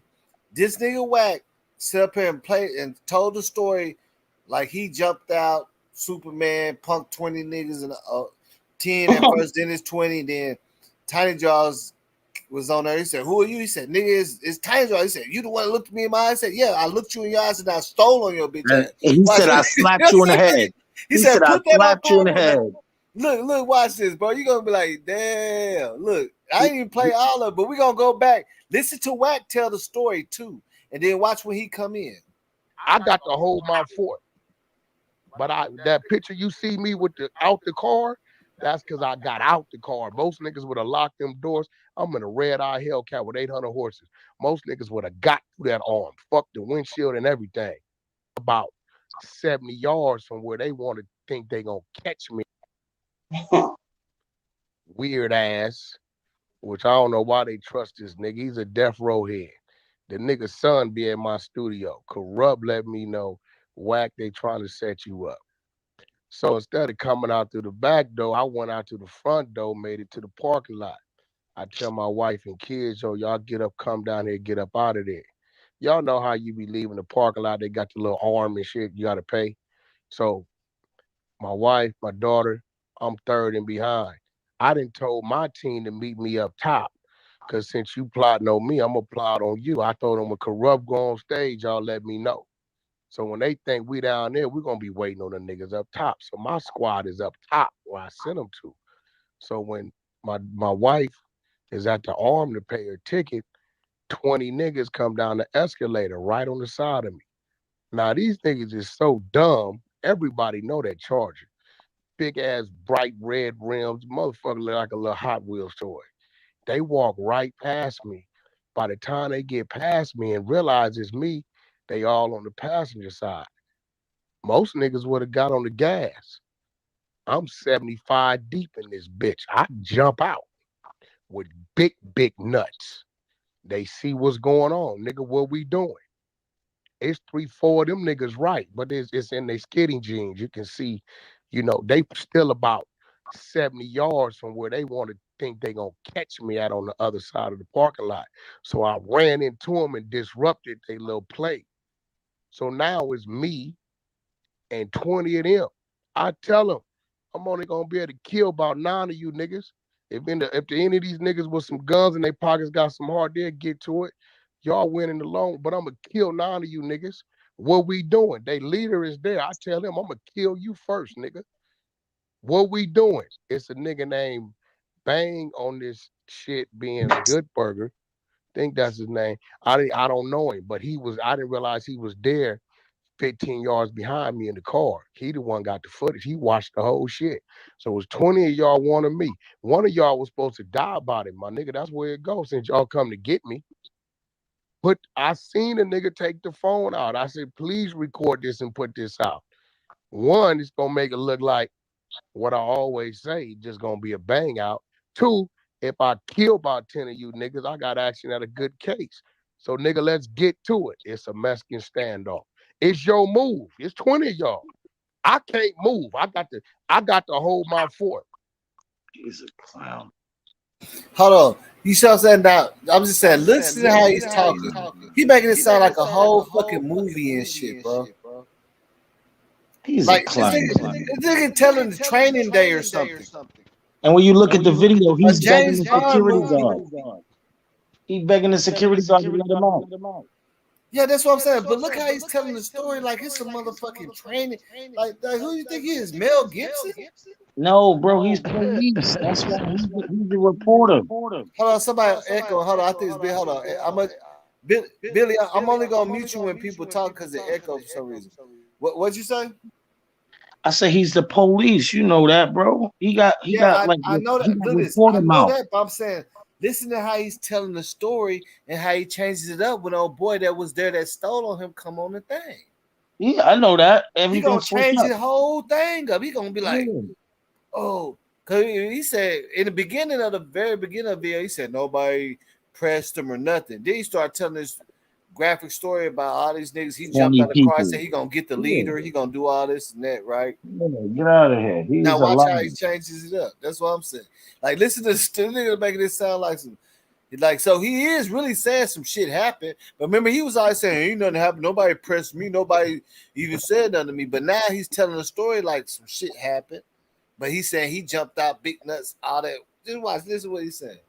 This nigga Wack sat up here and played and told the story like he jumped out, Superman, punked 20 niggas in 10 at first, then it's 20, then Tiny Jaws was on there. He said, "Who are you?" He said, "Nigga, it's Tiny Jaws." He said, "You the one that looked me in my eyes?" I said, "Yeah, I looked you in your eyes and I stole on your bitch ass." He said, "I slapped you in the head." He said, "I slapped you in the head." Look, watch this, bro. You're gonna be like, damn, look, I ain't even play all of it, but we're gonna go back. Listen to Wack tell the story too, and then watch when he come in. I got to hold my fort. But that picture you see me with out the car, That's because I got out the car. Most niggas would have locked them doors. I'm in a red-eye Hellcat with 800 horses. Most niggas would have got through that arm. Fuck the windshield and everything. About 70 yards from where they want to think they gonna catch me. Weird ass. Which I don't know why they trust this nigga. He's a death row head. The nigga's son be in my studio. Corrupt let me know, Wack, they trying to set you up. So instead of coming out through the back door, I went out to the front door, made it to the parking lot. I tell my wife and kids, yo, y'all get up, come down here, get up out of there. Y'all know how you be leaving the parking lot. They got the little arm and shit you got to pay. So my wife, my daughter, I'm third and behind. I done told my team to meet me up top. Because since you plotting on me, I'm going to plot on you. I told them when Corrupt go on stage, y'all let me know. So when they think we down there, we're going to be waiting on the niggas up top. So my squad is up top where I sent them to. So when my wife is at the arm to pay her ticket, 20 niggas come down the escalator right on the side of me. Now, these niggas is so dumb, everybody know that Charger. Big ass bright red rims, motherfucker look like a little Hot Wheels toy. They walk right past me. By the time they get past me and realize it's me, they all on the passenger side. Most niggas would have got on the gas. I'm 75 deep in this bitch. I jump out with big nuts. They see what's going on. Nigga, what we doing? It's 3-4 of them niggas right, but it's in their skidding jeans. You can see, they still about 70 yards from where they want to think they gonna catch me at on the other side of the parking lot. So I ran into them and disrupted their little play. So now it's me and 20 of them. I tell them, I'm only gonna be able to kill about 9 of you niggas. If any of these niggas with some guns in their pockets got some heart, they'll get to it. Y'all winning alone, but I'm gonna kill 9 of you niggas. What we doing? They leader is there. I tell them, I'm gonna kill you first, nigga. What we doing? It's a nigga named Bang on this shit being Good Burger. Think that's his name. I don't know him, but I didn't realize he was there 15 yards behind me in the car. He the one got the footage. He watched the whole shit. So it was 20 of y'all wanted me. One of y'all was supposed to die about it, my nigga. That's where it goes since y'all come to get me. But I seen a nigga take the phone out. I said, please record this and put this out. One, it's going to make it look like what I always say, just going to be a bang out. Two, if I kill about 10 of you niggas, I got action at a good case. So, nigga, let's get to it. It's a Mexican standoff. It's your move. It's 20 of y'all. I can't move. I got to hold my fort. He's a clown. Hold on. You see what I'm saying? Now, I'm just saying, listen to how he's talking. He making it sound like a whole fucking movie and shit, bro. He's like, a clown. This nigga telling the training day or something. And when you look at the video, he's begging the Bond security movie. guard. He's begging the security guard to let him out. Yeah, that's what I'm saying. But look how he's telling the story like it's a motherfucking training. Like who do you think he is? Mel Gibson? No, bro, he's police. That's why he's a reporter. Hold on, somebody echo. Hold on, I think it's Bill. Hold on, Billy. I'm only gonna mute you when people talk because it echo for some reason. What'd you say? I say he's the police. You know that, bro. I know that. I know that, but I'm saying, listen to how he's telling the story and how he changes it up when old boy that was there that stole on him come on the thing. Yeah, I know that. He gonna change the whole thing up. He gonna be like, oh, because he said in the very beginning of the video, he said nobody pressed him or nothing. Then he started telling this graphic story about all these niggas. He jumped out of the car and said he gonna get the leader. He gonna do all this and that, right? Get out of here. Now watch how he changes it up. That's what I'm saying. Like, listen to this nigga making this sound like some, like, so he is really saying some shit happened. But remember, he was always saying ain't nothing happened. Nobody pressed me. Nobody even said nothing to me. But now he's telling a story like some shit happened. But he's saying he jumped out big nuts, all that. Just watch. This is what he's saying.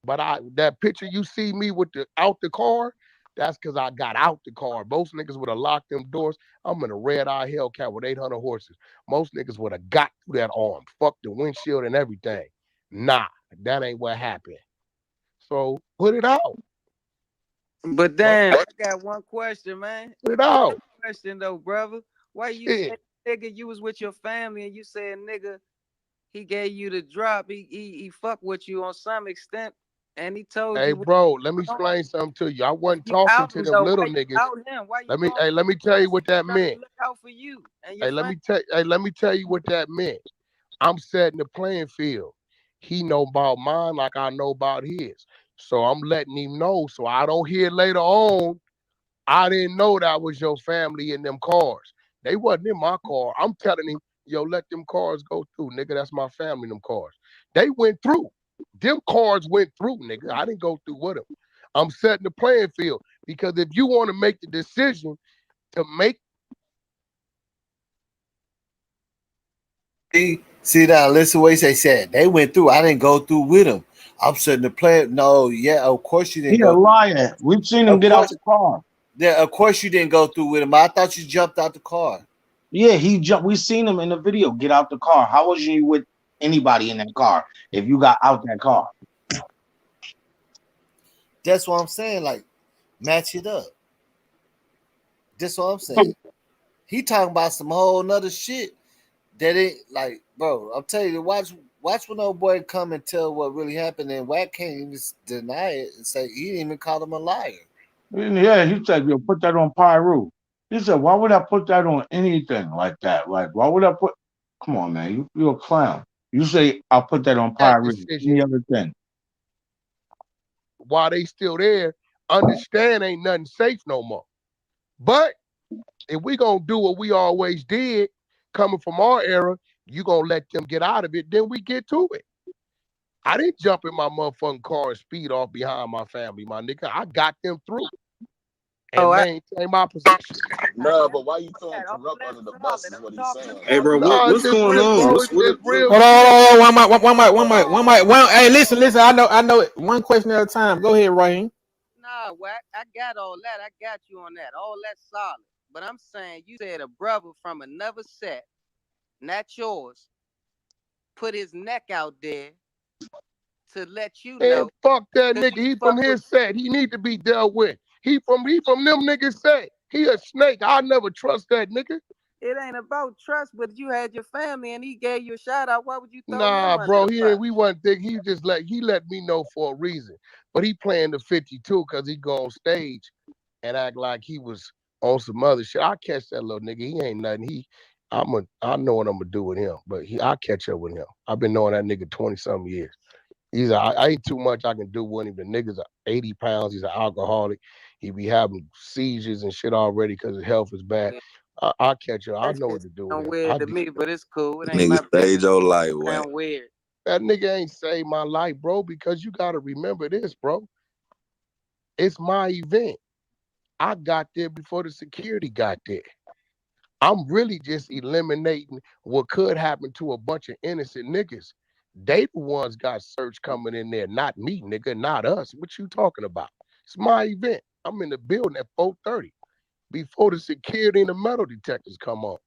But that picture you see me with out the car, that's because I got out the car. Most niggas would have locked them doors. I'm in a red-eye Hellcat with 800 horses. Most niggas would have got through that arm. Fuck the windshield and everything. Nah, that ain't what happened. So put it out. But then I got one question, man. Put it out. Question though, brother. Why you said, nigga, you was with your family and you said, nigga, he gave you the drop. He fucked with you on some extent. And he told you. Hey, bro, let me explain something to you. I wasn't talking to them little niggas. Let me tell you what that meant. Look out for you. And Let me tell you what that meant. I'm setting the playing field. He know about mine like I know about his. So I'm letting him know so I don't hear later on, I didn't know that was your family in them cars. They wasn't in my car. I'm telling him, yo, let them cars go through, nigga. That's my family in them cars. They went through. Them cars went through, nigga. I didn't go through with them. I'm setting the playing field because if you want to make the decision to make. See now, listen to what they said. They went through. I didn't go through with them. I'm setting the plan. No, yeah, of course you didn't. He a liar. We've seen him get out the car. Yeah, of course you didn't go through with him. I thought you jumped out the car. Yeah, he jumped. We seen him in the video get out the car. How was you with anybody in that car if you got out that car? That's what I'm saying. Like, match it up. That's what I'm saying. He talking about some whole nother shit that ain't like, bro. I'm telling you, watch when old boy come and tell what really happened, and Wack can't even deny it and say he didn't even call him a liar. Yeah, he said, "Yo, put that on Pyru." He said, "Why would I put that on anything like that? Like, why would I put? Come on, man, you're a clown. You say I'll put that on Pyru. Any other thing? While they still there, understand ain't nothing safe no more. But if we gonna do what we always did, coming from our era, you gonna let them get out of it, then we get to it. I didn't jump in my motherfucking car and speed off behind my family, my nigga. I got them through and maintain my position. No, but why you throwing corrupt under the bus is what he's saying. Hey, bro, what's going on? Real hold on, one mic. Hey, listen. I know it. One question at a time. Go ahead, Raheem. Nah, Wack, I got all that. I got you on that. All that's solid. But I'm saying you said a brother from another set, not yours, put his neck out there to let you know. And fuck that nigga. He from his set. He need to be dealt with. He from them niggas set. He a snake. I never trust that nigga. It ain't about trust, but you had your family and he gave you a shout out. Why would you throw him Nah, bro, under we wasn't think he just let me know for a reason. But he playing the 52 because he go on stage and act like he was on some other shit. I catch that little nigga. He ain't nothing. I know what I'm gonna do with him, but I catch up with him. I've been knowing that nigga 20-something years. I ain't too much I can do with him. The nigga's 80 pounds. He's an alcoholic. He be having seizures and shit already because his health is bad. I'll catch up. I know what to do with him. Weird to me, but it's cool. It ain't nigga stage your life, Wack. Weird. That nigga ain't saved my life, bro, because you gotta remember this, bro. It's my event. I got there before the security got there. I'm really just eliminating what could happen to a bunch of innocent niggas. They the ones got search coming in there, not me, nigga, not us. What you talking about? It's my event. I'm in the building at 4:30 before the security and the metal detectors come on.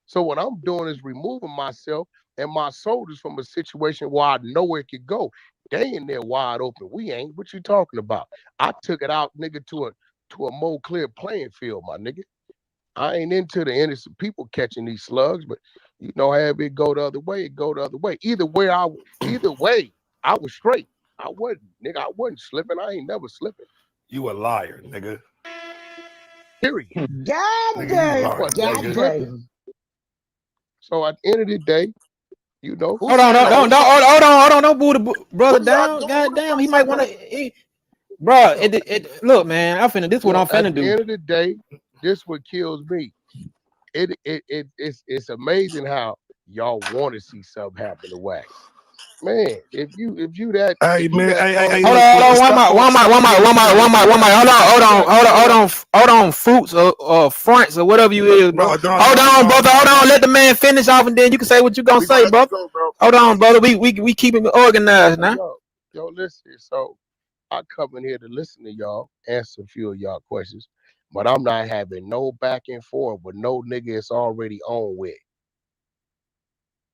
So what I'm doing is removing myself and my soldiers from a situation where I know where it could go. They in there wide open. We ain't. What you talking about? I took it out, nigga, to a more clear playing field, my nigga. I ain't into the innocent people catching these slugs, but you know, have it go the other way, it go the other way. Either way, I was straight. I wasn't slipping. I ain't never slipping. You a liar, nigga. Period. God damn. So at the end of the day, you know. Hold on, don't boo the brother down. God damn, he might want to. Bro, look, man, this what I'm finna do. At the end of the day, this what kills me. It's amazing how y'all want to see something happen to Wack. Man, if you that. Hey, man, hey. Hold on, hold on, fruits or fronts or whatever you is, bro. Hold on, brother. Let the man finish off, and then you can say what you gonna say, brother. Hold on, brother. We keeping it organized now. Yo, listen. So I come in here to listen to y'all, answer a few of y'all questions, but I'm not having no back and forth with no nigga it's already on with.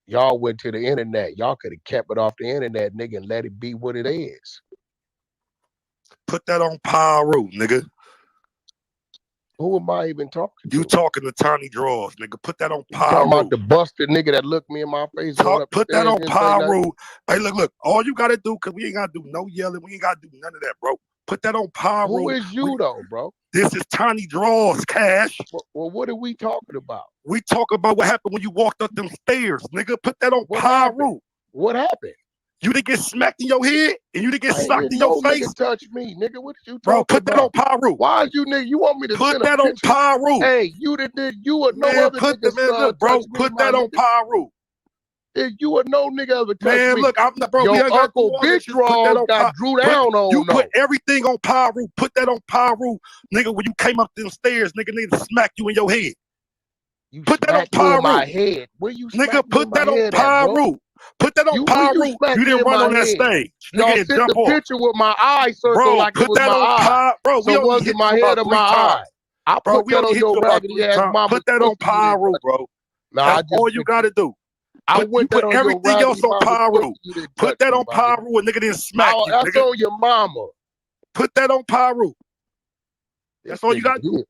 Y'all went to the internet. Y'all could have kept it off the internet, nigga, and let it be what it is. Put that on Pyru, nigga. Who am I even talking to? You talking to Tiny Draws, nigga. Put that on Pyro. Talking about the busted nigga that looked me in my face. Put that on Pyro. Hey, look. All you gotta do, cause we ain't gotta do no yelling. We ain't gotta do none of that, bro. Put that on Pyro. Who is you though, bro? This is Tiny Draws, Cash. Well, what are we talking about? We talk about what happened when you walked up them stairs, nigga. Put that on Pyro. What happened? You didn't get smacked in your head and you didn't get socked in your face. Nigga touch me, nigga. What you talking about? Bro, put that on Pyro. Why is you nigga? You want me to put that on Pyro? Hey, you did you or no man, other nigga? Look, bro, put that on Pyro. You or no nigga ever touch man, me. Look, I'm not, bro. Your uncle Big Draw got drew down on. You put everything on Pyro. Put that on Pyro, nigga. When you came up them stairs, nigga, smack you in your head. You put that on Pyro. My head. Where you nigga, put that on Pyro. Put that on Pyro. You didn't run on that stage. Y'all sent the picture with my eye circle like it was my eye. Bro, so was it my head or my eye? I put that on your raggedy ass mama. Put that on Pyro, bro. That's all you gotta do. You put everything else on Pyro. Put that on Pyro and nigga didn't smack you. That's on your mama. Put that on Pyro. That's all you gotta do.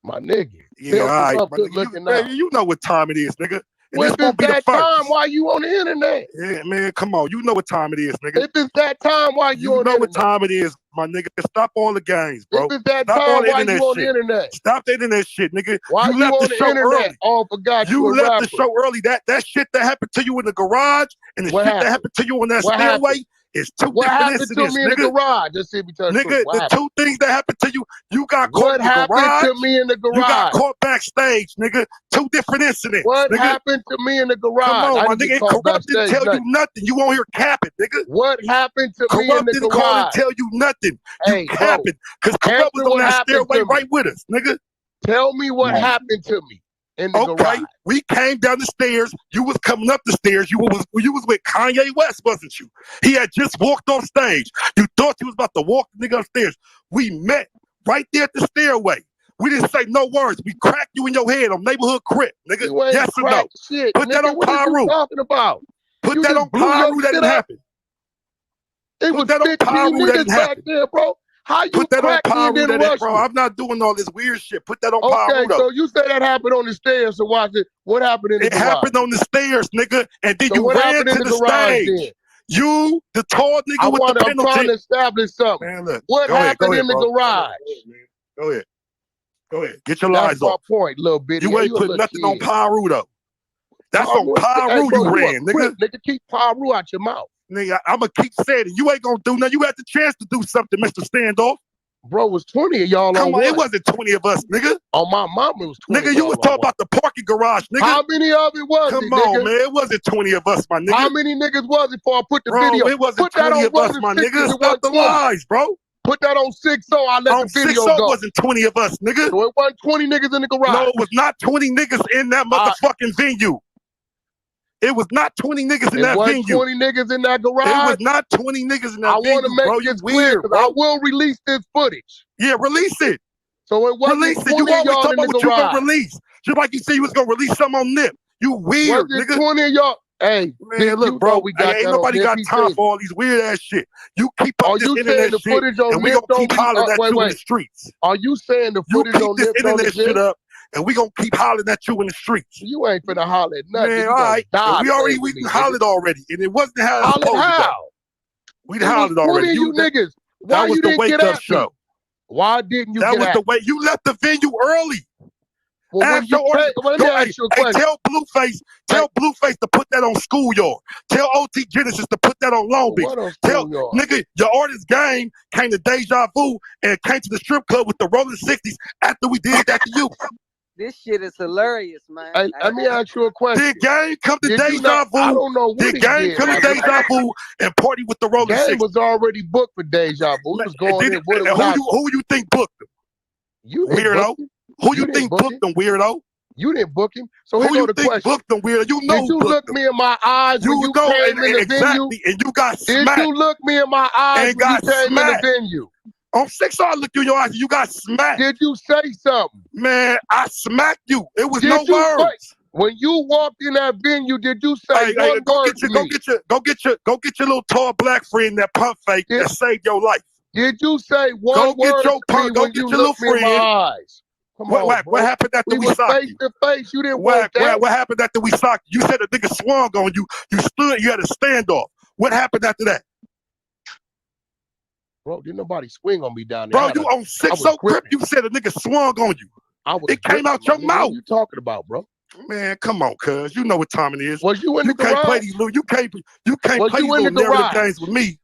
My nigga. Yeah, all right. You know what time it is, nigga. If it's that time, why you on the internet? Yeah, man, come on. You know what time it is, nigga. If it's that time, why you on the internet? You know what time it is, my nigga. Stop all the games, bro. If it's that time, why you on the internet? Stop the internet shit, nigga. Why you left the show early? Oh, forgot you left the show early. That shit that happened to you in the garage and the shit that happened to you on that stairway. It's two different incidents, to me in the garage? Just see me tell nigga, the two things that happened to you, you got caught in the garage. What happened to me in the garage? You got caught backstage, nigga. Two different incidents. What happened to me in the garage? Come on, my nigga. Corrupt didn't tell you nothing. You won't hear capping, nigga. What happened to me in the garage? Corrupt didn't call and tell you nothing. You capping. Because Corrupt was on that stairway right with us, nigga. Tell me what happened to me. In the garage. We came down the stairs. You was coming up the stairs. You was with Kanye West, wasn't you? He had just walked on stage. You thought he was about to walk the nigga upstairs. We met right there at the stairway. We didn't say no words. We cracked you in your head on neighborhood crib, nigga. Yes or no? Shit, Put that on Pyro. Talking about? Put that on Pyro. That didn't happen. It was that on Pyro. That didn't happen, there, bro. How you put that on Pyro, bro? I'm not doing all this weird shit. Put that on Pyro. Okay, so you say that happened on the stairs. So watch it. What happened in the garage? It happened on the stairs, nigga. And then you ran to the stage. Then? You, the tall nigga with the penalty. I'm trying to establish something. Man, look, what happened in the garage? Go ahead. Get your lies off. That's my point, little bitty. You ain't put nothing on Pyro, though. That's on Pyro you ran, nigga. Nigga, keep Pyro out your mouth. Nigga, I'm going to keep saying it. You ain't going to do nothing. You had the chance to do something, Mr. Standoff. Bro, it was 20 of y'all Come on, it wasn't 20 of us, nigga. On my mama, it was 20. Nigga, you was talking about the parking garage, nigga. How many of it was Come on, man. It wasn't 20 of us, my nigga. How many niggas was it before I put the video? It wasn't 20 of us, my nigga. Stop the lies, bro. Put that on 6-0. I let the video go. It wasn't 20 of us, nigga. So it wasn't 20 niggas in the garage. No, it was not 20 niggas in that motherfucking venue. It was not 20 niggas in that venue. 20 niggas in that garage. It was not 20 niggas in that venue. I want to make this clear, because I will release this footage. Yeah, release it. So it wasn't release it. You always talk about what you gonna release. Just like you said you was gonna release something on Nip. You weird, nigga. 20 of y'all. Hey, man, look, bro. Ain't nobody got time for all these weird ass shit. You keep up this internet shit, and we gonna keep hollering at you in the streets. Are you saying the footage on Nip? You keep this internet shit up, and we gonna keep hollering at you in the streets. You ain't finna holler at nothing. Man, all right. We hollered already, and it wasn't how it was supposed to go. We hollered already. You niggas. That was the wake up show. Why didn't you? That was the way you left the venue early. Well, tell Blueface to put that on Schoolyard. Tell OT Genesis to put that on Long Beach. Tell nigga, your artist game came to Deja Vu and came to the strip club with the Rolling 60s after we did that to you. This shit is hilarious, man. Hey, let me ask you a question. Did Game come to Deja Vu? I don't know what Did Game come to Deja Vu and party with the Rolling 60s? Game was already booked for Deja Vu. He was going in with who you think booked him? You weirdo. Who you think booked him, weirdo? You didn't book him. So who you think booked him, weirdo? You know did you look me in my eyes when you came in the venue? And you got smacked. Did you look me in my eyes when you came in the venue? On 6, I looked you in your eyes and you got smacked. Did you say something? Man, I smacked you. It was no words. When you walked in that venue, did you say one word to me? Go get your little tall black friend that pump fake that saved your life. Did you say one word to me when you looked me in my eyes? What happened after we socked face you? to face. You didn't want that. What happened after we socked you? You said a nigga swung on you. You stood. You had a standoff. What happened after that? Bro, didn't nobody swing on me down there. Bro, you on 6-0 grip. You said a nigga swung on you. It came out your mouth. What are you talking about, bro? Man, come on, cuz. You know what time it is. Was you in the can't garage? play these little. You can't play these little narrative games with me.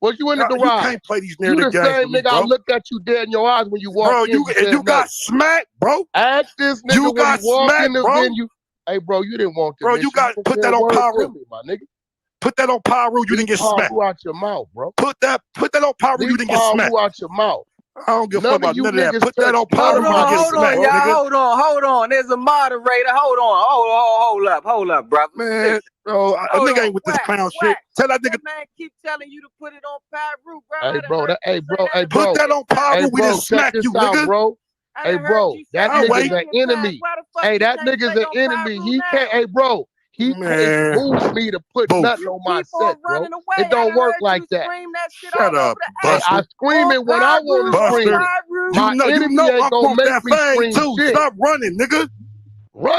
Was you in the garage? You can't play these narrative games with me, bro. You the same nigga I looked at you dead in your eyes when you walked in. You got smacked, bro. Ask this nigga you got when you walked smacked, in the bro. venue. Hey, bro, you didn't want this. Bro, you got put that on Pyro. My nigga. Put that on Pyro. You didn't get smacked. Out your mouth, bro. Put that on Pyro. You didn't get smacked. Out your mouth. I don't give a fuck about none of that. Put that on Pyro. Hold on, y'all. Hold on. There's a moderator. Hold up, bro. Man, bro, a nigga ain't with this clown shit. Tell that nigga. That man keep telling you to put it on Pyro, bro. Hey, bro. Put that on Pyro. We didn't smack you, nigga. Bro. Hey, bro, that nigga's an enemy. Hey, that nigga's an enemy. He can't. Hey, bro. He can't move me to put nothing on my set, bro. It don't work like that. Shut up, Buster. I scream it when I want to scream. You know I'm on that thing too. Shit. Stop running, nigga.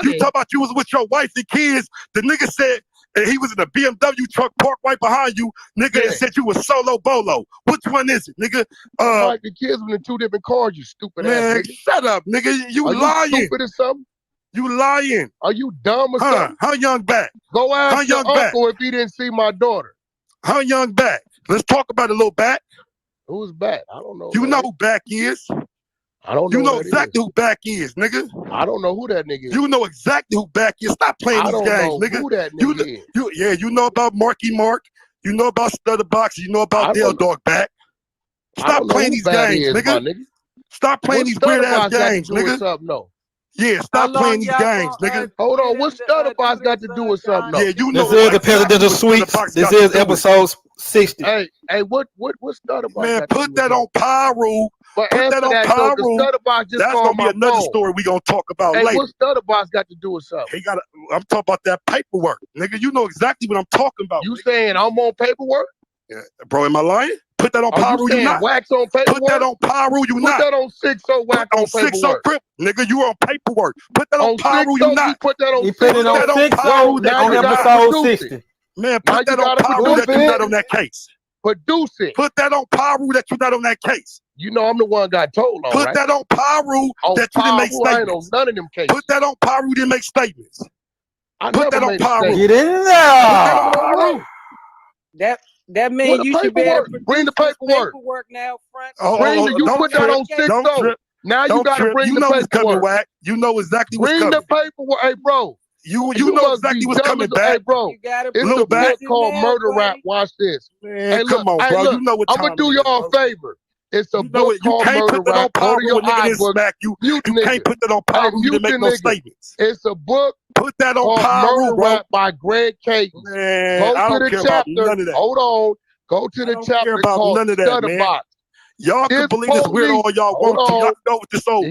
You talk about you was with your wife and kids. The nigga said he was in a BMW truck parked right behind you, nigga, and said you was solo bolo. Which one is it, nigga? Like the kids were in 2 different cars, you stupid ass nigga. Shut up, nigga. You lying. You stupid or something? You lying. Are you dumb or something? How young back? Go ask your uncle if he didn't see my daughter. How young back? Let's talk about a little back. Who's back? I don't know. You know who back is. I don't know. You know exactly who back is, nigga. I don't know who that nigga is. You know exactly who back is. Stop playing these games, nigga. Who that nigga is. You know about Marky Mark. You know about Stutterbox. You know about Dale Dog back. Stop playing these games, nigga. Stop playing these weird ass games, nigga. No. Yeah, stop playing these games, nigga. Hold on, what's Stutterbox got to do with something? Yeah, you know. This is the Presidential Suites. This is episode 60. Hey, what's Stutterbox? Man, put that on Pyro. But put that on Pyro. That's gonna be another story we gonna talk about later. What's Stutterbox got to do with something? I'm talking about that paperwork, nigga. You know exactly what I'm talking about. You saying I'm on paperwork? Yeah, bro, am I lying? Put that on Pyro, you not. Wax on paperwork? Put that on Pyro, you not. Put that on 6-0 Wax on paperwork. 6-0 Crip, nigga, you on paperwork. Put that on Pyro, you not. Put that on 6-0. He put it on 6-0 on episode 60. Man, put that on Pyro that you're not on that case. Produce it. Put that on Pyro that you're not on that case. You know I'm the one got told on, Put that on Pyro that you didn't make statements. None of them cases. Put that on Pyro, you didn't make statements. Put that on Pyro. Get in there. That means you should be able to bring the paperwork now, Frank. You put that on 6-0. Now you got to bring the paperwork. Wack. You know exactly what's coming. Bring the paperwork. Hey, bro. You know exactly what's coming back. Hey, bro. It's a book called Murder Rap. Watch this. Man, come on, bro. You know what I'm going to do y'all a favor. It's a book called Murder Rap. Go to your iBook. You can't put that on Pyro. You didn't make no statements. It's a book. Put that on Pyro, bro. Murder Rap by Greg Caton. Man, I don't care about none of that. Hold on. Go to the chapter called Stutterbox. Y'all can believe this weird all y'all want to. Y'all know what this old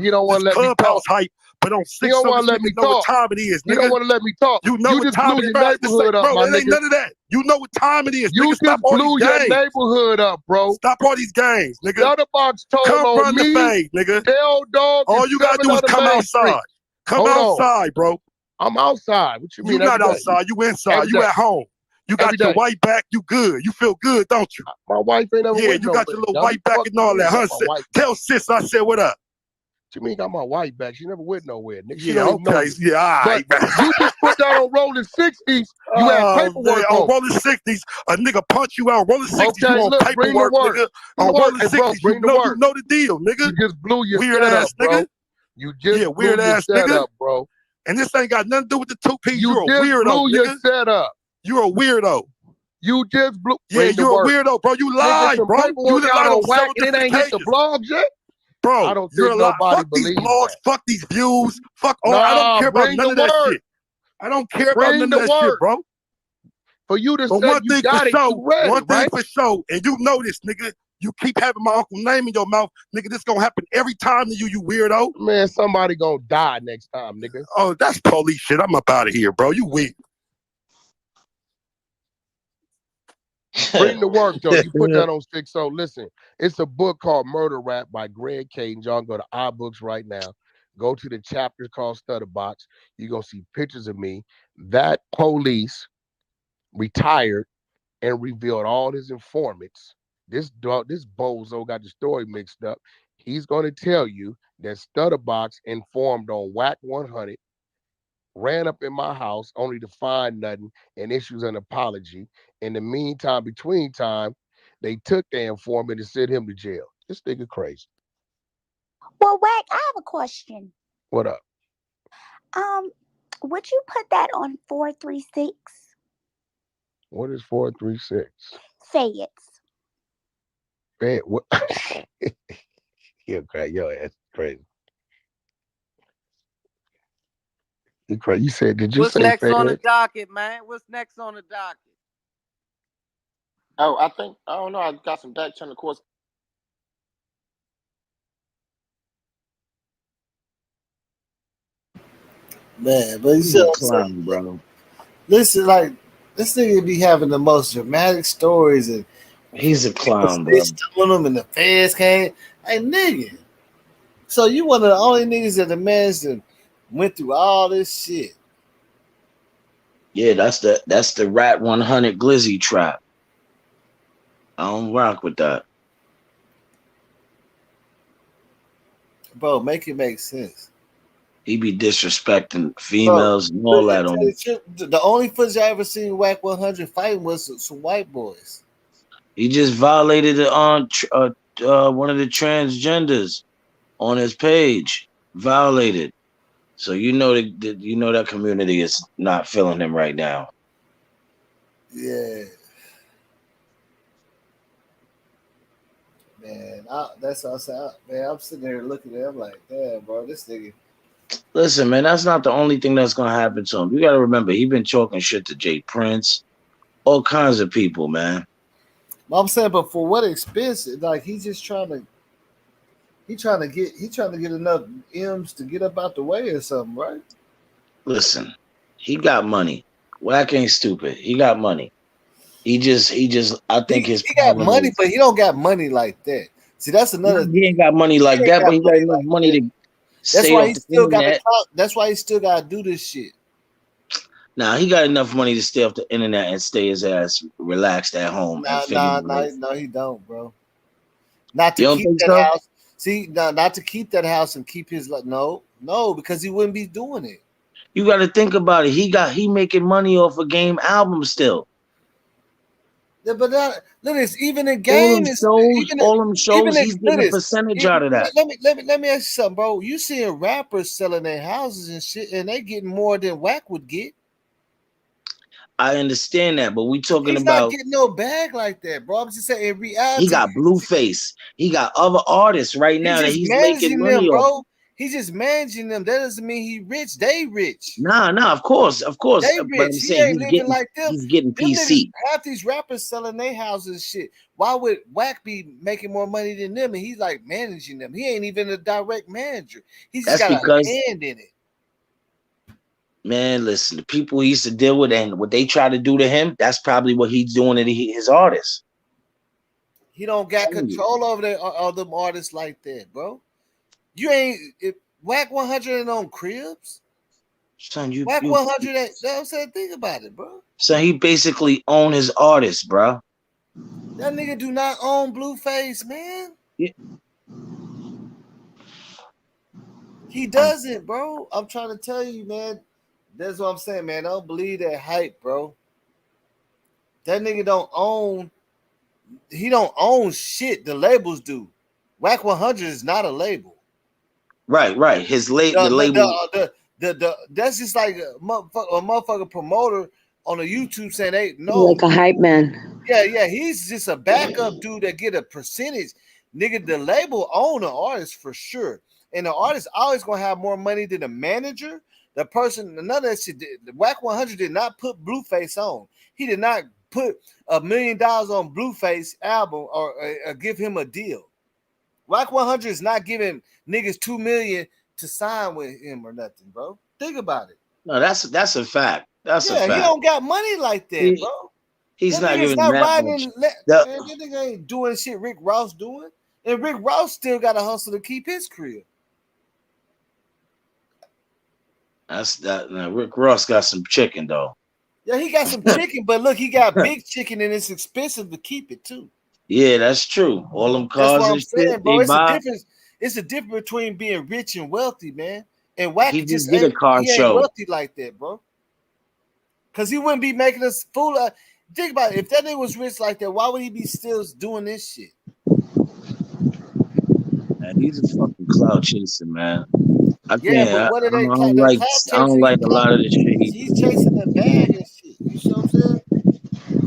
Clubhouse hype, but on 6-0, you know what time it is, nigga. You don't want to let me talk. You know what time it is. Bro, it ain't none of that. You know what time it is, nigga. Stop all blew these your games. Neighborhood up, bro. Stop all these games, nigga. Stutterbox told Come on run me, the fade, nigga. Dale Dog. All you gotta do is come outside. Come outside, bro. I'm outside. What you mean? You not outside. You inside. You at home. You got your white back. You good. You feel good, don't you? My wife ain't ever. Yeah, you got your little white back and all that. Huh? Tell sis I said what up. What you mean got my white back? She never went nowhere, nigga. Yeah, okay. Yeah, all right. You just put that on Rolling 60s. You had paperwork on Rolling 60s. A nigga punch you out. Rolling 60s. You on paperwork, nigga. On Rolling 60s. You know the deal, nigga. You just blew your weird ass nigga. You just weird ass nigga, bro. And this ain't got nothing to do with the 2P. You a weirdo, blew your nigga. setup. You're a weirdo. You just blew. Yeah, you're a weirdo, bro. You lied, bro. You lied on Wack, and it ain't hit the blogs yet. Bro, I don't think nobody fuck these believes blogs, fuck these views, fuck all. I don't care about none of that shit. I don't care about none of that shit, bro. For you to say one you thing got for it, sure, you ready, one thing right? for sure, and you know this, nigga. You keep having my uncle name in your mouth, nigga. This gonna happen every time to you weirdo. Man, somebody gonna die next time, nigga. Oh, that's police shit. I'm up out of here, bro. You weak. Bring the work, though. You put that on 6-0. Listen, it's a book called Murder Rap by Greg Caton. Y'all go to iBooks right now. Go to the chapter called Stutterbox. You're gonna see pictures of me. That police retired and revealed all his informants. This bozo got the story mixed up. He's gonna tell you that Stutterbox informed on Wack 100, ran up in my house only to find nothing and issues an apology. In the meantime, between time, they took the informant and sent him to jail. This nigga crazy. Well, Wack, I have a question. What up? Would you put that on 436? What is 436? Fayette's. Fayette, what? Yo, that's crazy. You crazy. You said, did you What's say next Fayette? on the docket, man? What's next on the docket? Oh, I don't know. I got some back channel course. Man, but you see what I'm saying, bro. Listen, like this nigga be having the most dramatic stories, and he's a clown, bro. On them and the feds came. Hey, nigga. So you one of the only niggas that the man's that went through all this shit. Yeah, that's the Rat 100 Glizzy trap. I don't rock with that. Bro, make it make sense. He be disrespecting females and all that on. The only footage I ever seen Wack 100 fighting was some white boys. He just violated it on one of the transgenders on his page. Violated. So you know that community is not feeling him right now. Yeah. Man, that's what I said. Man, I'm sitting there looking at him like, damn, bro, this nigga. Listen, man, that's not the only thing that's gonna happen to him. You gotta remember, he been talking shit to Jay Prince, all kinds of people, man. I'm saying, but for what expense? Like he's just trying to get enough M's to get up out the way or something, right? Listen, he got money. Wack ain't stupid. He got money. He just. I think he got money, but he don't got money like that. See, that's another. He ain't got money like that, but he got enough money to. That's why he still got. That's why he still got to do this shit. Nah, he got enough money to stay off the internet and stay his ass relaxed at home. No, he don't, bro. Not to keep that house. See, not to keep that house and keep his no, because he wouldn't be doing it. You got to think about it. He making money off a game album still. Yeah, but look, even in game, all them shows, he's getting a percentage out of that. Let me ask you something, bro. You seeing rappers selling their houses and shit, and they getting more than Wack would get. I understand that, but we talking He's about not getting no bag like that, bro. I'm just saying in reality. He got Blueface. He got other artists right now that he's making money bro. off. He's just managing them. That doesn't mean he rich. They rich. Nah, of course. They But rich. I'm saying he's getting PC. Half these rappers selling their houses and shit. Why would Wack be making more money than them? And he's like managing them. He ain't even a direct manager. He's just got a hand in it. Man, listen, the people he used to deal with and what they try to do to him, that's probably what he's doing to his artists. He don't got control over them artists like that, bro. You ain't Wack 100 ain't on cribs. Son, Wack 100 ain't, you know what I'm saying? Think about it, bro. So he basically own his artists, bro. That nigga do not own Blueface, man. Yeah. He doesn't, bro. I'm trying to tell you, man. That's what I'm saying, man. Don't believe that hype, bro. That nigga don't own. He don't own shit. The labels do. Wack 100 is not a label. Right. His the label. That's just like a motherfucker promoter on a YouTube saying they no. Like a hype man. Yeah. He's just a backup dude that get a percentage. Nigga, the label own the artist for sure, and the artist always gonna have more money than the manager. The person, none of that shit. The Wack 100 did not put Blueface on. He did not put $1 million on Blueface album or give him a deal. Wack 100 is not giving niggas $2 million to sign with him or nothing, bro. Think about it. No, that's a fact. That's a fact. He don't got money like that, bro. He's that not giving not that riding. much. That nigga ain't doing shit Rick Ross doing, and Rick Ross still got to hustle to keep his career. That's that. Now, Rick Ross got some chicken though. Yeah, he got some chicken, but look, he got big chicken, and it's expensive to keep it too. Yeah, that's true. All them cars That's what I'm and shit saying, bro. they It's a buy. difference. It's a difference between being rich and wealthy, man. And Wack He just did a ain't. car He ain't show. wealthy like that, bro. Because he wouldn't be making us fool. Think about it. If that nigga was rich like that, why would he be still doing this shit? Man, he's a fucking cloud chaser, man. I Yeah, can't. but what are they? I don't That like. cloud I don't chasing. like a lot of the shit He's chasing the bag and shit. You see what I'm saying?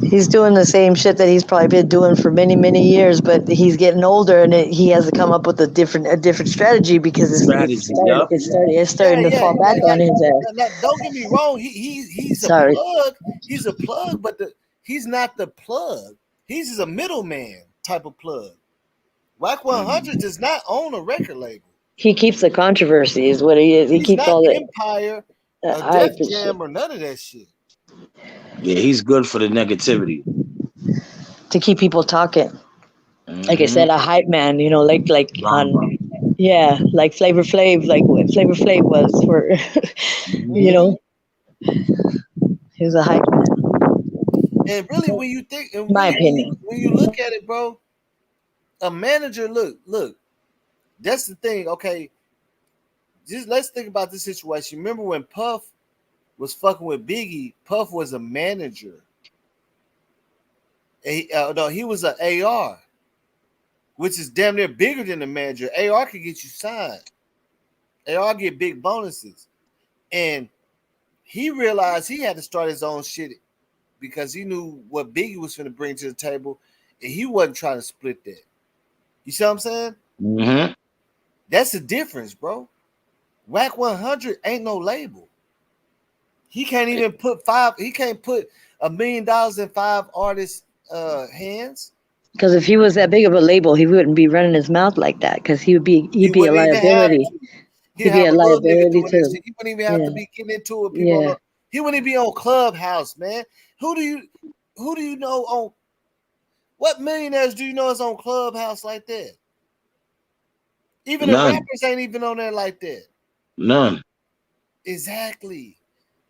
He's doing the same shit that he's probably been doing for many, many years, but he's getting older, and he has to come up with a different strategy because it's starting to fall back on his ass. Don't get me wrong. He's Sorry. a plug. He's a plug, but he's not the plug. He's just a middleman type of plug. Wack 100 does not own a record label. He keeps the controversy, is what he is. He keeps all the Empire, Def Jam, or none of that shit. Yeah, he's good for the negativity. To keep people talking. Like I said, a hype man, you know, like on, yeah, like Flavor Flav, like what Flavor Flav was for, you know, he was a hype man. And really, when you think, my opinion, when you look at it, bro, a manager, look, that's the thing. Okay, just let's think about this situation. Remember when Puff was fucking with Biggie? Puff was a manager. No, he was an AR, which is damn near bigger than the manager. AR can get you signed. AR get big bonuses. And he realized he had to start his own shit because he knew what Biggie was going to bring to the table, and he wasn't trying to split that. You see what I'm saying? Mm-hmm. That's the difference, bro. Wack 100 ain't no label. He can't even put he can't put $1 million in 5 artists' hands. Because if he was that big of a label, he wouldn't be running his mouth like that. Because he'd be a liability. He'd be a liability too. He wouldn't even have to be getting into it with people. He wouldn't even be on Clubhouse, man. Who do you know on? What millionaires do you know is on Clubhouse like that? Even the rappers ain't even on there like that. None. Exactly.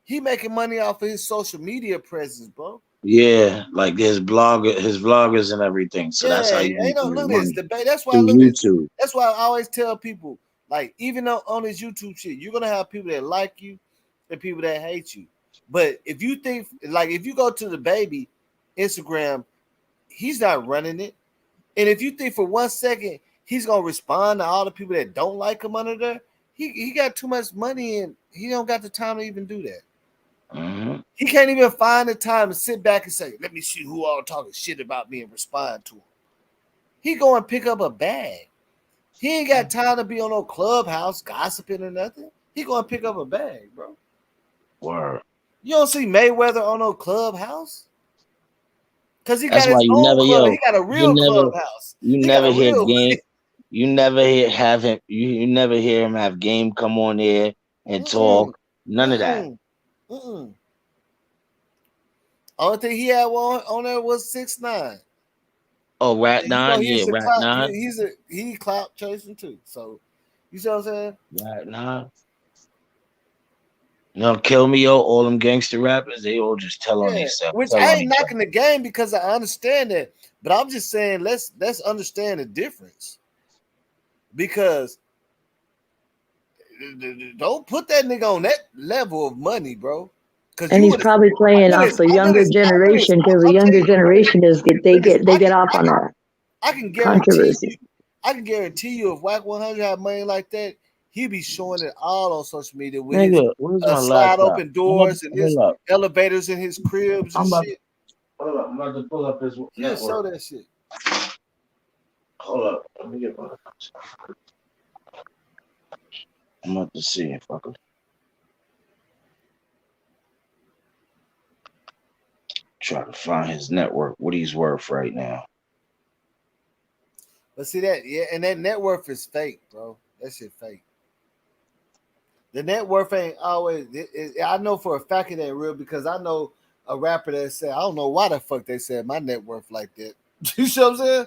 He making money off of his social media presence, bro. Yeah, like his vloggers and everything. So that's how you make look money. this debate. That's why YouTube. That's why I always tell people, like, even on this YouTube shit, you're gonna have people that like you and people that hate you. But if you think, like, if you go to the baby Instagram, he's not running it. And if you think for 1 second he's gonna respond to all the people that don't like him under there, he got too much money and he don't got the time to even do that. Mm-hmm. He can't even find the time to sit back and say, let me see who all talking shit about me and respond to him. He go and pick up a bag. He ain't got time to be on no Clubhouse gossiping or nothing. He go and pick up a bag, bro. Word. You don't see Mayweather on no Clubhouse? Because he That's got why his you own never, club. yo, He got a real Clubhouse. You He never got a hear real game. You never have him. You never hear him have Game come on there and talk. None of that. Only thing he had on there was 6ix9ine. Oh, Rat 9, yeah, Rat 9. He clout chasing too. So you see what I'm saying? Rat 9. You know, Kill Me, yo, all them gangster rappers, they all just tell on themselves. Which I ain't knocking the game because I understand that, but I'm just saying let's understand the difference. Because don't put that nigga on that level of money, bro. And he's probably playing off the younger generation because the younger generation they get off on that. I can guarantee you if Wack 100 had money like that, he'd be showing it all on social media with his slide open doors and his elevators in his cribs and shit. Hold up, I'm about to pull up his network. Show that shit. Hold up, let me get my. I'm about to see if I could try to find his network, what he's worth right now. But see that, and that net worth is fake, bro. That shit fake. The net worth ain't always. I know for a fact it ain't real because I know a rapper that said, I don't know why the fuck they said my net worth like that. You see what I'm saying?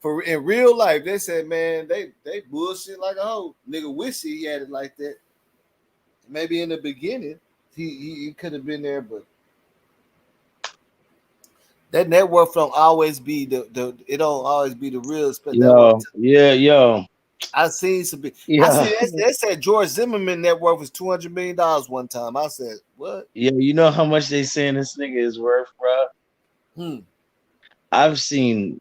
For in real life, they said, man, they bullshit like a hoe. Nigga wish he had it like that. Maybe in the beginning he could have been there, but that net worth don't always be the it don't always be the real Yo. I seen some big. Yeah. I see they said George Zimmerman net worth was $200 million one time. I said, what? Yeah, you know how much they saying this nigga is worth, bro? I've seen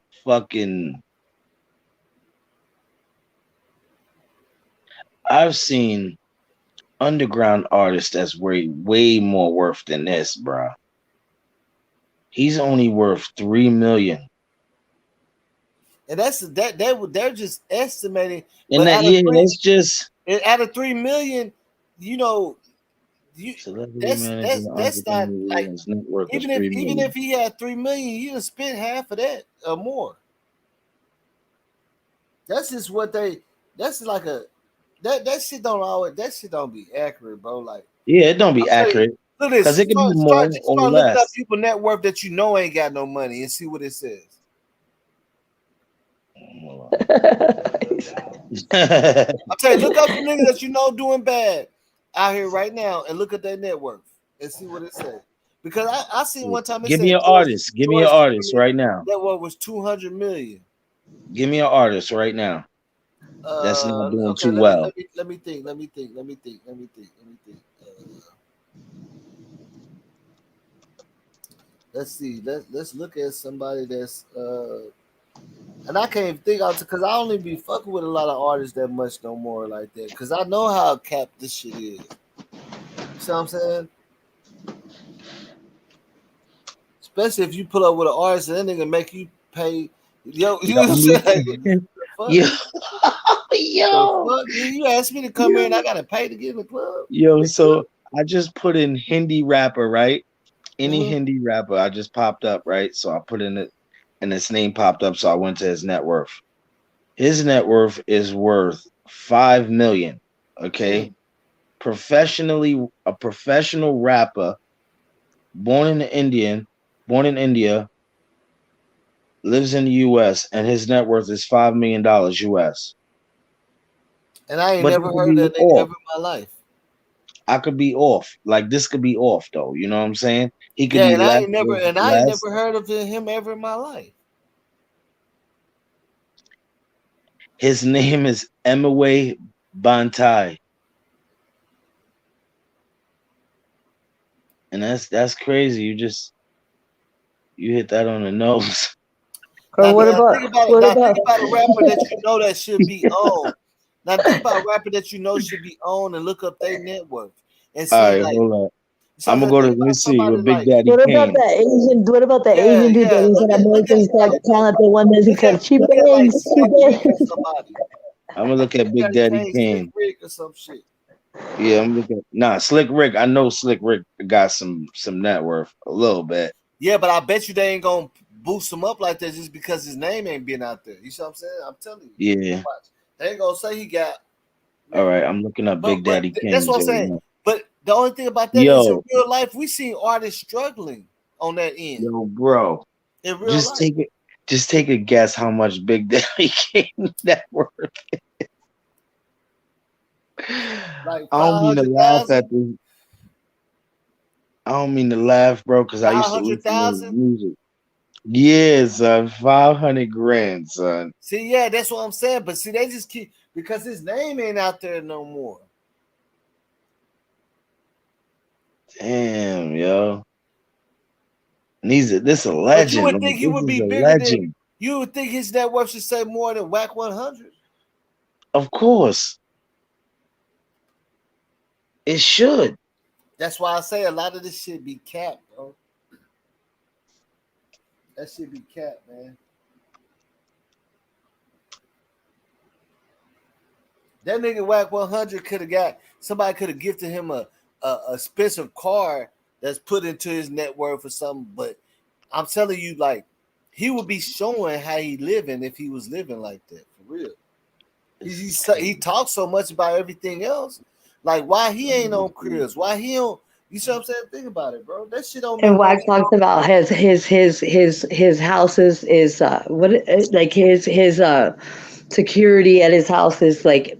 underground artists that's way more worth than this, bro. He's only worth $3 million. And they're just estimating. And that's just out of $3 million, you know, that's not like even if he had $3 million, he'd have spent half of that or more. That's just what that's like that shit don't be accurate, bro. Like it don't be accurate. Look at this. Because it can be more or looking less. up people net worth that you know ain't got no money and see what it says. I'm telling you, look up the niggas that you know doing bad out here right now and look at their net worth and see what it says. Because I seen one time Give me an artist. Give me an artist right now. That one was $200 million. Give me an artist right now. That's not doing too well. Let me think. Let's see. Let's look at somebody that's and I can't even think of it because I only be fucking with a lot of artists that much no more like that. Because I know how capped this shit is. You see what I'm saying? Especially if you pull up with an artist and then nigga make you pay. Yo, you know what I'm saying? Yo. You asked me to come here and I gotta pay to get in the club. Yo, so I just put in Hindi rapper, right? Any Hindi rapper, I just popped up, right? So I put in it, and his name popped up. So I went to his net worth. His net worth is worth $5 million. Okay, a professional rapper, born in India, lives in the U.S. and his net worth is $5 million U.S. And I ain't never heard of that nigga ever in my life. I could be off. Like this could be off though. You know what I'm saying? He could be and I ain't never heard of him ever in my life. His name is Emaway Bantai. And that's crazy. You hit that on the nose. What about think about a rapper that you know that should be owned. Now think about a rapper that you know should be owned and look up their net worth and see. All right, hold on. I'm gonna go to let me see what Big Daddy What Kane. about that Asian? What about the Asian dude that was an American talent? The one that said cheap bangs, I'm gonna look at Big Daddy Kane. Or some shit. Yeah, I'm looking. Slick Rick. I know Slick Rick got some net worth a little bit. Yeah, but I bet you they ain't gonna boost him up like that just because his name ain't been out there. You see what I'm saying? I'm telling you. Yeah. They ain't gonna say he got. All right, I'm looking up Big Daddy Kane. That's what I'm saying. But the only thing about that is in real life, we seen artists struggling on that end. Yo, bro. In real life. Just take a guess how much Big Daddy Kane net worth is. Like I don't mean to laugh at this. I don't mean to laugh, bro, because I used to listen to music. Yeah, son, 500 grand, son. See, yeah, that's what I'm saying. But see, they just keep because his name ain't out there no more. Damn, yo. And this a legend. But you would think he would be bigger than. You would think his net worth should say more than Wack 100. Of course. It should. That's why I say a lot of this shit be capped, bro. That shit be capped, man. That nigga Wack 100 could have got somebody could have gifted him a expensive car that's put into his net worth or something. But I'm telling you, like, he would be showing how he living if he was living like that for real. He talks so much about everything else. Like, why he ain't on cribs? Why he don't? You see what I'm saying? Think about it, bro. That shit don't. And Wack talks about his houses is security at his house is like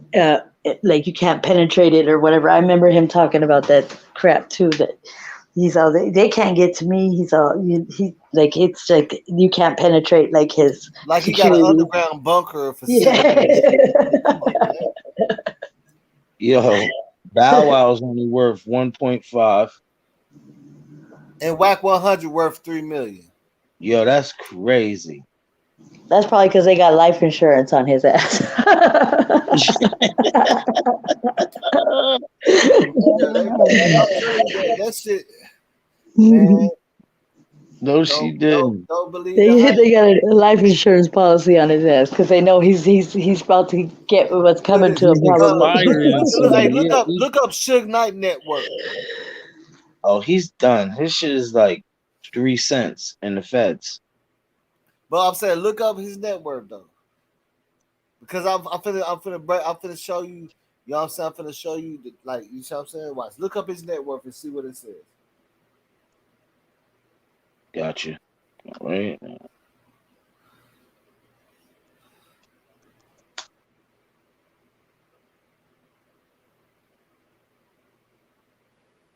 like you can't penetrate it or whatever. I remember him talking about that crap too. That he's all they can't get to me. He's all he like it's like you can't penetrate like his like security. He got an underground bunker facility. Yeah. Yo, Bow Wow's only worth 1.5. And Wack 100 worth 3 million. Yo, that's crazy. That's probably because they got life insurance on his ass. That shit, man. No, she didn't. Don't believe they got a life insurance policy on his ass because they know he's about to get what's coming to him. Look up Suge Knight network. Oh, he's done. His shit is like 3 cents in the feds. But I'm saying look up his network though, because I'm finna show you. You know what I'm saying? I'm finna show you like you know what I'm saying. Watch. Look up his network and see what it says. Gotcha. All right.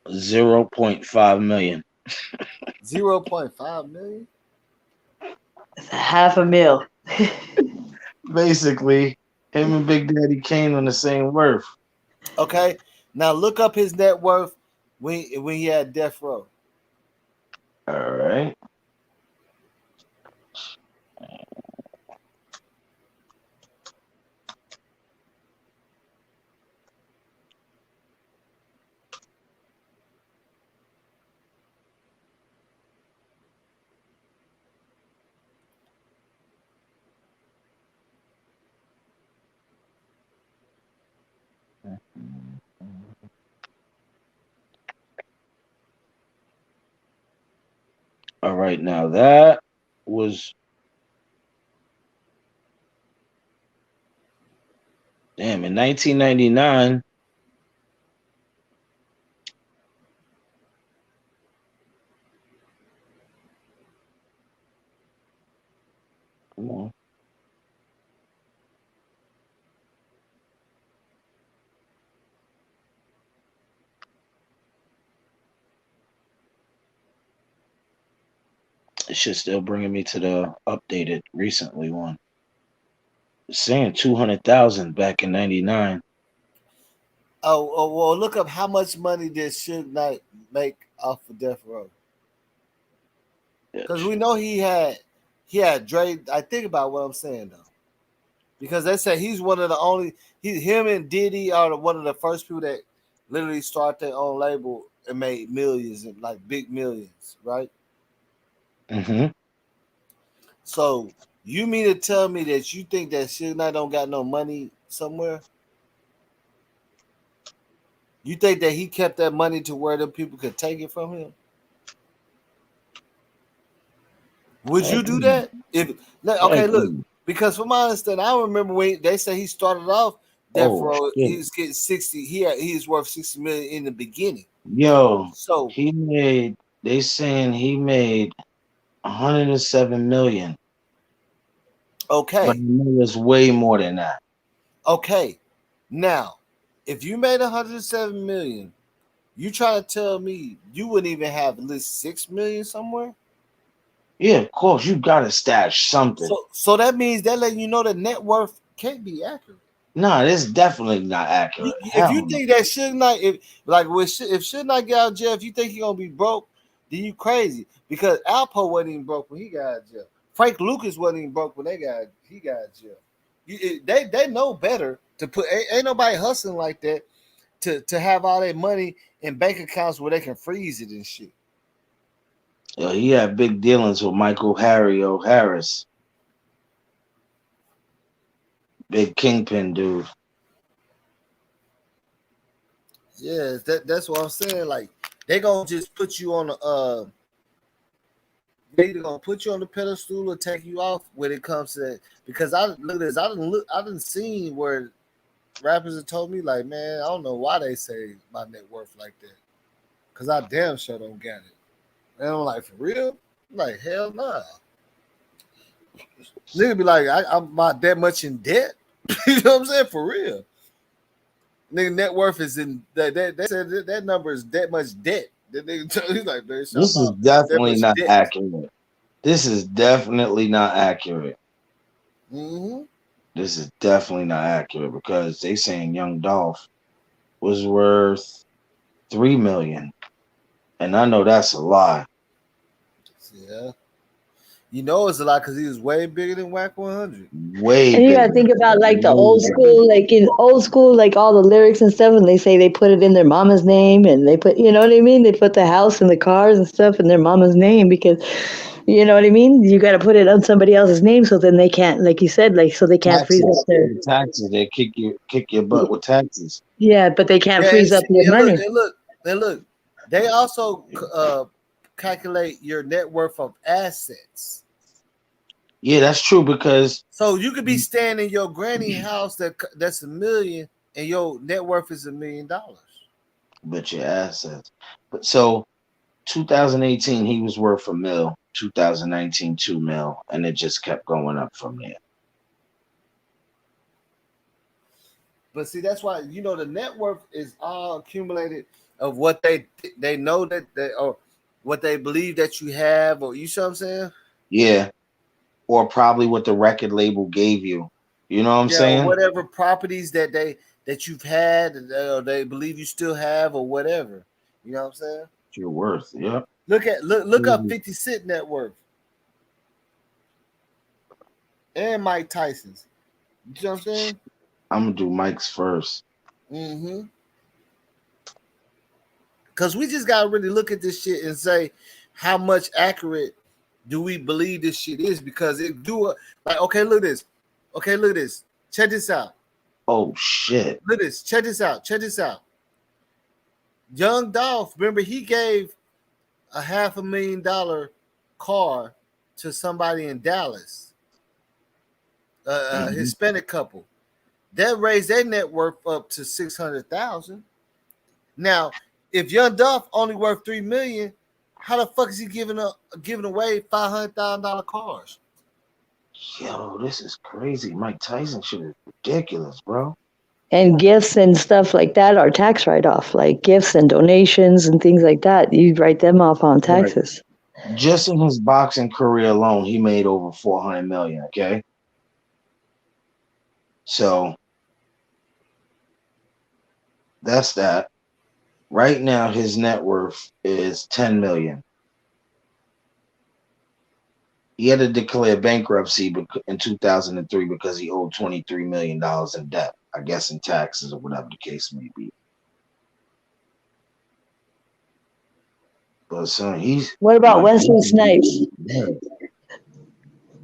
$0.5 million. 0.5 million. $500,000. Basically, him and Big Daddy Kane on the same worth. Okay, now look up his net worth when he had Death Row. All right. All right, now that was damn in 1999. Come on. It's just still bringing me to the updated recently one. It's saying 200,000 back in 99. Oh, well, look up how much money did Suge Knight make off of Death Row? Because we know he had Dre. I think about what I'm saying though, because they say he's one of the only. Him and Diddy are one of the first people that literally start their own label and made millions and like big millions, right? Mm-hmm. So you mean to tell me that you think that Suge Knight don't got no money somewhere? You think that he kept that money to where them people could take it from him? Would you do that? Look, because from my understanding, I remember when they say he started off Death Row, he was getting 60. He's worth 60 million in the beginning. Yo, so they saying he made 107 million. Okay. But it's way more than that. Okay. Now, if you made 107 million, you trying to tell me you wouldn't even have at least 6 million somewhere? Yeah, of course. You gotta stash something. So that means they're letting you know the net worth can't be accurate. No, it's definitely not accurate. If you think that Suge Knight, if Suge Knight get out of jail, if you think he's gonna be broke, then you crazy. Because Alpo wasn't even broke when he got out of jail. Frank Lucas wasn't even broke when he got out of jail. They know better to put. Ain't nobody hustling like that to have all their money in bank accounts where they can freeze it and shit. Yo, he had big dealings with Michael Harry O'Harris. Big kingpin dude. Yeah, that's what I'm saying. Like they gonna just put you on they either gonna put you on the pedestal or take you off when it comes to that. Because I didn't see where rappers have told me like, man, I don't know why they say my net worth like that. Cause I damn sure don't get it. And I'm like, for real? I'm like, hell nah. Nigga be like, I'm not that much in debt. You know what I'm saying? For real. Nigga net worth is in that. They said that number is that much debt. That nigga, he's like, man, This is definitely not accurate. This is definitely not accurate. Mm-hmm. This is definitely not accurate because they saying Young Dolph was worth $3 million, and I know that's a lie. Yeah, you know it's a lot because he was way bigger than Wack 100. Way And you bigger. gotta think about like the old school, like in old school, like all the lyrics and stuff, and they say they put it in their mama's name, and they put, you know what I mean? They put the house and the cars and stuff in their mama's name because, you know what I mean? You got to put it on somebody else's name, so then they can't, like you said, like so they can't freeze up their taxes. They kick your butt with taxes. Yeah, but they can't freeze up your money. Look. They also calculate your net worth of assets. Yeah, that's true because so you could be staying in your granny house that's $1 million and your net worth is $1 million. But your assets. But so 2018 he was worth $1 million, 2019 $2 million, and it just kept going up from there. But see, that's why the net worth is all accumulated of what they know that they or what they believe that you have, or you see what I'm saying? Yeah. Or probably what the record label gave you. You know what I'm saying? Whatever properties that you've had, or they believe you still have, or whatever. You know what I'm saying? Your worth, yeah. Look up 50 Cent net worth. And Mike Tyson's. You know what I'm saying? I'm gonna do Mike's first. Mm-hmm. Because we just gotta really look at this shit and say how much accurate do we believe this shit is, because it do like look at this. Check this out. Oh shit. Look at this. Check this out. Young Dolph, remember he gave a $500,000 car to somebody in Dallas. A Hispanic couple. That raised their net worth up to $600,000. Now, if Young Dolph only worth $3 million, how the fuck is he giving away $500,000 cars? Yo, this is crazy. Mike Tyson shit is ridiculous, bro. And gifts and stuff like that are tax write-off, like gifts and donations and things like that. You write them off on taxes. Right. Just in his boxing career alone, he made over $400 million. Okay, so that's that. Right now, his net worth is $10 million. He had to declare bankruptcy in 2003 because he owed $23 million in debt, I guess in taxes or whatever the case may be. But son, What about Wesley Snipes?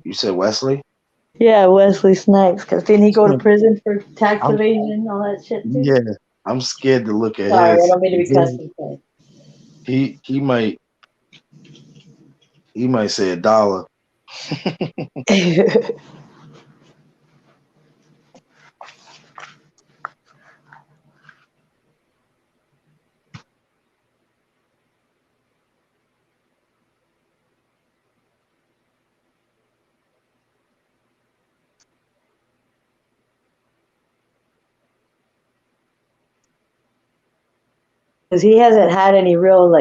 You said Wesley? Yeah, Wesley Snipes, because didn't he go to prison for tax evasion and all that shit too? Yeah, I'm scared to look at Sorry, his. I don't mean to be cussing. He might say $1. Because he hasn't had any real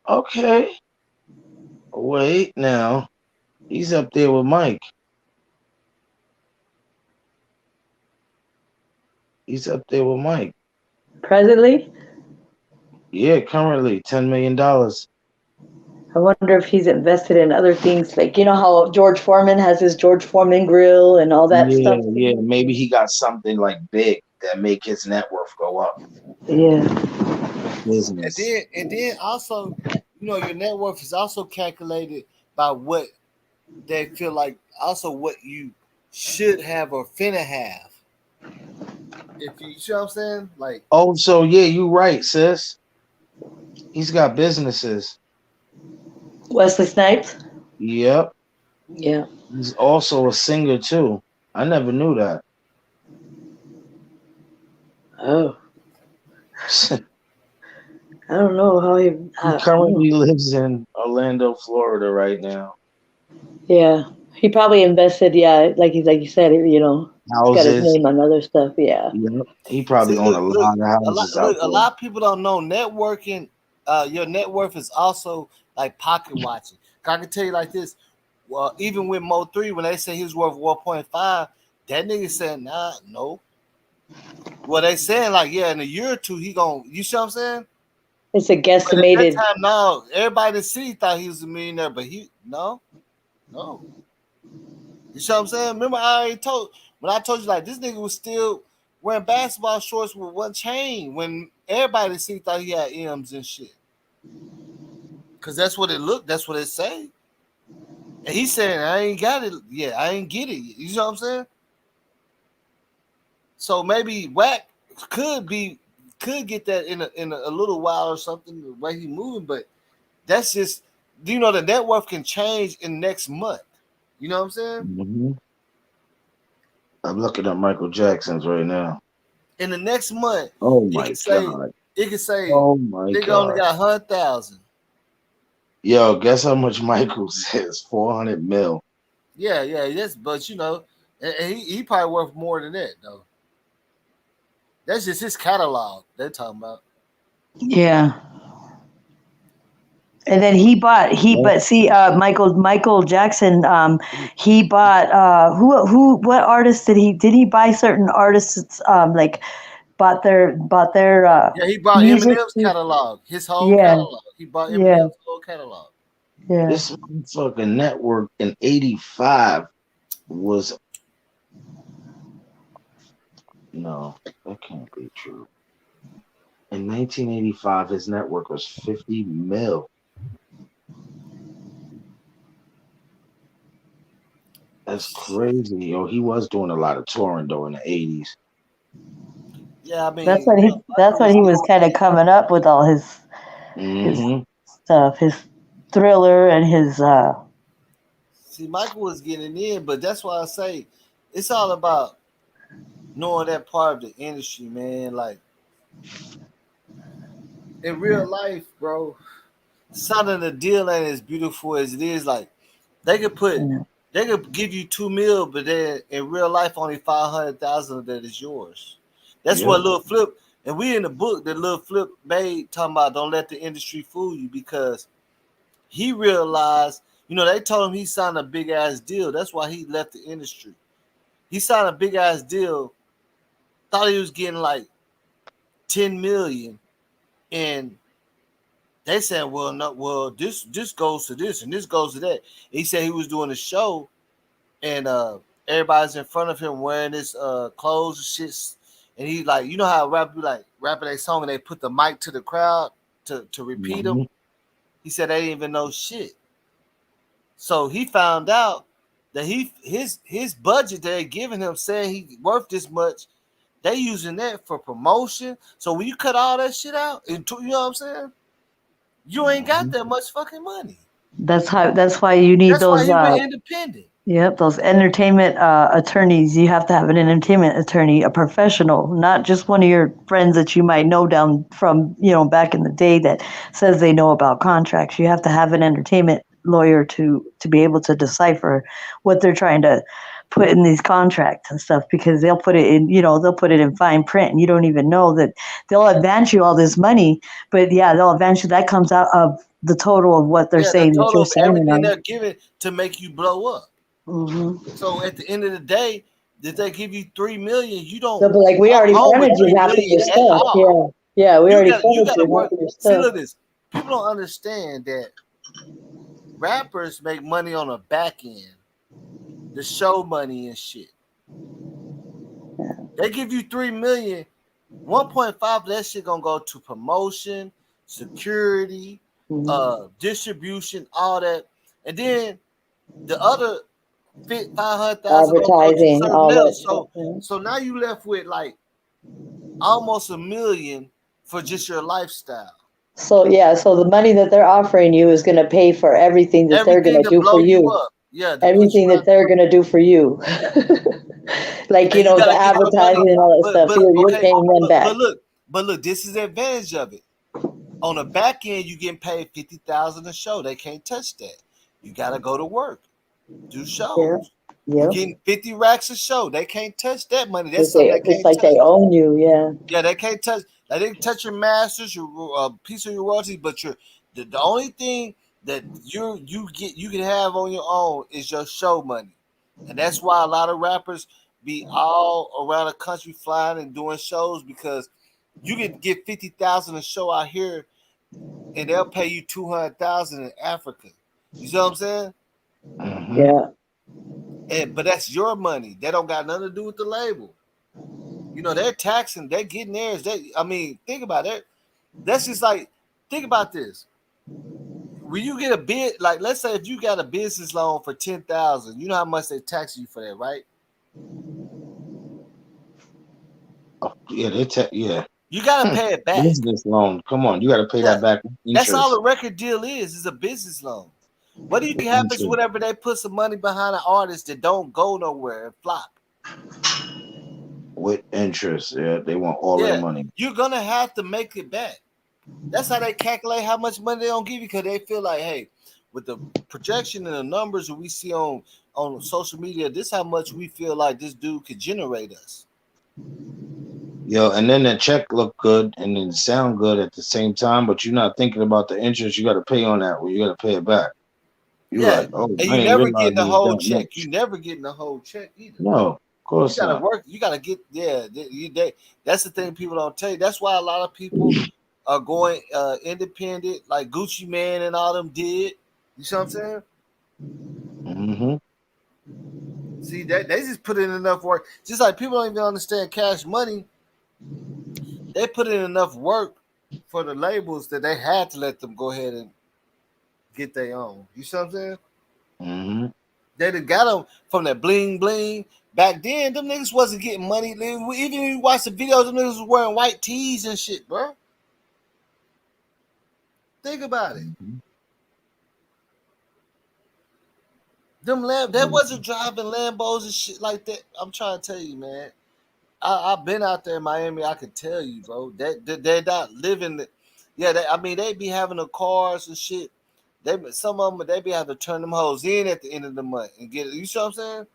Okay. Wait now. He's up there with Mike. Presently? Yeah, currently $10 million. I wonder if he's invested in other things, like how George Foreman has his George Foreman grill and all that stuff. Yeah, maybe he got something like big that make his net worth go up. Yeah. Business. And then also, your net worth is also calculated by what they feel like, also what you should have or finna have. If you see what I'm saying? Like, oh, so yeah, you right, sis. He's got businesses. Wesley Snipes? Yep. Yeah. He's also a singer too. I never knew that. Oh. I don't know how he currently lives in Orlando, Florida right now. Yeah. He probably invested, like you said, you know, he's got his Houses. name on other stuff, yeah. Yep. He probably owned a lot of houses out there. A lot of people don't know networking. Your net worth is also like pocket watching. I can tell you like this. Well, even with Mo3, when they say he was worth 1.5, that nigga said, nah, no. Well, they saying like, yeah, in a year or two, he gonna, you see what I'm saying? It's a guesstimated. But at that time, no, everybody in the city thought he was a millionaire, but no. You see what I'm saying? Remember, I told you like this nigga was still wearing basketball shorts with one chain when everybody in the city thought he had M's and shit. Cause that's what it looked, that's what it say. And he's saying, I ain't got it. Yeah, I ain't get it. You know what I'm saying? So maybe Wack could get that in a little while or something, the way he moving, but that's just, you know, the net worth can change in next month. You know what I'm saying? Mm-hmm. I'm looking at Michael Jackson's right now. In the next month, oh my god, it could say, oh my nigga god, only got 100,000. Yo, guess how much Michael says? 400 mil. Yeah, yes, but you know, and he probably worth more than that though. That's just his catalog they're talking about. Yeah. And then but see, Michael Jackson, he bought what artists did he buy certain artists like bought their yeah, he bought Eminem's catalog, his whole catalog. He bought Eminem's whole catalog. Yeah. This motherfucking network in 85 was no, that can't be true. In 1985, his network was 50 mil. That's crazy. Yo, he was doing a lot of touring though in the 80s. Yeah, I mean that's when he was kind of coming up with all his stuff, his Thriller and his See, Michael was getting in, but that's why I say it's all about knowing that part of the industry, man. Like in real life, bro, signing a deal ain't as beautiful as it is. Like they could give you $2 million, but then in real life only 500,000 of that is yours. That's what Lil Flip, and we in the book that Lil Flip made talking about don't let the industry fool you, because he realized, you know, they told him he signed a big ass deal. That's why he left the industry. He signed a big ass deal, thought he was getting like 10 million, and they said, well, no, well, this goes to this and this goes to that. He said he was doing a show, and everybody's in front of him wearing this clothes and shit. And he like, you know how rapping their song and they put the mic to the crowd to repeat them. He said they didn't even know shit. So he found out that his budget they're giving him, saying he worth this much, they using that for promotion. So when you cut all that shit out, you know what I'm saying? You ain't got that much fucking money. That's why you need those. That's why he went independent. Yep, those entertainment attorneys. You have to have an entertainment attorney, a professional, not just one of your friends that you might know down from, you know, back in the day that says they know about contracts. You have to have an entertainment lawyer to be able to decipher what they're trying to put in these contracts and stuff, because they'll put it in fine print and you don't even know that they'll advance you all this money, but they'll advance you, that comes out of the total of what they're saying that you're signing on. They're giving to make you blow up. Mm-hmm. So at the end of the day, did they give you $3 million? You don't. So, but like we already funded you half of your stuff. Yeah, we already funded you half of your stuff. See, look at this. People don't understand that rappers make money on the back end, the show money and shit. Yeah. They give you $3 million, 1.5 of that shit gonna go to promotion, security, distribution, all that, and then the other 500,000 advertising, all that. So now you left with like almost $1 million for just your lifestyle. So the money that they're offering you is going to pay for everything that they're going to do for you. Everything that they're going to do for you. Like, you know, the advertising and all that stuff. You're paying them back. But look, this is the advantage of it. On the back end, you getting paid $50,000 a show. They can't touch that. You got to go to work. Do shows. Yeah. You're getting 50 racks a show. They can't touch that money. That's something they It's can't like touch. they own you, yeah. Yeah, they can't touch. They didn't touch your masters, your piece of your royalties, but the only thing that you can have on your own is your show money, and that's why a lot of rappers be all around the country flying and doing shows, because you can get 50,000 a show out here, and they'll pay you 200,000 in Africa. You see what I'm saying? Yeah. But that's your money. That don't got nothing to do with the label. You know, they're taxing, they're getting theirs. Think about it. That's just like, think about this. When you get a bid, like let's say if you got a business loan for 10,000, you know how much they tax you for that, right? Yeah, You gotta pay it back. Business loan. Come on, you gotta pay that back. That's all a record deal is a business loan. What do you think happens whenever they put some money behind an artist that don't go nowhere and flop? With interest, yeah, they want all the money. You're gonna have to make it back. That's how they calculate how much money they don't give you, because they feel like, hey, with the projection and the numbers that we see on social media, this how much we feel like this dude could generate us. Yo, and then the check look good and then sound good at the same time, but you're not thinking about the interest you got to pay on that. Well, you got to pay it back. You're like, oh, and you never get the whole check. You never get the whole check either. No, of course you gotta not. work. You gotta get that's the thing people don't tell you. That's why a lot of people are going independent, like Gucci Man and all them did. You see what I'm saying? Mm-hmm. See that they just put in enough work. Just like people don't even understand Cash Money. They put in enough work for the labels that they had to let them go ahead and get their own. You see what I'm saying? Mm-hmm. They done got them from that bling bling. Back then, them niggas wasn't getting money. Even if you watch the videos, them niggas was wearing white tees and shit, bro. Think about it. Them they wasn't driving Lambos and shit like that. I'm trying to tell you, man. I've been out there in Miami. I can tell you, bro. They're not living. Yeah, they be having the cars and shit. Some of them they be having to turn them hoes in at the end of the month and get it. You see what I'm saying?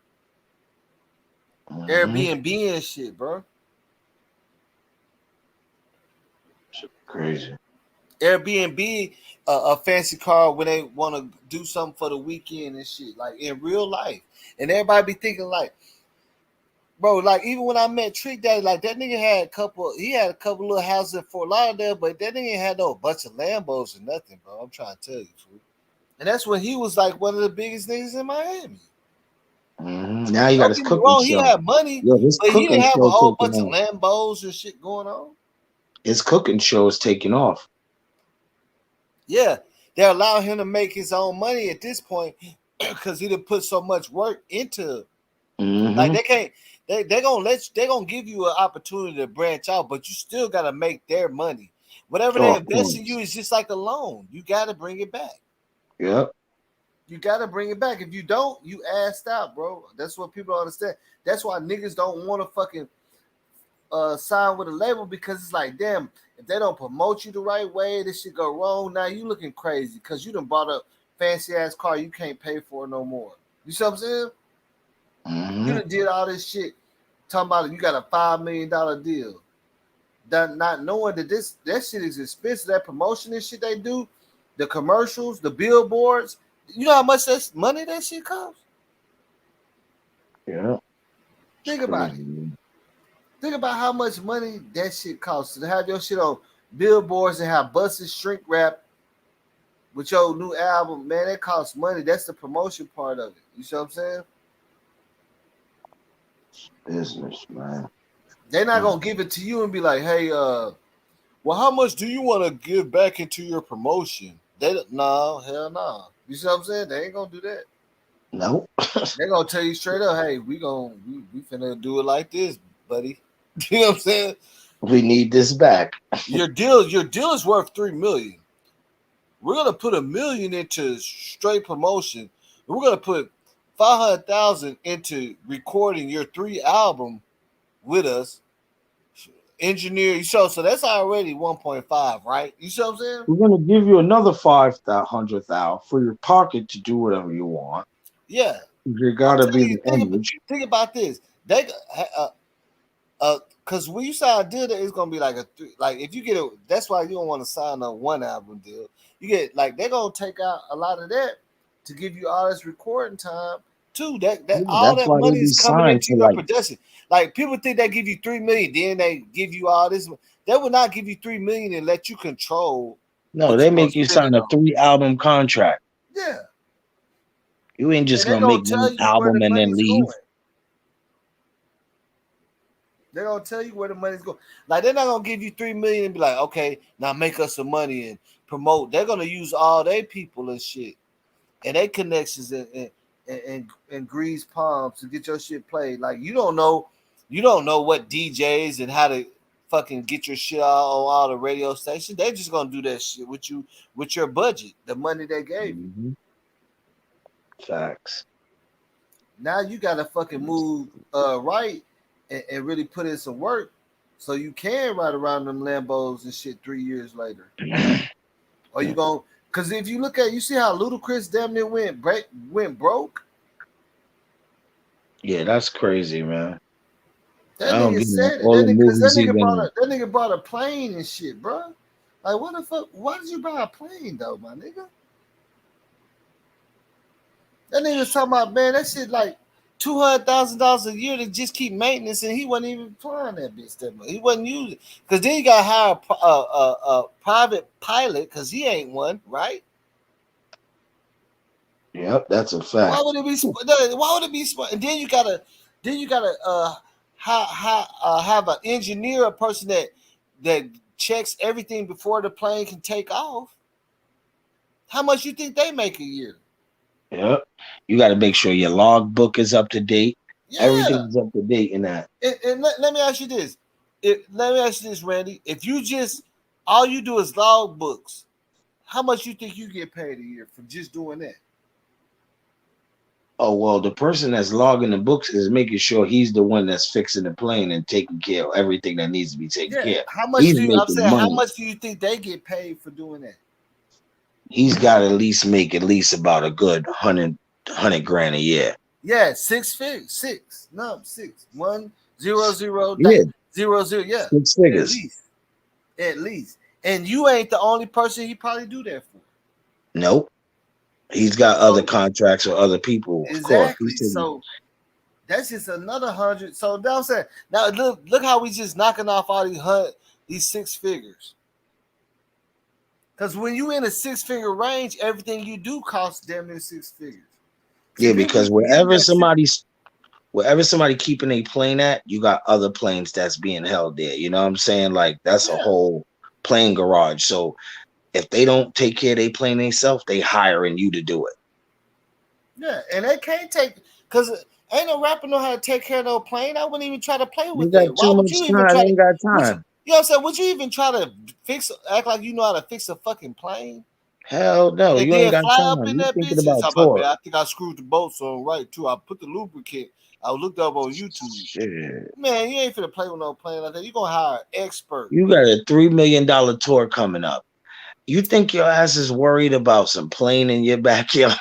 Airbnb and shit, bro. Shit crazy. Airbnb a fancy car when they want to do something for the weekend and shit, like in real life. And everybody be thinking like, bro, like even when I met Trick Daddy, like that nigga had a couple little houses in Fort Lauderdale, but that nigga had no bunch of Lambos or nothing, bro. I'm trying to tell you, fool. And that's when he was like one of the biggest niggas in Miami. Mm-hmm. Now he got his cooking show. He had money, but he didn't have a whole bunch of Lambos and shit going on. His cooking show is taking off. Yeah, they allow him to make his own money at this point because he done put so much work into it. Mm-hmm. Like they're gonna give you an opportunity to branch out, but you still gotta make their money. Whatever they invest in you is just like a loan. You gotta bring it back. Yep. You gotta bring it back. If you don't, you assed out, bro. That's what people don't understand. That's why niggas don't want to fucking sign with a label, because it's like, damn, if they don't promote you the right way, this shit go wrong. Now you looking crazy because you done bought a fancy ass car you can't pay for no more. You see what I'm saying? Mm-hmm. You done did all this shit talking about you got a $5 million deal. Not knowing that that shit is expensive. That promotion and shit they do, the commercials, the billboards. You know how much money that shit costs? Yeah. Think about it. Think about how much money that shit costs to have your shit on billboards and have buses shrink wrap with your new album. Man, that costs money. That's the promotion part of it. You see what I'm saying? Business, man. They're not gonna give it to you and be like, hey, well, how much do you want to give back into your promotion? No, hell no. You see what I'm saying? They ain't gonna do that. Nope. They're gonna tell you straight up, hey, we finna do it like this, buddy. You know what I'm saying? We need this back. Your deal is worth $3 million. We're gonna put $1 million into straight promotion. We're gonna put $500,000 into recording your 3 album with us. Engineer, so that's already 1.5, right? You see what I'm saying? We're gonna give you another $500,000 for your pocket to do whatever you want. Yeah. You gotta be the image. Think about this. They because when you sign a deal, it's gonna be like if you get that's why you don't want to sign a 1 album deal. You get like they're gonna take out a lot of that to give you all this recording time too. All That's that why they money be is coming signed into to your like. production. Like people think they give you $3 million, then they give you all this. They will not give you $3 million and let you control. No, they make you sign a 3-album contract. Yeah. You ain't just And gonna make one album and then leave. They're gonna tell you where the money's going. Like they're not gonna give you $3 million and be like, okay, now make us some money and promote. They're gonna use all their people and shit and their connections and grease palms to get your shit played. Like you don't know what DJs and how to fucking get your shit on all the radio stations. They're just gonna do that shit with you with your budget, the money they gave you. Facts. Now you gotta fucking move right and really put in some work so you can ride around them Lambos and shit 3 years later. Or you gonna because if you look at you see how Ludacris damn near went broke. Yeah, that's crazy, man. That I don't nigga get said it. all That the movies nigga bought a plane and shit, bro. Like what the fuck? Why did you buy a plane though, my nigga? That nigga was talking about, man, that shit like $200,000 a year to just keep maintenance, and he wasn't even flying that bitch that much. He wasn't using it because then you got to hire a private pilot because he ain't one, right? Yep, that's a fact. Why would it be? Why would it be smart? And then you gotta have an engineer, a person that checks everything before the plane can take off. How much you think they make a year? Yep. You got to make sure your logbook is up to date. Yeah. Everything's up to date in that. And let me ask you this. Randy. If you just all you do is log books, how much you think you get paid a year for just doing that? Oh, well, the person that's logging the books is making sure he's the one that's fixing the plane and taking care of everything that needs to be taken care of. How much how much do you think they get paid for doing that? He's got to make at least about a good 100 grand a year. Yeah, 6 figures. 6. No, 6. 1 0 0 Yeah. 0 0. Yeah. 6 figures. At least. And you ain't the only person he probably do that for. Nope. He's got other contracts or other people. Exactly. Of course. So that's just another 100. So now I'm saying, now look how we just knocking off all these 6 figures. Because when you in a 6-figure range, everything you do costs damn near 6 figures. Yeah, because wherever somebody keeping a plane at, you got other planes that's being held there. You know what I'm saying? Like that's a whole plane garage. So if they don't take care of their plane themselves, they hiring you to do it. Yeah, and they can't take because ain't no rapper know how to take care of no plane. I wouldn't even try to play with that. Why would you even try? Ain't got time. You know what I'm saying? Would you even try to act like you know how to fix a fucking plane? Hell no, and you then ain't got fly time. up in You that thinking bitch. about tour. Man, I think I screwed the bolts on right too. I put the lubricant. I looked up on YouTube. Shit. Man, you ain't finna play with no plane like that. You gonna hire an expert. You got a $3 million tour coming up. You think your ass is worried about some plane in your backyard?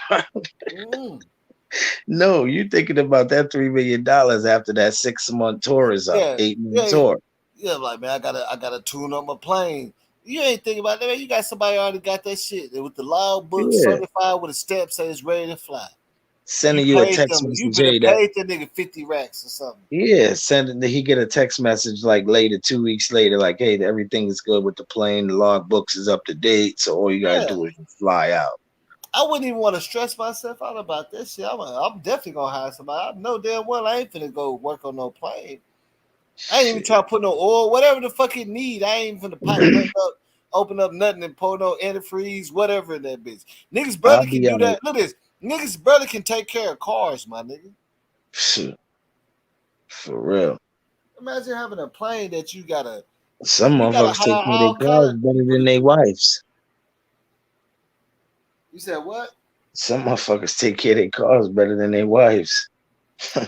No, you thinking about that $3 million after that 6-month tour is up, 8-month tour. Yeah, like man, I gotta tune up my plane. You ain't thinking about that, man. You got somebody already got that shit with the log book certified with a stamp saying it's ready to fly. Sending you a text message. You better paid that nigga 50 racks or something. Yeah, he get a text message like later, 2 weeks later, like, hey, everything is good with the plane. The log books is up to date, so all you gotta do is fly out. I wouldn't even want to stress myself out about this shit. I'm definitely gonna hire somebody. I know damn well I ain't finna go work on no plane. I ain't even try to put no oil, whatever the fuck it need. I ain't even finna pipe nothing up, open up nothing and pour no antifreeze, whatever in that bitch. Niggas brother can do that. Look at this. Niggas brother can take care of cars, my nigga. Shit. For real. Imagine having a plane that you gotta. Some motherfuckers take care of their cars better than their wives. You said what? Some motherfuckers take care of their cars better than their wives.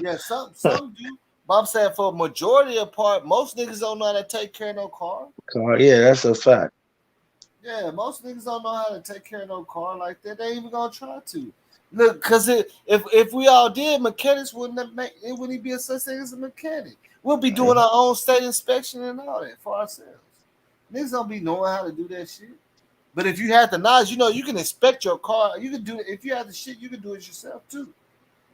Yeah, some do. But I'm saying for a majority of part, most niggas don't know how to take care of no car. Yeah, that's a fact. Yeah, most niggas don't know how to take care of no car like that. They ain't even gonna try to. Look, because if we all did, mechanics wouldn't be a such thing as a mechanic. We'll be doing our own state inspection and all that for ourselves. Niggas don't be knowing how to do that shit. But if you had the knowledge, you can inspect your car. You can do it. If you have the shit, you can do it yourself too.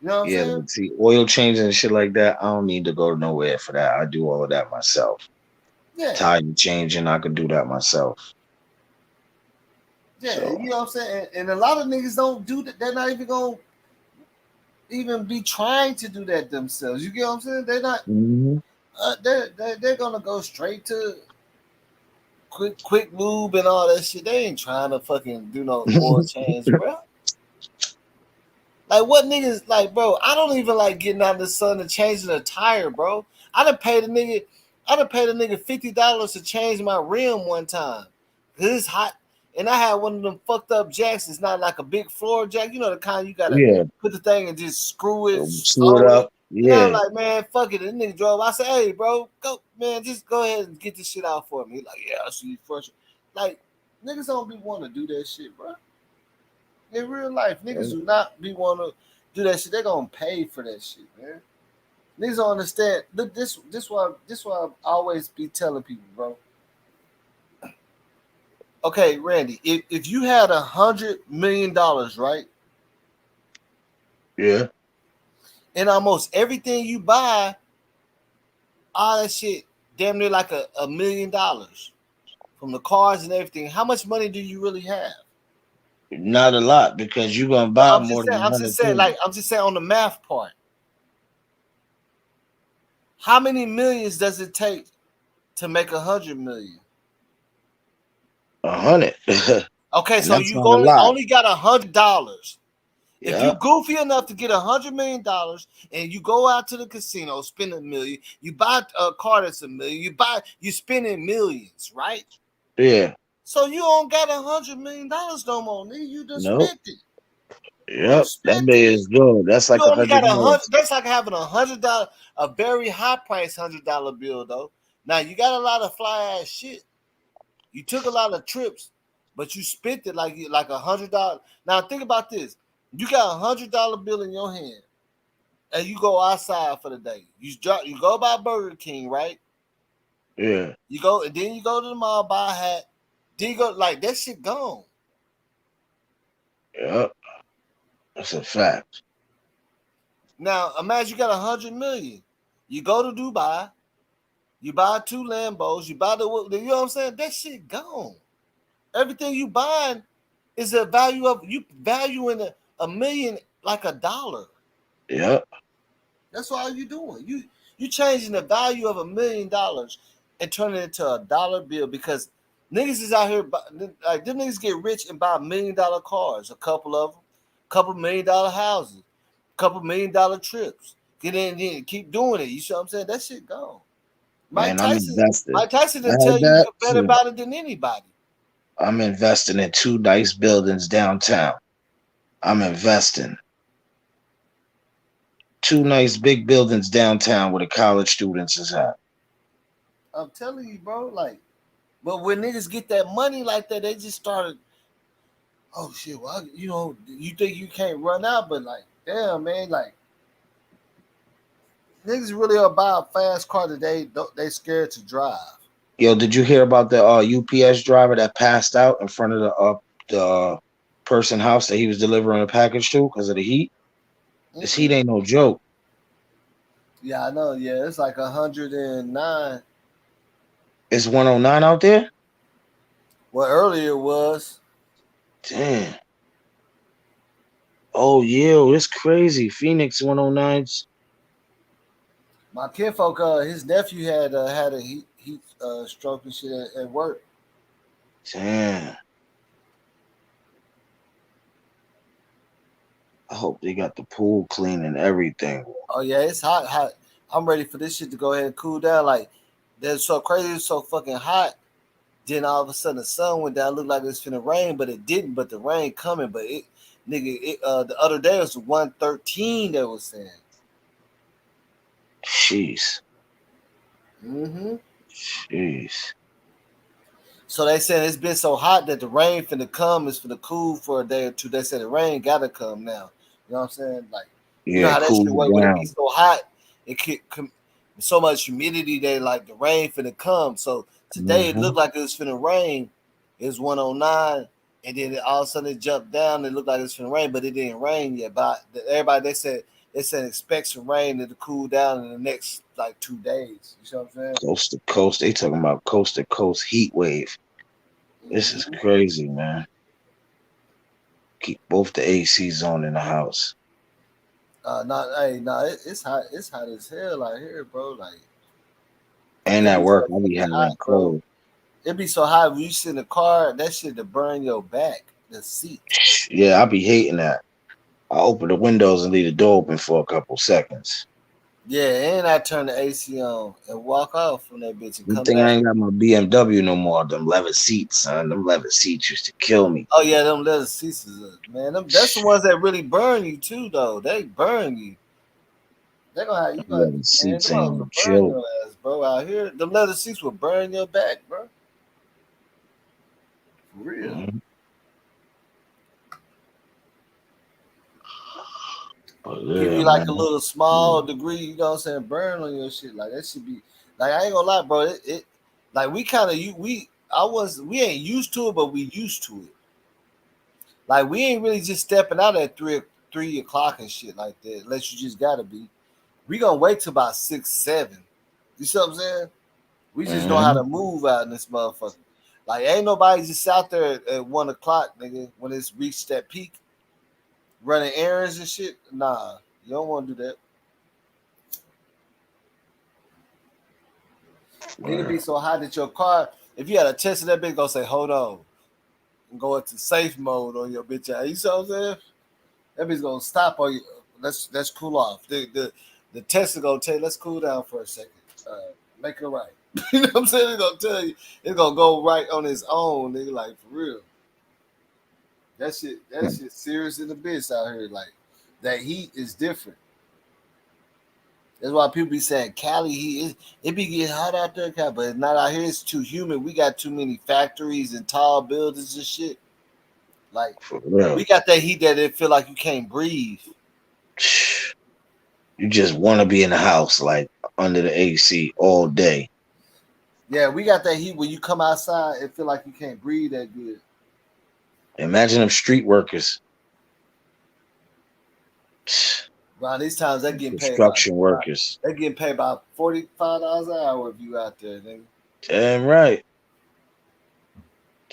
You know what I'm saying? But see, oil changes and shit like that, I don't need to go nowhere for that. I do all of that myself. Yeah. Tire changing, I could do that myself. Yeah, so. You know what I'm saying? And a lot of niggas don't do that. They're not even going to even be trying to do that themselves. You get what I'm saying? They're not. Mm-hmm. They're going to go straight to quick lube and all that shit. They ain't trying to fucking do no oil change, bro. Like, what niggas, like, bro, I don't even like getting out in the sun and changing a tire, bro. I done paid a nigga $50 to change my rim one time. Cause it's hot. And I had one of them fucked up jacks. It's not like a big floor jack. You know the kind you gotta put the thing and just screw it up. Yeah. And I'm like, man, fuck it. This nigga drove. I said, hey, bro, just go ahead and get this shit out for me. He's like, yeah, I'll see you first. Like, niggas don't be want to do that shit, bro. In real life, niggas do not be want to do that shit. They're gonna pay for that shit, man. Niggas don't understand. This why I always be telling people, bro. Okay, Randy, if you had $100 million, right? Yeah. And almost everything you buy, all that shit, damn near like $1 million from the cars and everything. How much money do you really have? Not a lot, because you're gonna buy more than I'm just saying on the math part. How many millions does it take to make 100 million? 100. Okay, so you only got $100. If you goofy enough to get $100 million and you go out to the casino, spend $1 million, you buy a car that's $1 million, you spending millions, right? Yeah. So you don't got $100 million no more, nigga. You just spent it. Yep, that day is good. That's like $100. That's like having $100, a very high price $100 bill though. Now you got a lot of fly ass shit. You took a lot of trips, but you spent it like $100. Now think about this: you got $100 bill in your hand, and you go outside for the day. You go by Burger King, right? Yeah. You go, and then you go to the mall, buy a hat. Then you go, like, that shit gone. Yep. That's a fact. Now, imagine you got $100 million. You go to Dubai, you buy 2 Lambos, you know what I'm saying? That shit gone. Everything you buying is a value of, you valuing $1 million like $1. Yep. That's all you doing. You changing the value of $1 million and turning it into $1 bill, because niggas is out here, like, them niggas get rich and buy $1 million cars, a couple of them, couple $1 million houses, couple $1 million trips. Get in and keep doing it. You see what I'm saying? That shit gone. Mike Tyson didn't tell you better about it than anybody. I'm investing in 2 nice buildings downtown. I'm investing 2 nice big buildings downtown where the college students is at. I'm telling you, bro, like, but when niggas get that money like that, they just started, oh shit, well, you think you can't run out, but like, damn, man, like, niggas really are buy a fast car that they scared to drive. Yo, did you hear about the UPS driver that passed out in front of the person house that he was delivering a package to because of the heat? This heat ain't no joke. Yeah, I know. Yeah, it's like 109. It's 109 out there? Well, earlier it was. Damn. Oh, yeah, it's crazy. Phoenix 109s. My kinfolk, his nephew had a heat stroke and shit at work. Damn. I hope they got the pool clean and everything. Oh yeah, it's hot. I'm ready for this shit to go ahead and cool down. Like, that's so crazy, it's so fucking hot. Then all of a sudden the sun went down, looked like it was finna rain, but it didn't. But the rain coming, but the other day it was 113 that was saying. Jeez. Mm-hmm. Jeez. So they said it's been so hot that the rain finna come, is finna cool for a day or two. They said the rain gotta come now. You know what I'm saying? Like, Yeah, you know how that cool shit work when it be down. so hot, it could so much humidity that like the rain finna come. So today it looked like it was finna rain. It was 109, and then all of a sudden it jumped down. It looked like it was finna rain, but it didn't rain yet. But everybody they said expect some rain to cool down in the next like 2 days. You see what I'm saying? Coast to coast. They talking about coast to coast heat wave. This is crazy, man. Keep both the ACs on in the house. It's hot. It's hot as hell out here, bro. Like, And it at be work, so I be fucking having hot, that bro. cold. It be so hot when you sit in the car. That shit to burn your back. The seat. Yeah, I be hating that. I open the windows and leave the door open for a couple seconds. Yeah, and I turn the AC on and walk off from that bitch and Good come thing I back. ain't got my BMW no more. Them leather seats, son. Them leather seats used to kill me. Oh yeah, them leather seats man. That's the ones that really burn you too, though. They burn you. They gonna have you gonna Leather man. seats Them hoes ain't will no burn joke. your ass, bro. Out here, them leather seats will burn your back, bro. For real. Mm-hmm. Give you Yeah, like man. a little small degree, you know what I'm saying, burn on your shit. Like that should be like I ain't gonna lie, bro. It like we kind of we ain't used to it, but we used to it. Like we ain't really just stepping out at 3 o'clock and shit like that, unless you just gotta be. We gonna wait till about 6, 7. You see what I'm saying? We just know how Mm-hmm. to move out in this motherfucker. Like ain't nobody just out there at 1 o'clock, nigga, when it's reached that peak, running errands and shit. Nah, you don't want to do that. It'll be so hot that your car, if you had a Tesla, that bitch gonna say, hold on, and go into safe mode on your bitch ass. You see what I'm saying? That bitch gonna stop on you. Let's cool off. The Tesla gonna tell you, let's cool down for a second. Make it right. You know what I'm saying? It's gonna tell you, it's gonna go right on its own, nigga. Like for real. That shit serious in the bitch out here. Like that heat is different. That's why people be saying Cali heat. It be getting hot out there, Cali, but it's not out here. It's too humid. We got too many factories and tall buildings and shit. Like For real. we got that heat that it feel like you can't breathe. You just want to be in the house, like under the AC all day. Yeah, we got that heat when you come outside, it feel like you can't breathe that good. Imagine them street workers. Around these times, they getting paid Construction workers. They getting paid about $45 an hour if you out there, nigga. Damn right.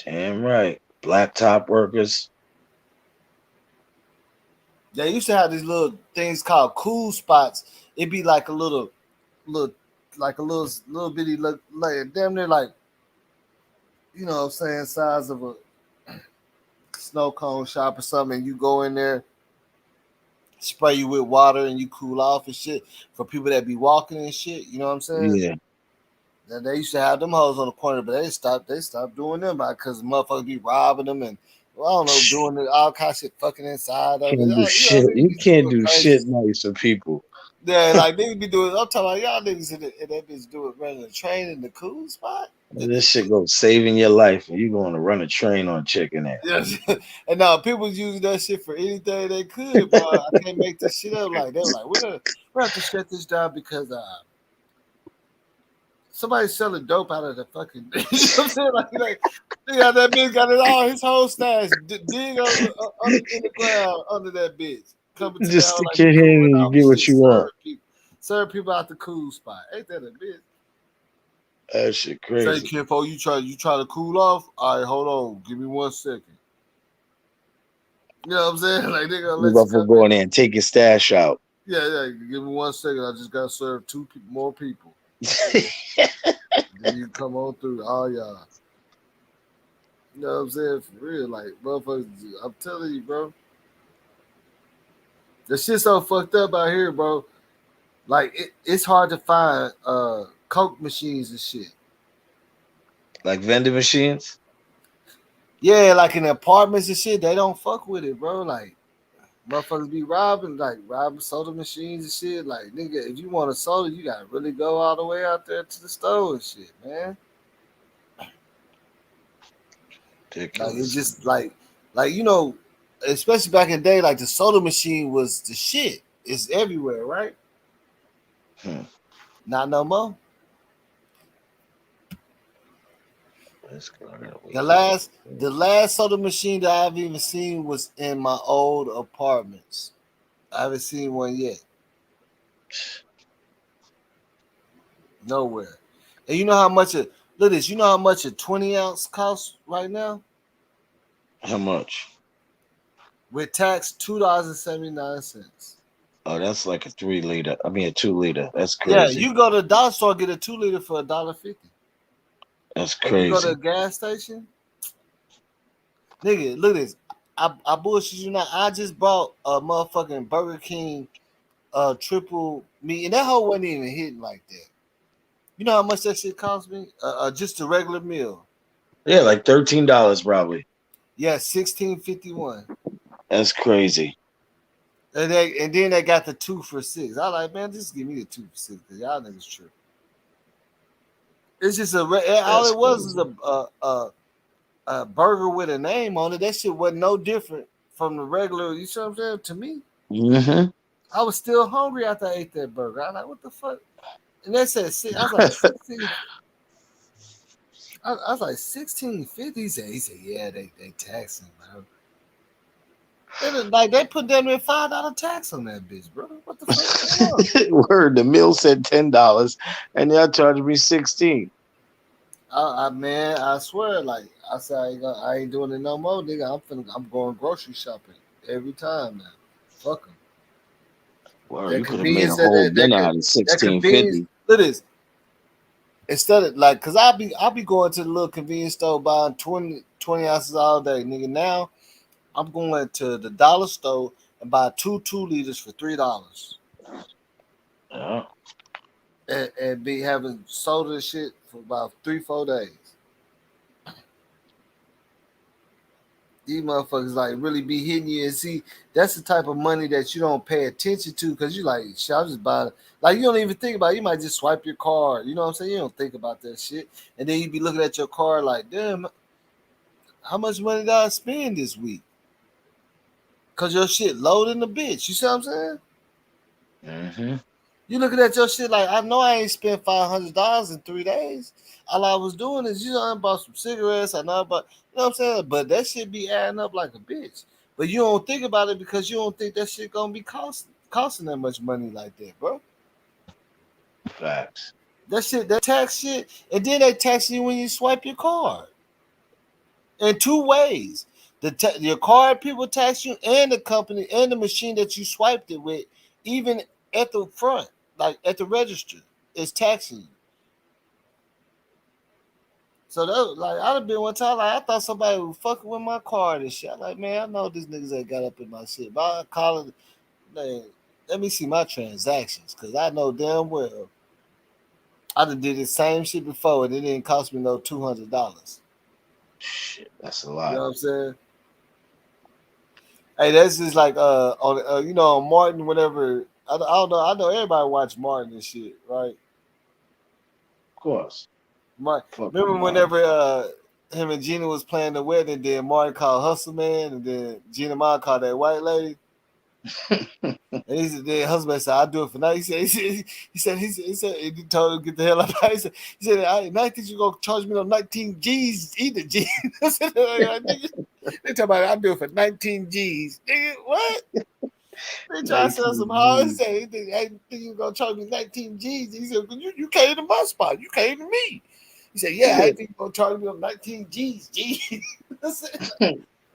Damn right. Blacktop workers. They used to have these little things called cool spots. It'd be like a little bitty look like damn near like, you know what I'm saying, size of a snow cone shop or something, and you go in there, spray you with water and you cool off and shit for people that be walking and shit, you know what I'm saying? Yeah. And they used to have them hoes on the corner, but they stopped doing them because motherfuckers be robbing them and well, I don't know, doing all kinds of shit fucking inside of it. Can't do shit. You can't do shit nice for people. Yeah, like niggas be doing. I'm talking about y'all niggas in that bitch doing running a train in the cool spot. This shit goes saving your life, and you going to run a train on chicken ass. Yes. And now people using that shit for anything they could, bro. I can't make this shit up. Like they were like, we have to shut this down because somebody's selling dope out of the fucking. You know what I'm saying? Like that bitch got it all. His whole stash dig in the ground under that bitch. Coming to Just that stick like your hand cooling and you off get what shit. you want. Serve people out the cool spot. Ain't that a bitch? That shit crazy. Say, Kenfo, you try to cool off? All right, hold on. Give me 1 second. You know what I'm saying? Like, they gonna let you come go in there and take your stash out. Yeah. Give me 1 second. I just gotta serve more people. Then you come on through, all y'all. You know what I'm saying? For real, like, motherfuckers. I'm telling you, bro. The shit's so fucked up out here, bro. Like, it's hard to find Coke machines and shit. Like vending machines? Yeah, like in apartments and shit, they don't fuck with it, bro. Like, motherfuckers be robbing soda machines and shit. Like, nigga, if you want a soda, you gotta really go all the way out there to the store and shit, man. Ridiculous. Like, it's just like you know, especially back in the day, like the soda machine was the shit. It's everywhere, right? Not no more. The last soda machine that I've even seen was in my old apartments. I haven't seen one yet. Nowhere. And you know how much look at this, you know how much a 20-ounce costs right now? How much? With tax, $2.79. Oh, that's like a 3 liter. I mean a 2 liter. That's Yeah, crazy. you go to the dollar store, get a 2 liter for $1.50. That's Or you go to crazy. a gas station. Nigga, look at this. I bullshit you not. I just bought a motherfucking Burger King triple meat, and that whole wasn't even hitting like that. You know how much that shit cost me? Just a regular meal. Yeah, like $13 probably. Yeah, $16.51. That's crazy. And then they got the 2 for $6. I like, man, just give me the 2 for $6 because y'all niggas true. It's just all it was a burger with a name on it. That shit wasn't no different from the regular. You see what I'm saying? To me, I was still hungry after I ate that burger. I was like, what the fuck? And they said, I was like, 16. I was like, 1650. He said, yeah, they taxing, bro. They put them in $5 tax on that bitch, bro. What the fuck? Word, the meal said $10, and y'all charged me $16. Man, I swear, like I said, I ain't doing it no more, nigga. I'm going grocery shopping every time now. Fuck them. Well, you could have made a whole dinner out of $16.50. Look at this. Instead of like, cause I'll be going to the little convenience store buying 20 ounces all day, nigga. Now I'm going to the dollar store and buy 2 liters for $3. Yeah. And be having soda and shit for about 3-4 days. These motherfuckers like really be hitting you, and see that's the type of money that you don't pay attention to because you like, shit, I'll just buy it. Like you don't even think about it. You might just swipe your card. You know what I'm saying? You don't think about that shit. And then you be looking at your card like, damn, how much money did I spend this week? Cause your shit loading the bitch. You see what I'm saying? Mm-hmm. You looking at your shit like, I know I ain't spent $500 in 3 days. All I was doing is, I bought some cigarettes. I know about, you know what I'm saying? But that shit be adding up like a bitch. But you don't think about it because you don't think that shit gonna be costing that much money like that, bro. Facts. That shit, that tax shit, and then they tax you when you swipe your card. In 2 ways. Your card people tax you, and the company and the machine that you swiped it with, even at the front, like at the register, is taxing you. So that like I'd have been one time like I thought somebody was fucking with my card and shit. I'm like, man, I know these niggas that got up in my shit, but I call it, man, let me see my transactions because I know damn well I done did the same shit before and it didn't cost me no $200. Shit, that's a lot. You know what I'm saying? Hey, that's just like on on Martin, whatever. I don't know. I know everybody watch Martin and shit, right? Of course. Remember whenever him and Gina was playing the wedding, then Martin called Hustle Man, and then Gina Ma called that white lady. And then husband said, "I'll do it for night." He said, he told him to get the hell out. He said, "I think you gonna charge me no 19 G's either, G." They talking about I'll do it for 19 G's. Nigga, what? They try to sell some hard. He said, "I think you gonna charge me 19 G's." He said, "You came to my spot. You came to me." He said, "Yeah, I think you're gonna charge me 19 G's, G."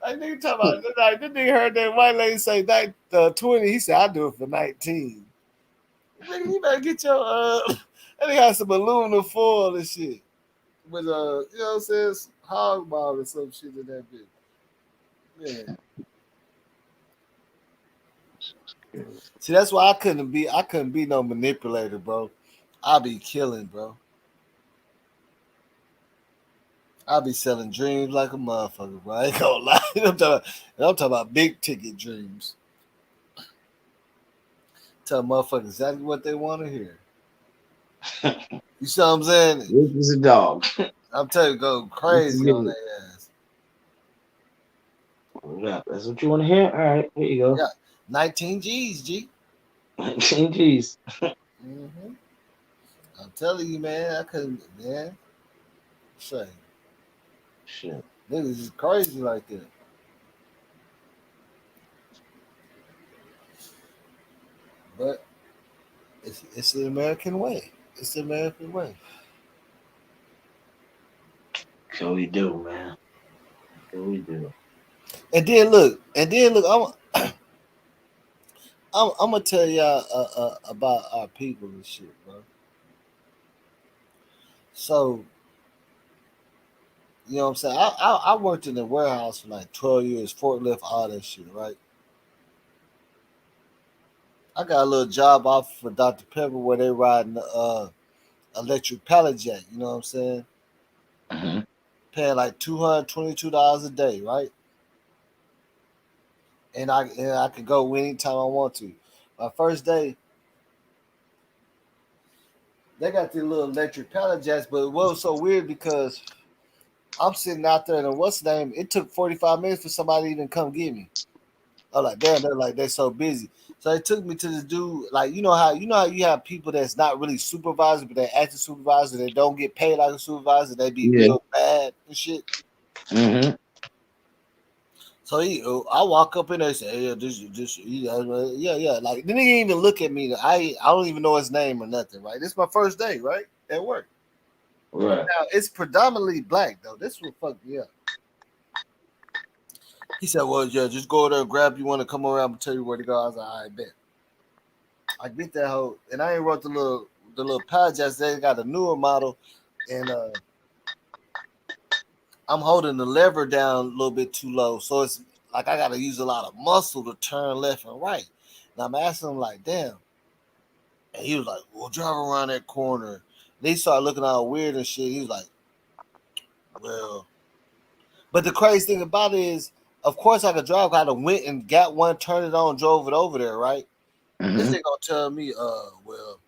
Like nigga talking about like this nigga heard that white lady say 20. He said, "I'll do it for 19." Nigga, you better get your that nigga had some aluminum foil and shit. With you know what I'm saying, hog ball or some shit in that bitch. Man. See, that's why I couldn't be no manipulator, bro. I'll be killing, bro. I'll be selling dreams like a motherfucker, bro. I ain't gonna lie. I'm talking about big ticket dreams. Tell motherfuckers exactly what they want to hear. You see what I'm saying? This is a dog. I'm telling you, go crazy on their ass. Yeah, that's what you want to hear? All right, here you go. Yeah, 19 G's, G. 19 G's. Mm-hmm. I'm telling you, man, I couldn't, man. Say, shit, niggas is crazy like that. But it's the American way. It's the American way. So we do, man. So we do. And then look, I'm gonna tell y'all about our people and shit, bro. So you know what I'm saying? I worked in the warehouse for like 12 years, forklift, all that shit, right? I got a little job off for Dr. Pepper where they riding the electric pallet jack, you know what I'm saying? Mm-hmm. Paying like $222 a day, right? And I could go anytime I want to. My first day, they got the little electric pallet jacks, but it was so weird because I'm sitting out there and what's the name? It took 45 minutes for somebody to even come get me. I'm like, damn, they're so busy. So it took me to this dude, like you know how you have people that's not really supervisors, but they're acting supervisors, they don't get paid like a supervisor, they be real bad and shit. Mm-hmm. So I walk up in there and say, hey, yeah, like the nigga didn't even look at me. I don't even know his name or nothing, right? This is my first day, right? At work. Right. Now it's predominantly black though. This will fuck me up. He said, well, yeah, just go there and grab you one to come around and tell you where to go. I was like, all right, bet. I get that hoe, and I ain't wrote the little podcast. They got a newer model, and I'm holding the lever down a little bit too low, so it's like I gotta use a lot of muscle to turn left and right. And I'm asking him like, damn, and he was like, well, drive around that corner. And they started looking all weird and shit. He was like, well, but the crazy thing about it is, of course I could drive. I went and got one, turned it on, drove it over there, right? Mm-hmm. This nigga gonna tell me, well,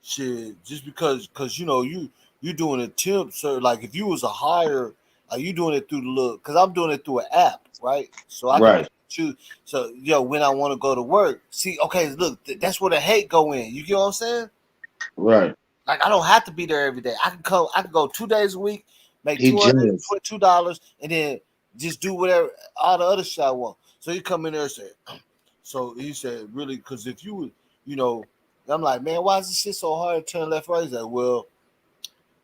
shit, just because you know you doing a temp, sir. Like if you was a hire, are you doing it through the look? Because I'm doing it through an app, right? So I can choose. So when I want to go to work, see, okay, look, that's where the hate go in. You get what I'm saying? Right. Like I don't have to be there every day. I can go 2 days a week, make $222, and then just do whatever all the other shit I want. So he come in there and say, so he said, really, because if you would, you know. I'm like, man, why is this shit so hard to turn left right? He's like, well,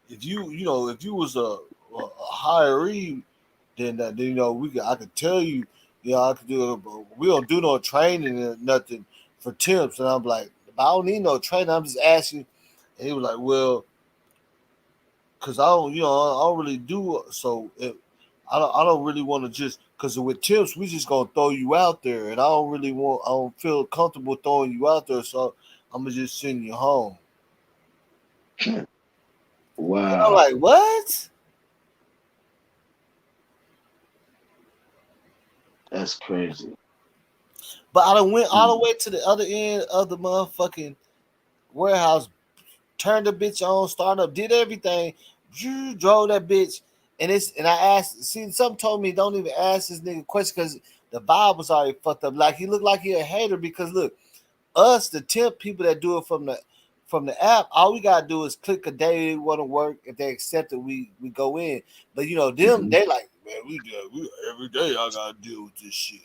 if you was a hiree, then I could tell you, I could do it, but we don't do no training or nothing for temps. And I'm like, I don't need no training. I'm just asking. And he was like, well, because I don't really do so. I don't really want to just because with temps we just gonna throw you out there, and I don't feel comfortable throwing you out there, so I'm gonna just send you home. Wow. And I'm like, what? That's crazy. But I done went all the way to the other end of the motherfucking warehouse, turned the bitch on, started up, did everything, drove that bitch, and I asked, see, something told me don't even ask this nigga question because the vibe was already fucked up. Like he looked like he a hater because look, us, the temp people that do it from the app, all we gotta do is click a day they want to work. If they accept it, we go in. But them, they like, man, we every day I gotta deal with this shit.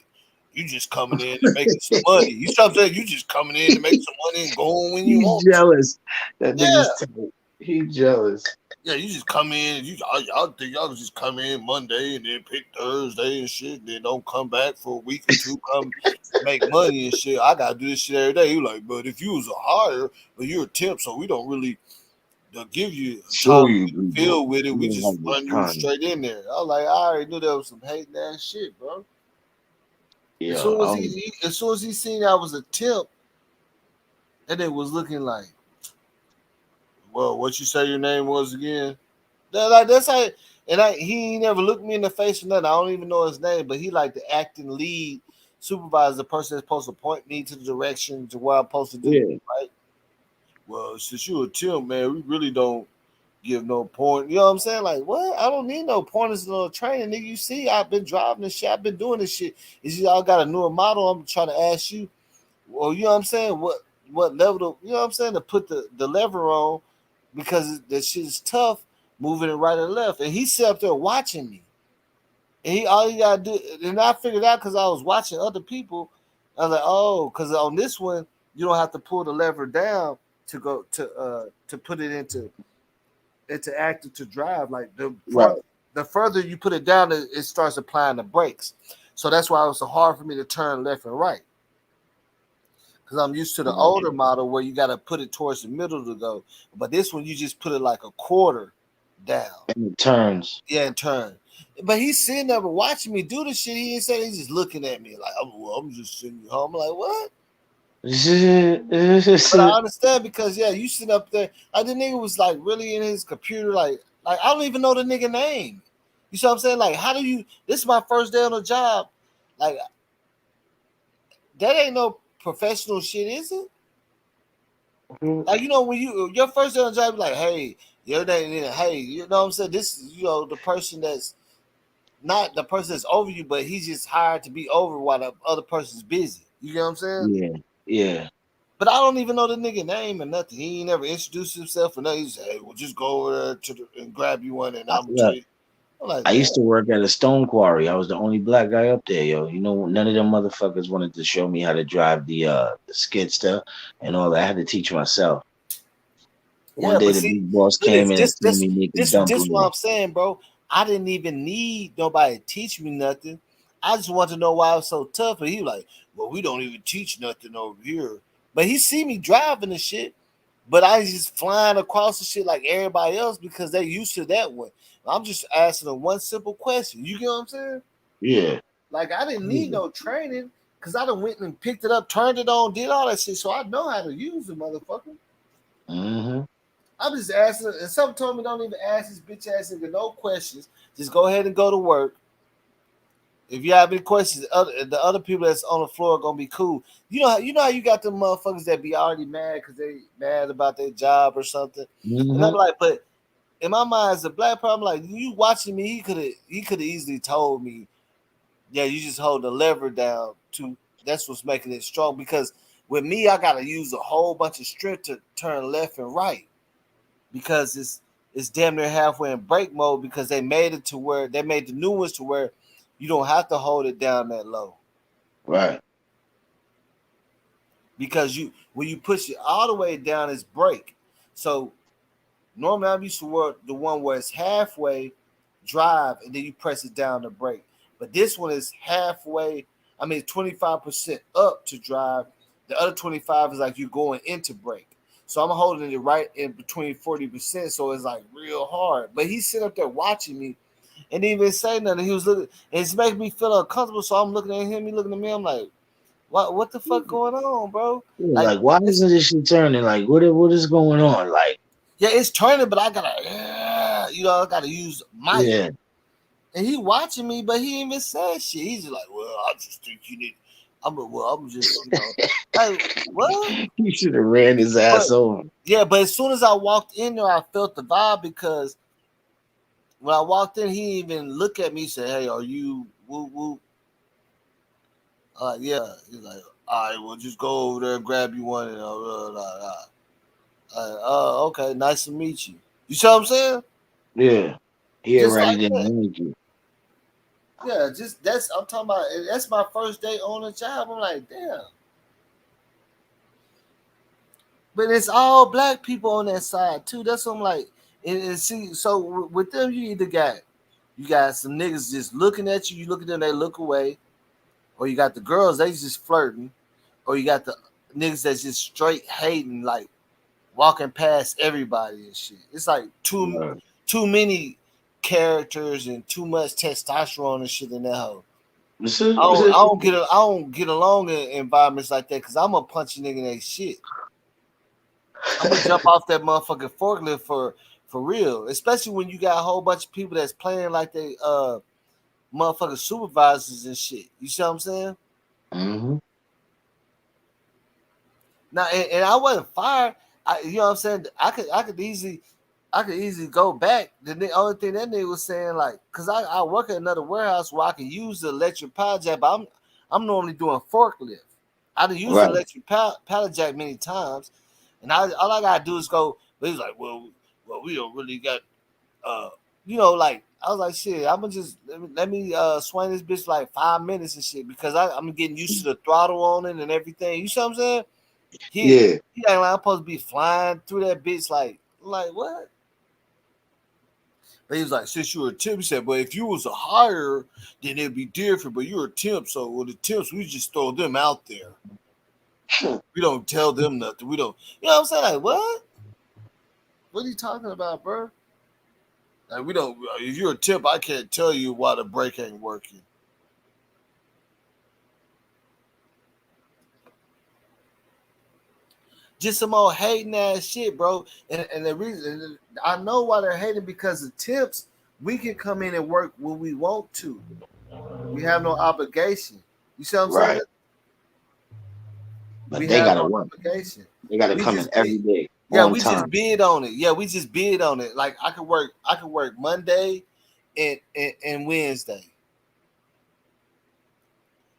You just coming in and making some money. You stop saying you just coming in to make some money and going when you want. Jealous. That nigga's tight. He jealous. Yeah, you just come in. Y'all think y'all can just come in Monday and then pick Thursday and shit. And then don't come back for a week or two. Come make money and shit. I gotta do this shit every day. You like, but if you was a hire, but you're a temp, so we don't really give you time to feel with it. We just run you straight in there. I was like, I already knew there was some hating ass shit, bro. Yeah, as soon as he seen I was a temp, and it was looking like, well, what you say your name was again? That's how. And he never looked me in the face or nothing. I don't even know his name, but he like the acting lead supervisor, the person that's supposed to point me to the direction to where I'm supposed to do, right? Well, since you're a temp, man, we really don't give no point. You know what I'm saying? Like, what? I don't need no pointers, no training, nigga. You see, I've been driving this shit. I've been doing this shit. Is y'all got a newer model? I'm trying to ask you. Well, you know what I'm saying? What level to, you know what I'm saying, to put the lever on, because that shit is tough, moving it right and left. And he sat up there watching me. And all you gotta do, and I figured out because I was watching other people. I was like, oh, because on this one, you don't have to pull the lever down to go to put it into active to drive. Like the further you put it down, it starts applying the brakes. So that's why it was so hard for me to turn left and right. Because I'm used to the older model where you got to put it towards the middle to go. But this one, you just put it like a quarter down. And it turns. Yeah, and turn. But he's sitting there watching me do the shit. He ain't saying, he's just looking at me like, I'm just sitting home. I'm like, what? But I understand because, yeah, you sit up there. Like, the nigga was like really in his computer. Like I don't even know the nigga name. You see what I'm saying? Like, how do you, this is my first day on the job. Like, that ain't no professional shit, is it? Like, you know, when your first day on the job, like, hey, your name, hey, you know what I'm saying? This is, you know, the person that's not the person that's over you, but he's just hired to be over while the other person's busy. You know what I'm saying? Yeah. But I don't even know the nigga name or nothing. He ain't never introduced himself or nothing. He said, hey, we'll just go over there and grab you one, and I'm Yeah. like, I used to work at a stone quarry. I was the only black guy up there, yo. You know, none of them motherfuckers wanted to show me how to drive the skid stuff and all that. I had to teach myself. One day the big boss came in and told me make a dump. This what I'm saying, bro. I didn't even need nobody to teach me nothing. I just want to know why I was so tough. And he was like, well, we don't even teach nothing over here. But he see me driving the shit, but I just flying across the shit like everybody else because they used to that one. I'm just asking them one simple question. You get what I'm saying? Yeah. Like, I didn't need no training because I done went and picked it up, turned it on, did all that shit. So I know how to use the motherfucker. Mm-hmm. I'm just asking, and some told me don't even ask this bitch ass nigga no questions. Just go ahead and go to work. If you have any questions, the other people that's on the floor are gonna be cool. You know how you got them motherfuckers that be already mad because they mad about their job or something. Mm-hmm. And I'm like, but in my mind, as a black person, I'm like, you watching me, he could have easily told me, yeah, you just hold the lever down to. That's what's making it strong. Because with me, I gotta use a whole bunch of strength to turn left and right. Because it's damn near halfway in brake mode because they made it to where they made the new ones to where you don't have to hold it down that low. Right. Because when you push it all the way down, it's brake. So normally I'm used to work the one where it's halfway drive and then you press it down to brake. But this one is halfway, 25% up to drive. The other 25 is like you're going into brake. So I'm holding it right in between 40%, so it's like real hard. But he's sitting up there watching me and didn't even say nothing. He was looking, and it's making me feel uncomfortable. So I'm looking at him, he looking at me. I'm like, what the fuck going on, bro? Yeah, like why isn't this shit turning? Like, what is going on? Like, yeah, it's turning, but I gotta, I gotta use my. Yeah. And he watching me, but he ain't even said shit. He's just like, well, I just think you need. I'm just, like, what? He should have ran his ass over. Yeah, but as soon as I walked in there, I felt the vibe because when I walked in, he even looked at me and said, hey, are you woo woo? Yeah. He's like, all right, well, just go over there and grab you one. And okay, nice to meet you. You see what I'm saying? Yeah. He Just already like didn't that. need you. Yeah, I'm talking about, that's my first day on the job. I'm like, damn. But it's all black people on that side too. That's what I'm like. And see, so with them, you either got some niggas just looking at you. You look at them, they look away, or you got the girls, they just flirting, or you got the niggas that's just straight hating, like walking past everybody and shit. It's like too many characters and too much testosterone and shit in that hoe. I don't get along in environments like that because I'm gonna punch a nigga in their shit. I'm gonna jump off that motherfucking forklift for real, especially when you got a whole bunch of people that's playing like they motherfucking supervisors and shit. You see what I'm saying? Mm-hmm. Now, and I wasn't fired. You know what I'm saying? I could easily. I could easily go back. The only thing that nigga was saying, like, cause I work at another warehouse where I can use the electric pallet jack, but I'm normally doing forklift. I done used the electric pallet jack many times, and all I gotta do is go. But he's like, well, we don't really got, like I was like, shit, I'm gonna just let me swing this bitch like 5 minutes and shit because I'm getting used to the throttle on it and everything. You see what I'm saying? He ain't like I'm supposed to be flying through that bitch like what? But he was like, since you were a temp, he said, but if you was a hire, then it'd be different. But you were a temp, so with the temps, we just throw them out there. We don't tell them nothing. We don't, you know what I'm saying? Like, what? What are you talking about, bro? Like, we don't, if you're a temp, I can't tell you why the brake ain't working. Just some old hating ass shit, bro. And the reason I know why they're hating because the temps, we can come in and work when we want to. We have no obligation. You see what I'm saying? But they gotta work. Obligation. They gotta come in every day. Yeah, we just bid on it. Like I could work Monday and Wednesday.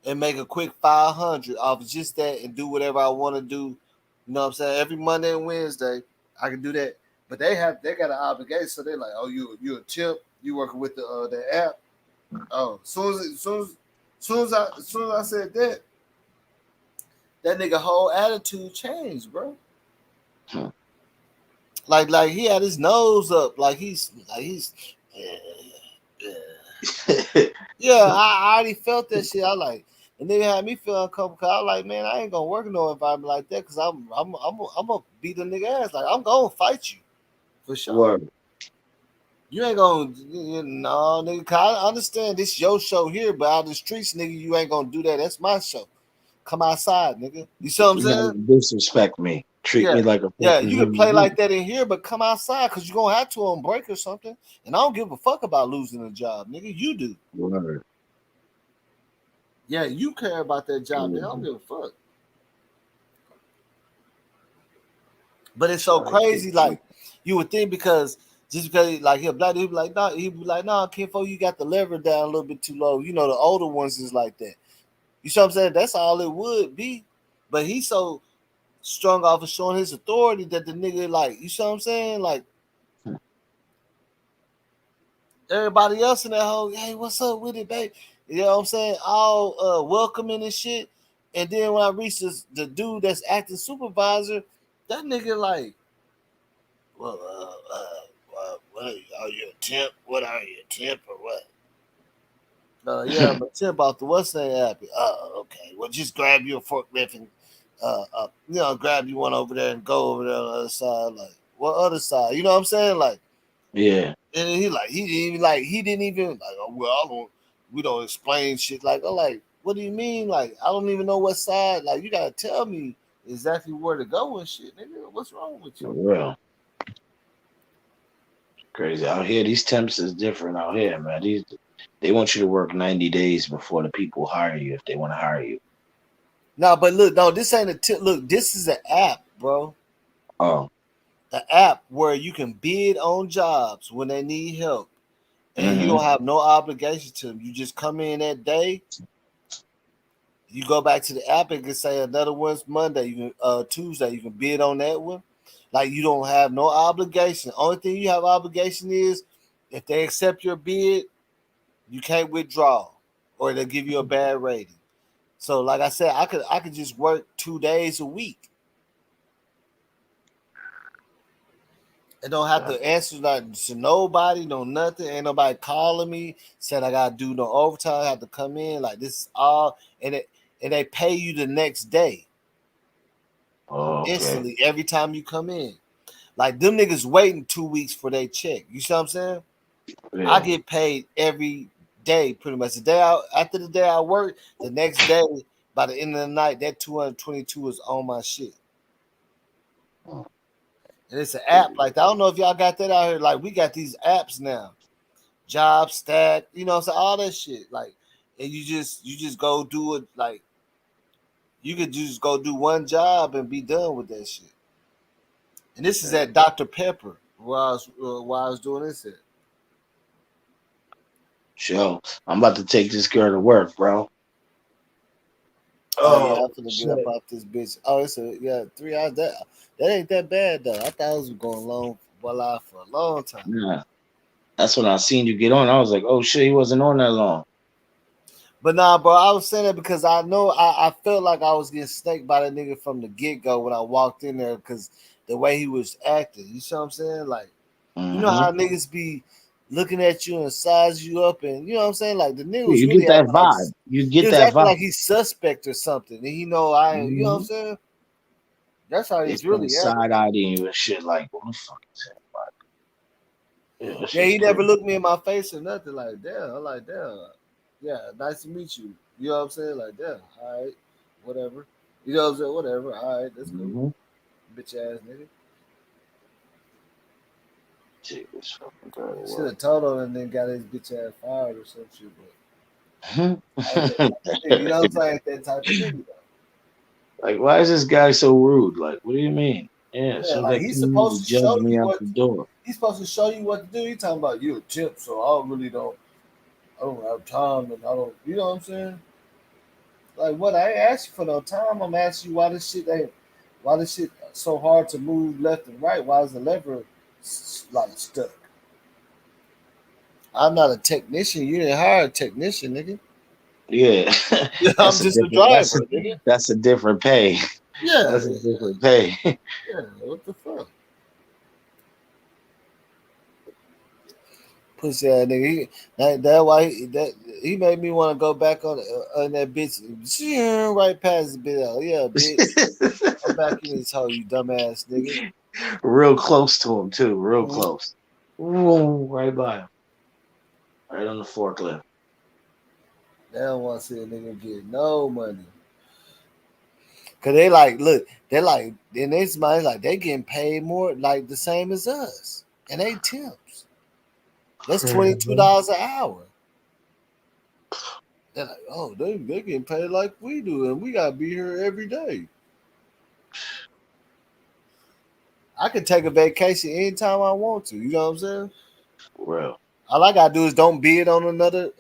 And make a quick 500 off just that and do whatever I want to do. You know what I'm saying? Every Monday and Wednesday, I can do that. But they got an obligation, so they're like, "Oh, you a temp? You working with the app?" Oh, as soon as I said that, that nigga whole attitude changed, bro. Like he had his nose up, like he's. Yeah, I already felt that shit. I like. And they had me feel uncomfortable because I was like, man, I ain't gonna work in no environment like that because I'm gonna beat a nigga ass. Like I'm gonna fight you for sure. Word. You ain't gonna no nigga. I understand this your show here, but out of the streets, nigga, you ain't gonna do that. That's my show. Come outside, nigga. You see what I'm saying? Disrespect me. Treat me like a you can play like that in here, but come outside because you're gonna have to on break or something. And I don't give a fuck about losing a job, nigga. You do. Word. Yeah, you care about that job. I don't give a fuck. But it's so crazy, like you would think because like he'll black, he'd be like, nah, Kinfo, you got the lever down a little bit too low. You know, the older ones is like that. You see what I'm saying? That's all it would be. But he's so strung off of showing his authority that the nigga, like, you see what I'm saying? Like everybody else in that whole, hey, what's up with it, babe? You know what I'm saying? All welcoming and shit. And then when I reached the dude that's acting supervisor, that nigga like, well, what are you a temp? What are you, a temp or what? Yeah, I'm a temp out the what's name happy. Oh, okay. Well, just grab you a forklift and grab you one over there and go over there on the other side. Like, what other side? You know what I'm saying? Like, yeah. And he didn't even like, oh, well, we don't explain shit. Like, I'm like, what do you mean? Like, I don't even know what side. Like, you gotta tell me exactly where to go and shit, nigga. What's wrong with you? For real. Crazy out here. These temps is different out here, man. They want you to work 90 days before the people hire you if they want to hire you. No, but look, this ain't a tip. Look, this is an app, bro. Oh. An app where you can bid on jobs when they need help. And you don't have no obligation to them. You just come in that day. You go back to the app and can say another one's Monday, you can Tuesday, you can bid on that one. Like you don't have no obligation. Only thing you have obligation is if they accept your bid, you can't withdraw or they'll give you a bad rating. So like I said, I could just work 2 days a week. And don't have to answer to nobody, no nothing. Ain't nobody calling me, said I gotta do no overtime, I have to come in. Like this is all and they pay you the next day. Instantly every time you come in. Like them niggas waiting 2 weeks for their check. You see what I'm saying? Yeah. I get paid every day, pretty much. After the day I work, the next day, by the end of the night, that 222 is on my shit. And it's an app. Like, I don't know if y'all got that out here. Like, we got these apps now. Job Stack, you know, so all that shit. Like, and you just go do it. Like, you could just go do one job and be done with that shit. And this is at Dr. Pepper. While I was doing this shit. Sure. I'm about to take this girl to work, bro. Oh yeah, I'm finna get up off this bitch. Oh, it's 3 hours. That ain't that bad though. I thought it was going long for a long time. Yeah. That's when I seen you get on. I was like, oh shit, he wasn't on that long. But nah, bro, I was saying that because I know I felt like I was getting snaked by that nigga from the get-go when I walked in there because the way he was acting. You see what I'm saying? Like, you know how niggas be looking at you and size you up, and you know what I'm saying? Like the nigga was You really get that acting like vibe. You get he was that acting vibe. like he's suspect or something. And you know, you know what I'm saying? That's how he's really side eyeing you and shit. Like, what the fuck is that? Yeah, he never looked me in my face or nothing. Like, damn. I'm like, damn. Yeah, nice to meet you. You know what I'm saying? Like, damn. All right, whatever. You know what I'm saying? Whatever. All right, that's cool. Bitch ass nigga. Should have told him and then got his bitch ass fired or some shit. But you know what I'm saying? That type of nigga. Like, why is this guy so rude? Like, what do you mean? Yeah, so like that he's came in supposed to to judge show me you out what the door. he's supposed to show you what to do. He talking about you a tip, so I don't have time, and I don't. You know what I'm saying? Like what? I ain't asked you for no time. I'm asking you why this shit so hard to move left and right. Why is the lever like stuck? I'm not a technician. You didn't hire a technician, nigga. Yeah, I'm just a driver, nigga. That's a different pay. Yeah, that's a different pay. Yeah, what the fuck? Pussy ass nigga. That why he made me want to go back on that bitch right past the bit. Yeah, bitch. I'm back in this hole, you dumbass nigga. Real close to him too. Real close. Ooh, right by him. Right on the forklift. They don't want to see a nigga get no money. Cause they like, look, they're like, in this mind, like they getting paid more, like the same as us, and they temps. That's $22 an hour. They're like, oh, they getting paid like we do, and we gotta be here every day. I can take a vacation anytime I want to. You know what I'm saying? Real. All I gotta do is don't bid on another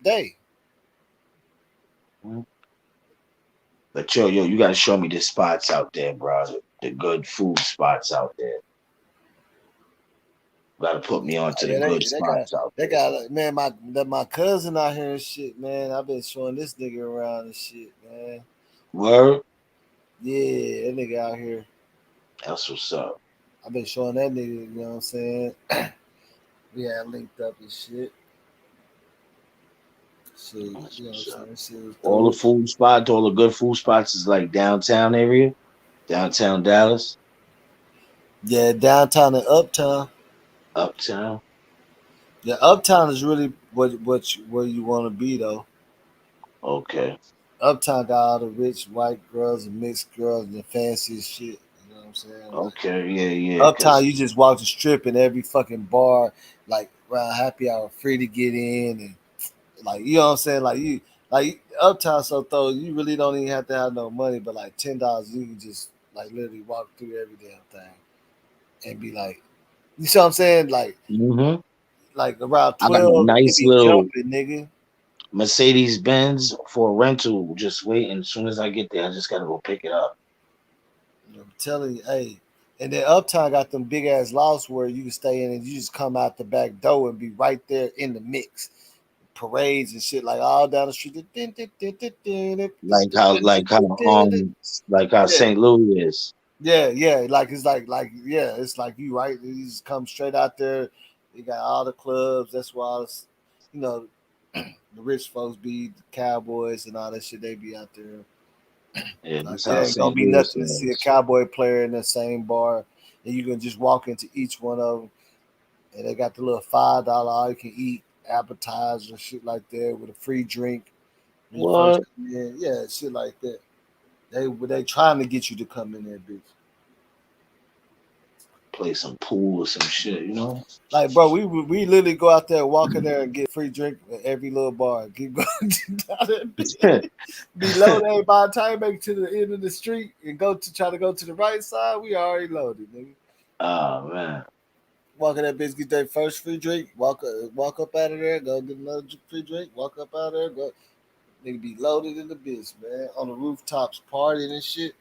day. But yo, you gotta show me the spots out there, bro. The good food spots out there. Gotta put me on to the good spots out there. They got man, my cousin out here and shit, man. I've been showing this nigga around and shit, man. Word? Yeah, that nigga out here. That's what's up. I've been showing that nigga, you know what I'm saying? We had linked up and shit. Shit, you know what I'm saying? All the food spots, all the good food spots is like downtown area, downtown Dallas. Yeah, downtown and uptown. Uptown. Yeah, uptown is really where you want to be though. Okay. Uptown got all the rich white girls and mixed girls and the fancy shit. You know what I'm saying? Okay, yeah. Uptown, you just walk the strip in every fucking bar, like around happy hour, free to get in, and like you know what I'm saying. Like Uptown, so though you really don't even have to have no money, but like $10, you can just like literally walk through every damn thing and be like, you see what I'm saying? Like, like around 12, I got a nice little jumping, nigga. Mercedes Benz for a rental, just waiting. As soon as I get there, I just gotta go pick it up. I'm telling you, hey. And then Uptown got them big ass lofts where you can stay in and you just come out the back door and be right there in the mix. Parades and shit like all down the street. Like how St. Louis is. Yeah. Like it's it's like you right. You just come straight out there. You got all the clubs. That's why it's, you know, the rich folks be the Cowboys and all that shit. They be out there. Yeah, like, that's there how ain't gonna St. be Louis nothing to is. see a Cowboy player in the same bar, and you can just walk into each one of them, and they got the little $5 all you can eat appetizer and shit like that with a free drink. When you first come in. Yeah, shit like that. They trying to get you to come in there, bitch. Play some pool or some shit, you know? Like, bro, we literally go out there, walk in there, and get free drink at every little bar. Keep going down that bitch. Be loaded by the time you make it to the end of the street and try to go to the right side. We already loaded, nigga. Oh man. Walk in that bitch, get that first free drink. Walk up out of there. Go get another free drink. Walk up out of there. Go. Nigga be loaded in the bitch, man. On the rooftops, partying and shit.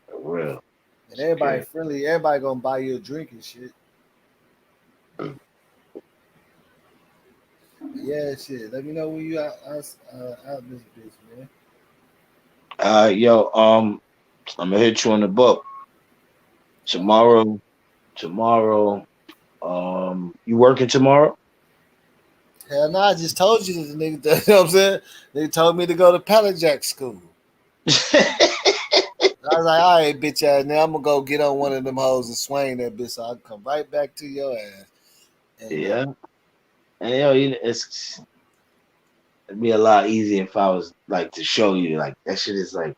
For real. And everybody friendly. Everybody gonna buy you a drink and shit. Yeah, shit. Let me know when you out this bitch, man. Yo, I'm gonna hit you on the book tomorrow. You working tomorrow? Hell no, I just told you the nigga. You know what I'm saying? They told me to go to pallet jack school. I was like, all right, bitch ass. Now I'm gonna go get on one of them hoes and swing that bitch, so I can come right back to your ass. And, yeah. And yo, it'd be a lot easier if I was like to show you. Like that shit is like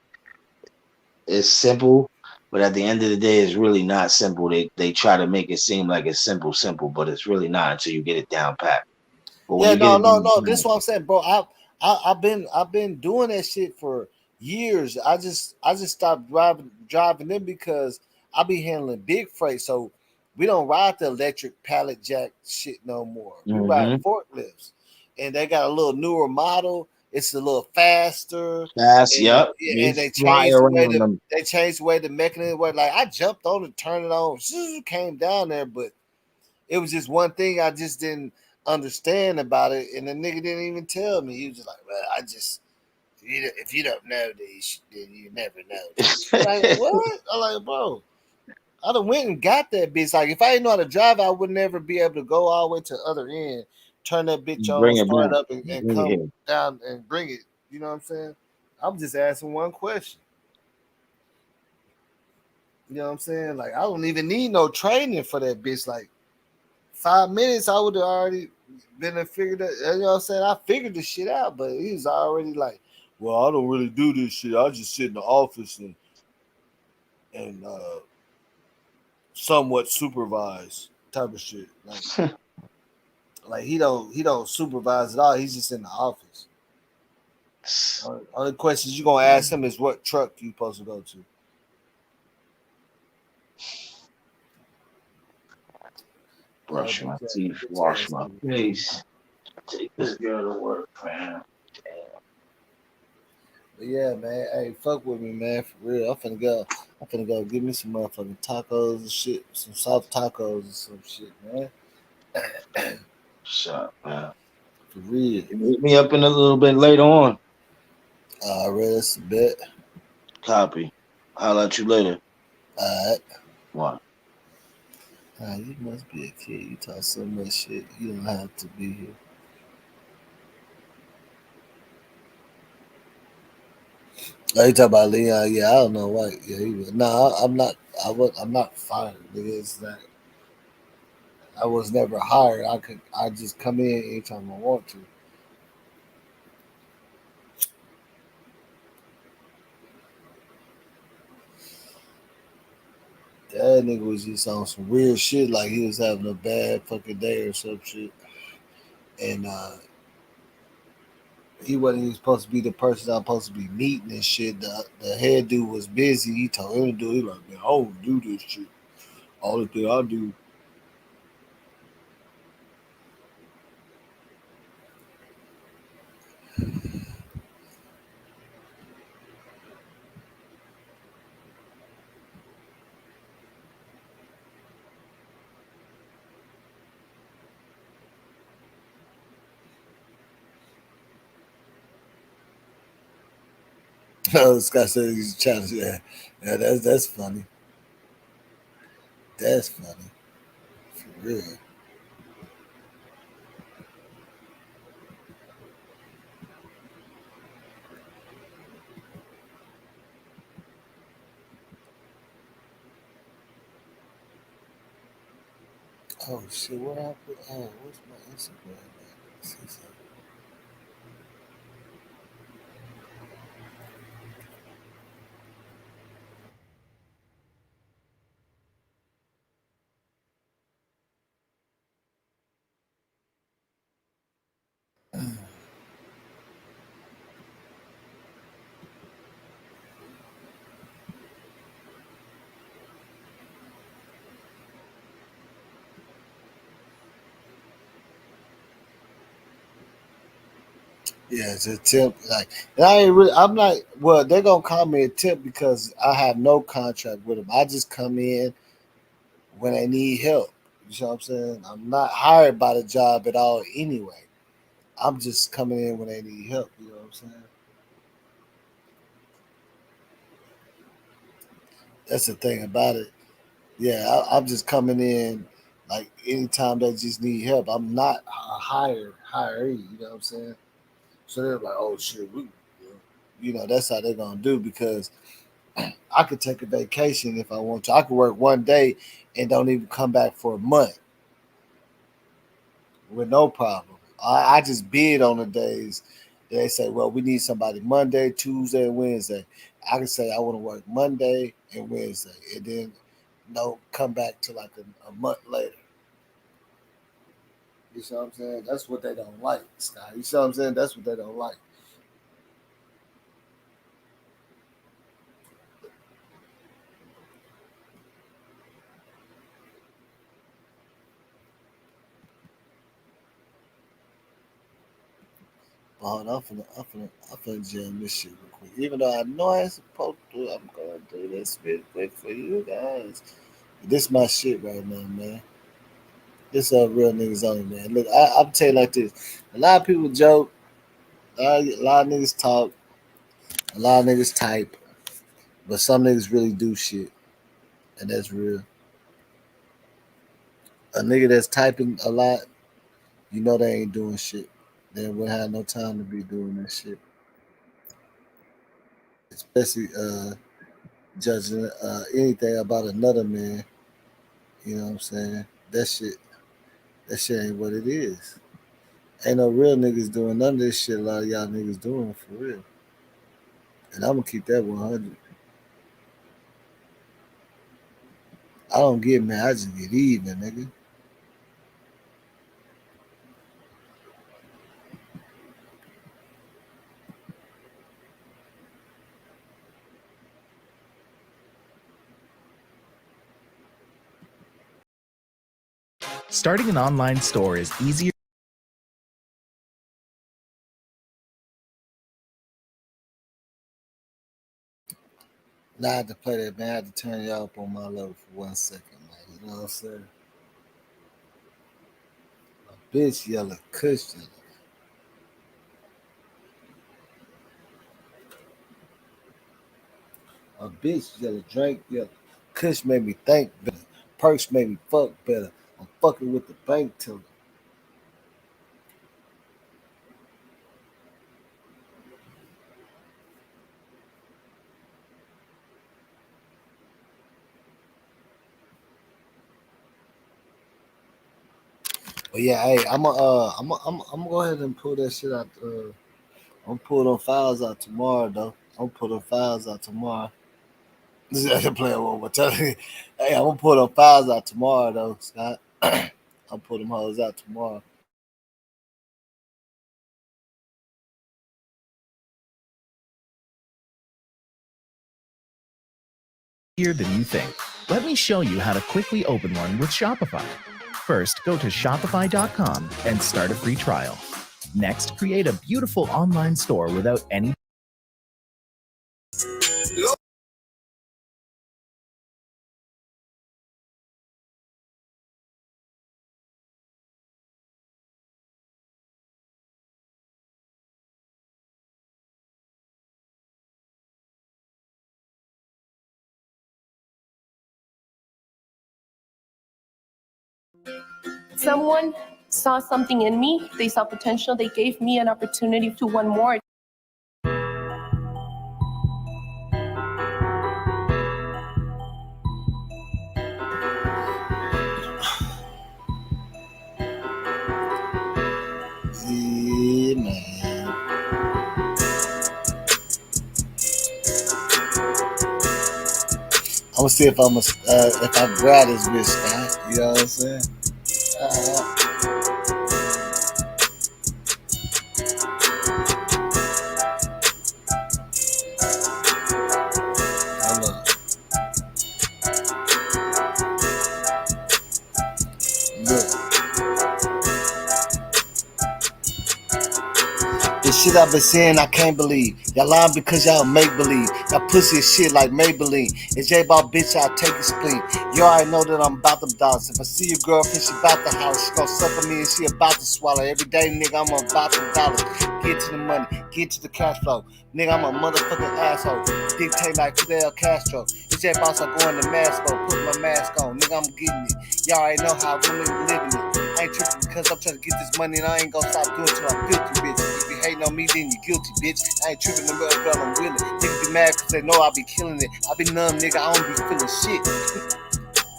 it's simple, but at the end of the day, it's really not simple. They try to make it seem like it's simple, but it's really not until you get it down pat. But when yeah, you get no. it This is what I'm saying, bro. I've been doing that shit for years. I just stopped driving them because I be handling big freight. So we don't ride the electric pallet jack shit no more. We ride forklifts, and they got a little newer model. It's a little faster. Fast, yep. And they fly changed the way around them. they changed the way the mechanism worked. Like I jumped on it, turned it on, came down there, but it was just one thing I just didn't understand about it, and the nigga didn't even tell me. He was just like, "Well, if you don't know these, then you never know this." Like, what? I'm like, bro, I done went and got that bitch. Like, if I didn't know how to drive, I would never be able to go all the way to the other end, turn that bitch on, Bring it start back. up, and come down and bring it. You know what I'm saying? I'm just asking one question. You know what I'm saying? Like, I don't even need no training for that bitch. Like, 5 minutes, I would have already been and figured it. You know what I'm saying? I figured the shit out, but he was already like, "Well, I don't really do this shit. I just sit in the office and somewhat supervise type of shit." Like he don't supervise at all. He's just in the office. Only questions you gonna ask him is what truck you supposed to go to. Brush my teeth, wash my face, take this girl to work, man. But yeah, man. Hey, fuck with me, man. For real. I'm finna go get me some motherfucking tacos and shit. Some soft tacos and some shit, man. Shut up, man. For real. Hit me up in a little bit later on. All right, that's a bet. Copy. I'll let you later. All right. What? You must be a kid. You talk so much shit. You don't have to be here. Oh, you talk about Leon? Yeah, I don't know why. Yeah, he was. No, I'm not. I'm not fired. It's that I was never hired. I just come in anytime I want to. That nigga was just on some weird shit, like he was having a bad fucking day or some shit, and he wasn't even supposed to be the person I'm supposed to be meeting and shit. The head dude was busy. He told him to do. He like, man, I don't do this shit. All the thing I do. Scott said he's trying to. Yeah, that's funny. That's funny. For real. Oh shit, what happened? Oh, what's my Instagram? Let's see something. Yeah, it's a tip. Like, and I ain't really. I'm not. Well, they're gonna call me a tip because I have no contract with them. I just come in when they need help. You know what I'm saying? I'm not hired by the job at all anyway. I'm just coming in when they need help. You know what I'm saying? That's the thing about it. Yeah, I'm just coming in like anytime they just need help. I'm not a hiree. You know what I'm saying? So they're like, oh shit, that's how they're gonna do because I could take a vacation if I want to. I could work one day and don't even come back for a month with no problem. I just bid on the days. They say, well, we need somebody Monday, Tuesday, and Wednesday. I can say I want to work Monday and Wednesday, and then come back to like a month later. You see what I'm saying? That's what they don't like, Scott. You see what I'm saying? That's what they don't like. Hold on, I'm finna jam this shit real quick. Even though I know I ain't supposed to, I'm gonna do this real quick for you guys. This my shit right now, man. This real niggas only, man. Look, I'm tell you like this. A lot of people joke. A lot of niggas talk. A lot of niggas type. But some niggas really do shit. And that's real. A nigga that's typing a lot, you know they ain't doing shit. They wouldn't have no time to be doing that shit. Especially judging anything about another man. You know what I'm saying? That shit ain't what it is. Ain't no real niggas doing none of this shit a lot of y'all niggas doing for real. And I'm gonna keep that 100. I don't get mad, I just get even, nigga. Starting an online store is easier. Now I had to play that, man. I had to turn y'all up on my level for 1 second, man. You know what I'm saying? A bitch yelling, Kush yelling. A bitch yelling, drink yelling. Kush made me think better. Perks made me fuck better. I'm fucking with the bank teller. But yeah, hey, I'm gonna go ahead and pull that shit out. I'm gonna pull them files out tomorrow, though. I'm gonna pull them files out tomorrow. This is playing one more time. Hey, I'm gonna pull them files out tomorrow, though, Scott. I'll pull them hoes out tomorrow. Than you think. Let me show you how to quickly open one with Shopify. First, go to shopify.com and start a free trial. Next, create a beautiful online store without any. Someone saw something in me. They saw potential. They gave me an opportunity to want more. Yeah, man. I'm gonna see if I grab this bitch, Scott. You know what I'm saying? shit I've been saying, I can't believe. Y'all lying because y'all make believe. Y'all pussy is shit like Maybelline. It's J-Ball, bitch, I'll take a spleen. You already know that I'm about them dollars. If I see your girlfriend, she about the house. She gon' suck on me and she about to swallow. Every day, nigga, I'm about them dollars. Get to the money, get to the cash flow. Nigga, I'm a motherfucking asshole. Dictate like Fidel Castro. It's J-Boss, I go in the mask mode. Put my mask on. Nigga, I'm getting it. Y'all already know how I'm living it. I ain't tripping because I'm trying to get this money and I ain't gonna stop doing it till I'm filthy, bitch. If you hating on me, then you guilty, bitch. I ain't tripping no more, girl, I'm willing. Niggas be mad because they know I be killing it. I be numb, nigga, I don't be feeling shit.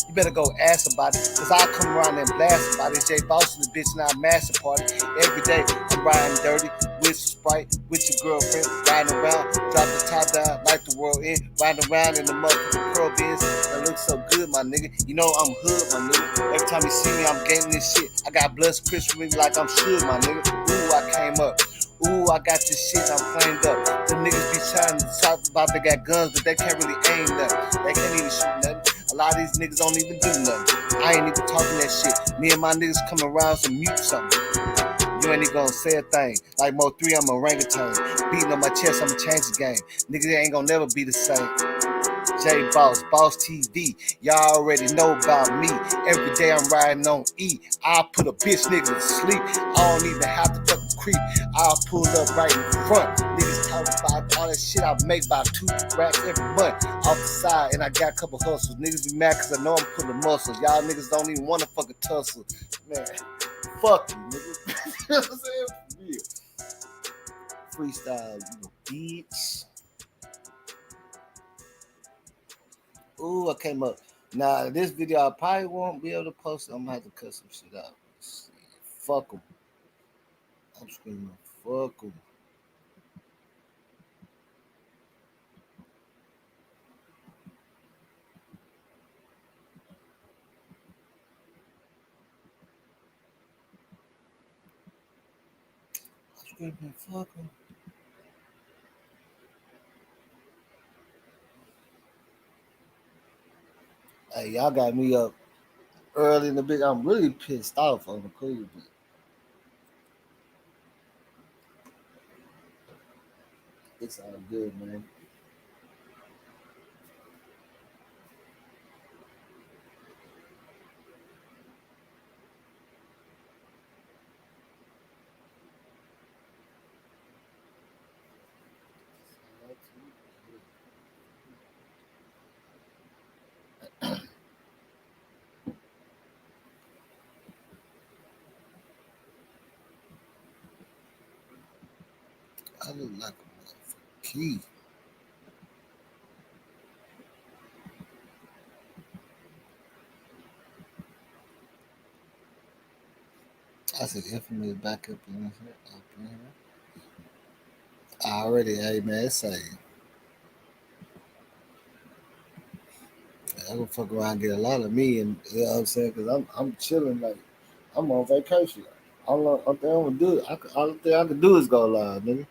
You better go ask about it, cause I come around and blast about it. It's J Boss in the bitch, now master party. Every day I'm riding dirty with some Sprite, with your girlfriend, riding around, drop the top down, like the world in, riding around in the motherfucking pearl bins. That looks so good, my nigga. You know I'm hood, my nigga. Every time you see me, I'm gaining this shit. I got blood Chris with me like I'm should, my nigga. Ooh, I came up. Ooh, I got this shit, I'm flamed up. The niggas be trying to talk about they got guns, but they can't really aim nothing. They can't even shoot nothing. A lot of these niggas don't even do nothing. I ain't even talking that shit. Me and my niggas come around some mute something. You ain't even gonna say a thing. Like Mo 3, I'm a orangutan. Beating on my chest, I'ma change the game. Niggas ain't gonna never be the same. J Boss, Boss TV. Y'all already know about me. Every day I'm riding on E. I'll put a bitch nigga to sleep. I don't even have to fucking creep. I'll pull up right in front. Niggas talk about all that shit I make by 2 racks every month. Off the side, and I got a couple hustles. Niggas be mad cause I know I'm pulling muscles. Y'all niggas don't even want to fucking tussle. Man, fuck you, nigga. You know what I'm saying? For real. Freestyle, you bitch. Ooh, I came up. Now, this video I probably won't be able to post it. I'm gonna have to cut some shit out. Fuck them. I'm screaming, fuck them. I'm screaming, fuck them. Hey, y'all got me up early in the bit. I'm really pissed off on the Cleveland. It's all good, man. I look like a key. I said infamous back up in here. I already, hey man, it's like I gonna fuck around and get a lot of me, and you know what I'm saying? Cause I'm chilling like I'm on vacation. All thing I'm gonna do, all thing I can do is go live, nigga.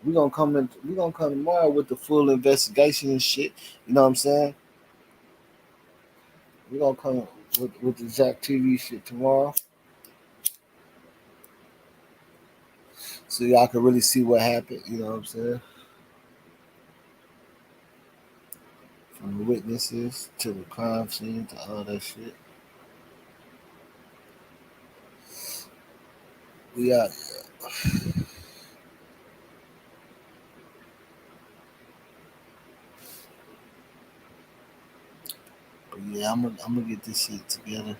We gonna come tomorrow with the full investigation and shit. You know what I'm saying? We gonna come with the Zach TV shit tomorrow, so y'all can really see what happened. You know what I'm saying? From the witnesses to the crime scene to all that shit. We out here. But yeah, I'm gonna get this shit together.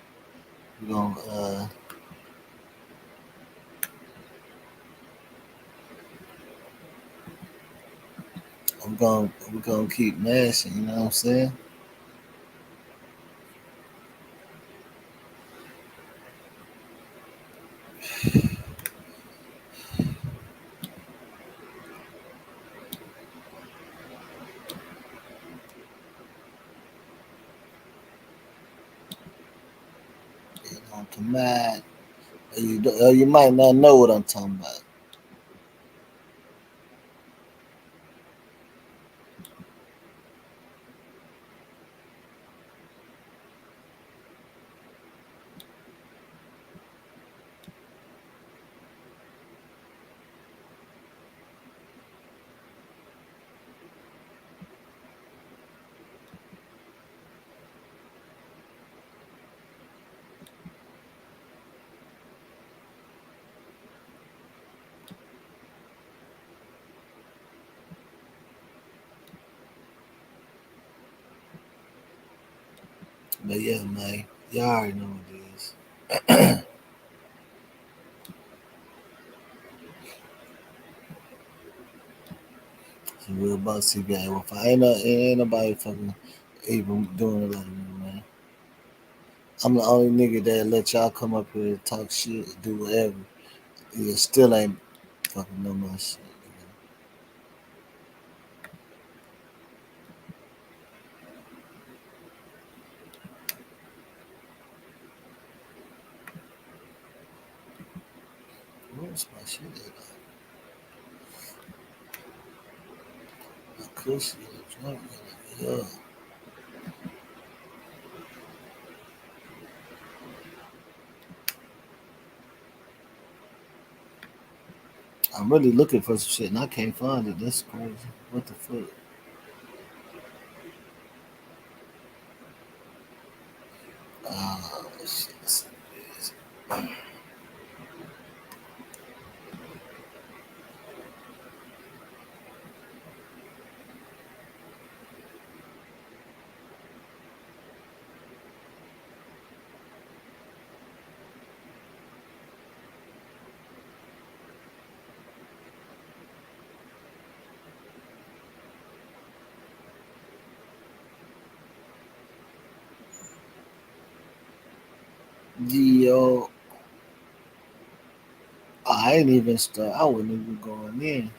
We gonna we're gonna keep mashing, you know what I'm saying? You know, tonight, you might not know what I'm talking about. But yeah, man, y'all already know what it is. It's a real bossy guy. Well, if ain't nobody fucking even doing it like me, man. I'm the only nigga that let y'all come up here and talk shit, do whatever. You still ain't fucking know my shit. Where's my shit at? My cushion, drunk, yeah. I'm really looking for some shit and I can't find it. That's crazy. What the fuck? Shit. Yo, I ain't even start. I wasn't even going in.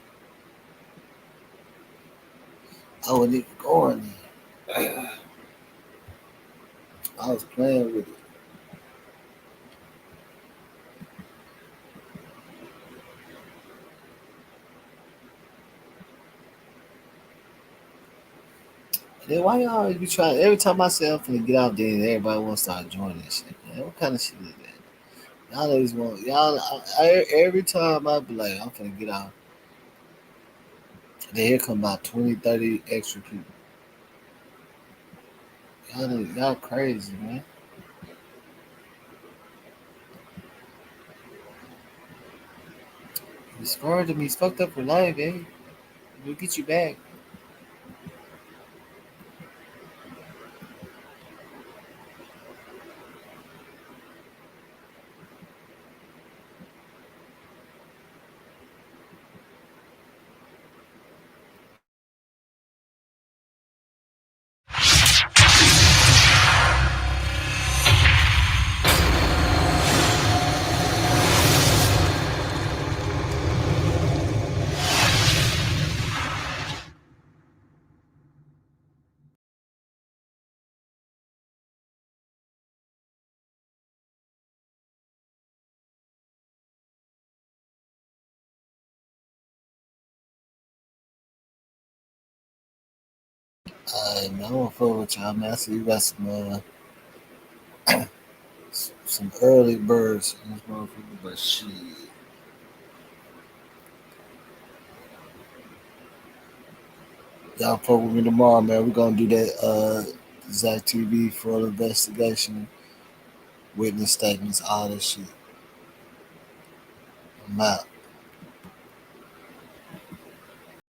I wasn't even going in. I was playing with it. Then why y'all always be trying? Every time I say I'm finna get out there, everybody want to start joining this shit, man. What kind of shit is that? Y'all always want y'all. Every time I be like, I'm finna get out. Then here come about 20, 30 extra people. Y'all crazy, man. He's scored to me. He's fucked up for life, eh? We'll get you back. Alright, man, I'm gonna fuck with y'all, man. I see you got some early birds in this motherfucker, but shit. Y'all fuck with me tomorrow, man. We're gonna do that Zach TV full investigation, witness statements, all that shit. I'm out.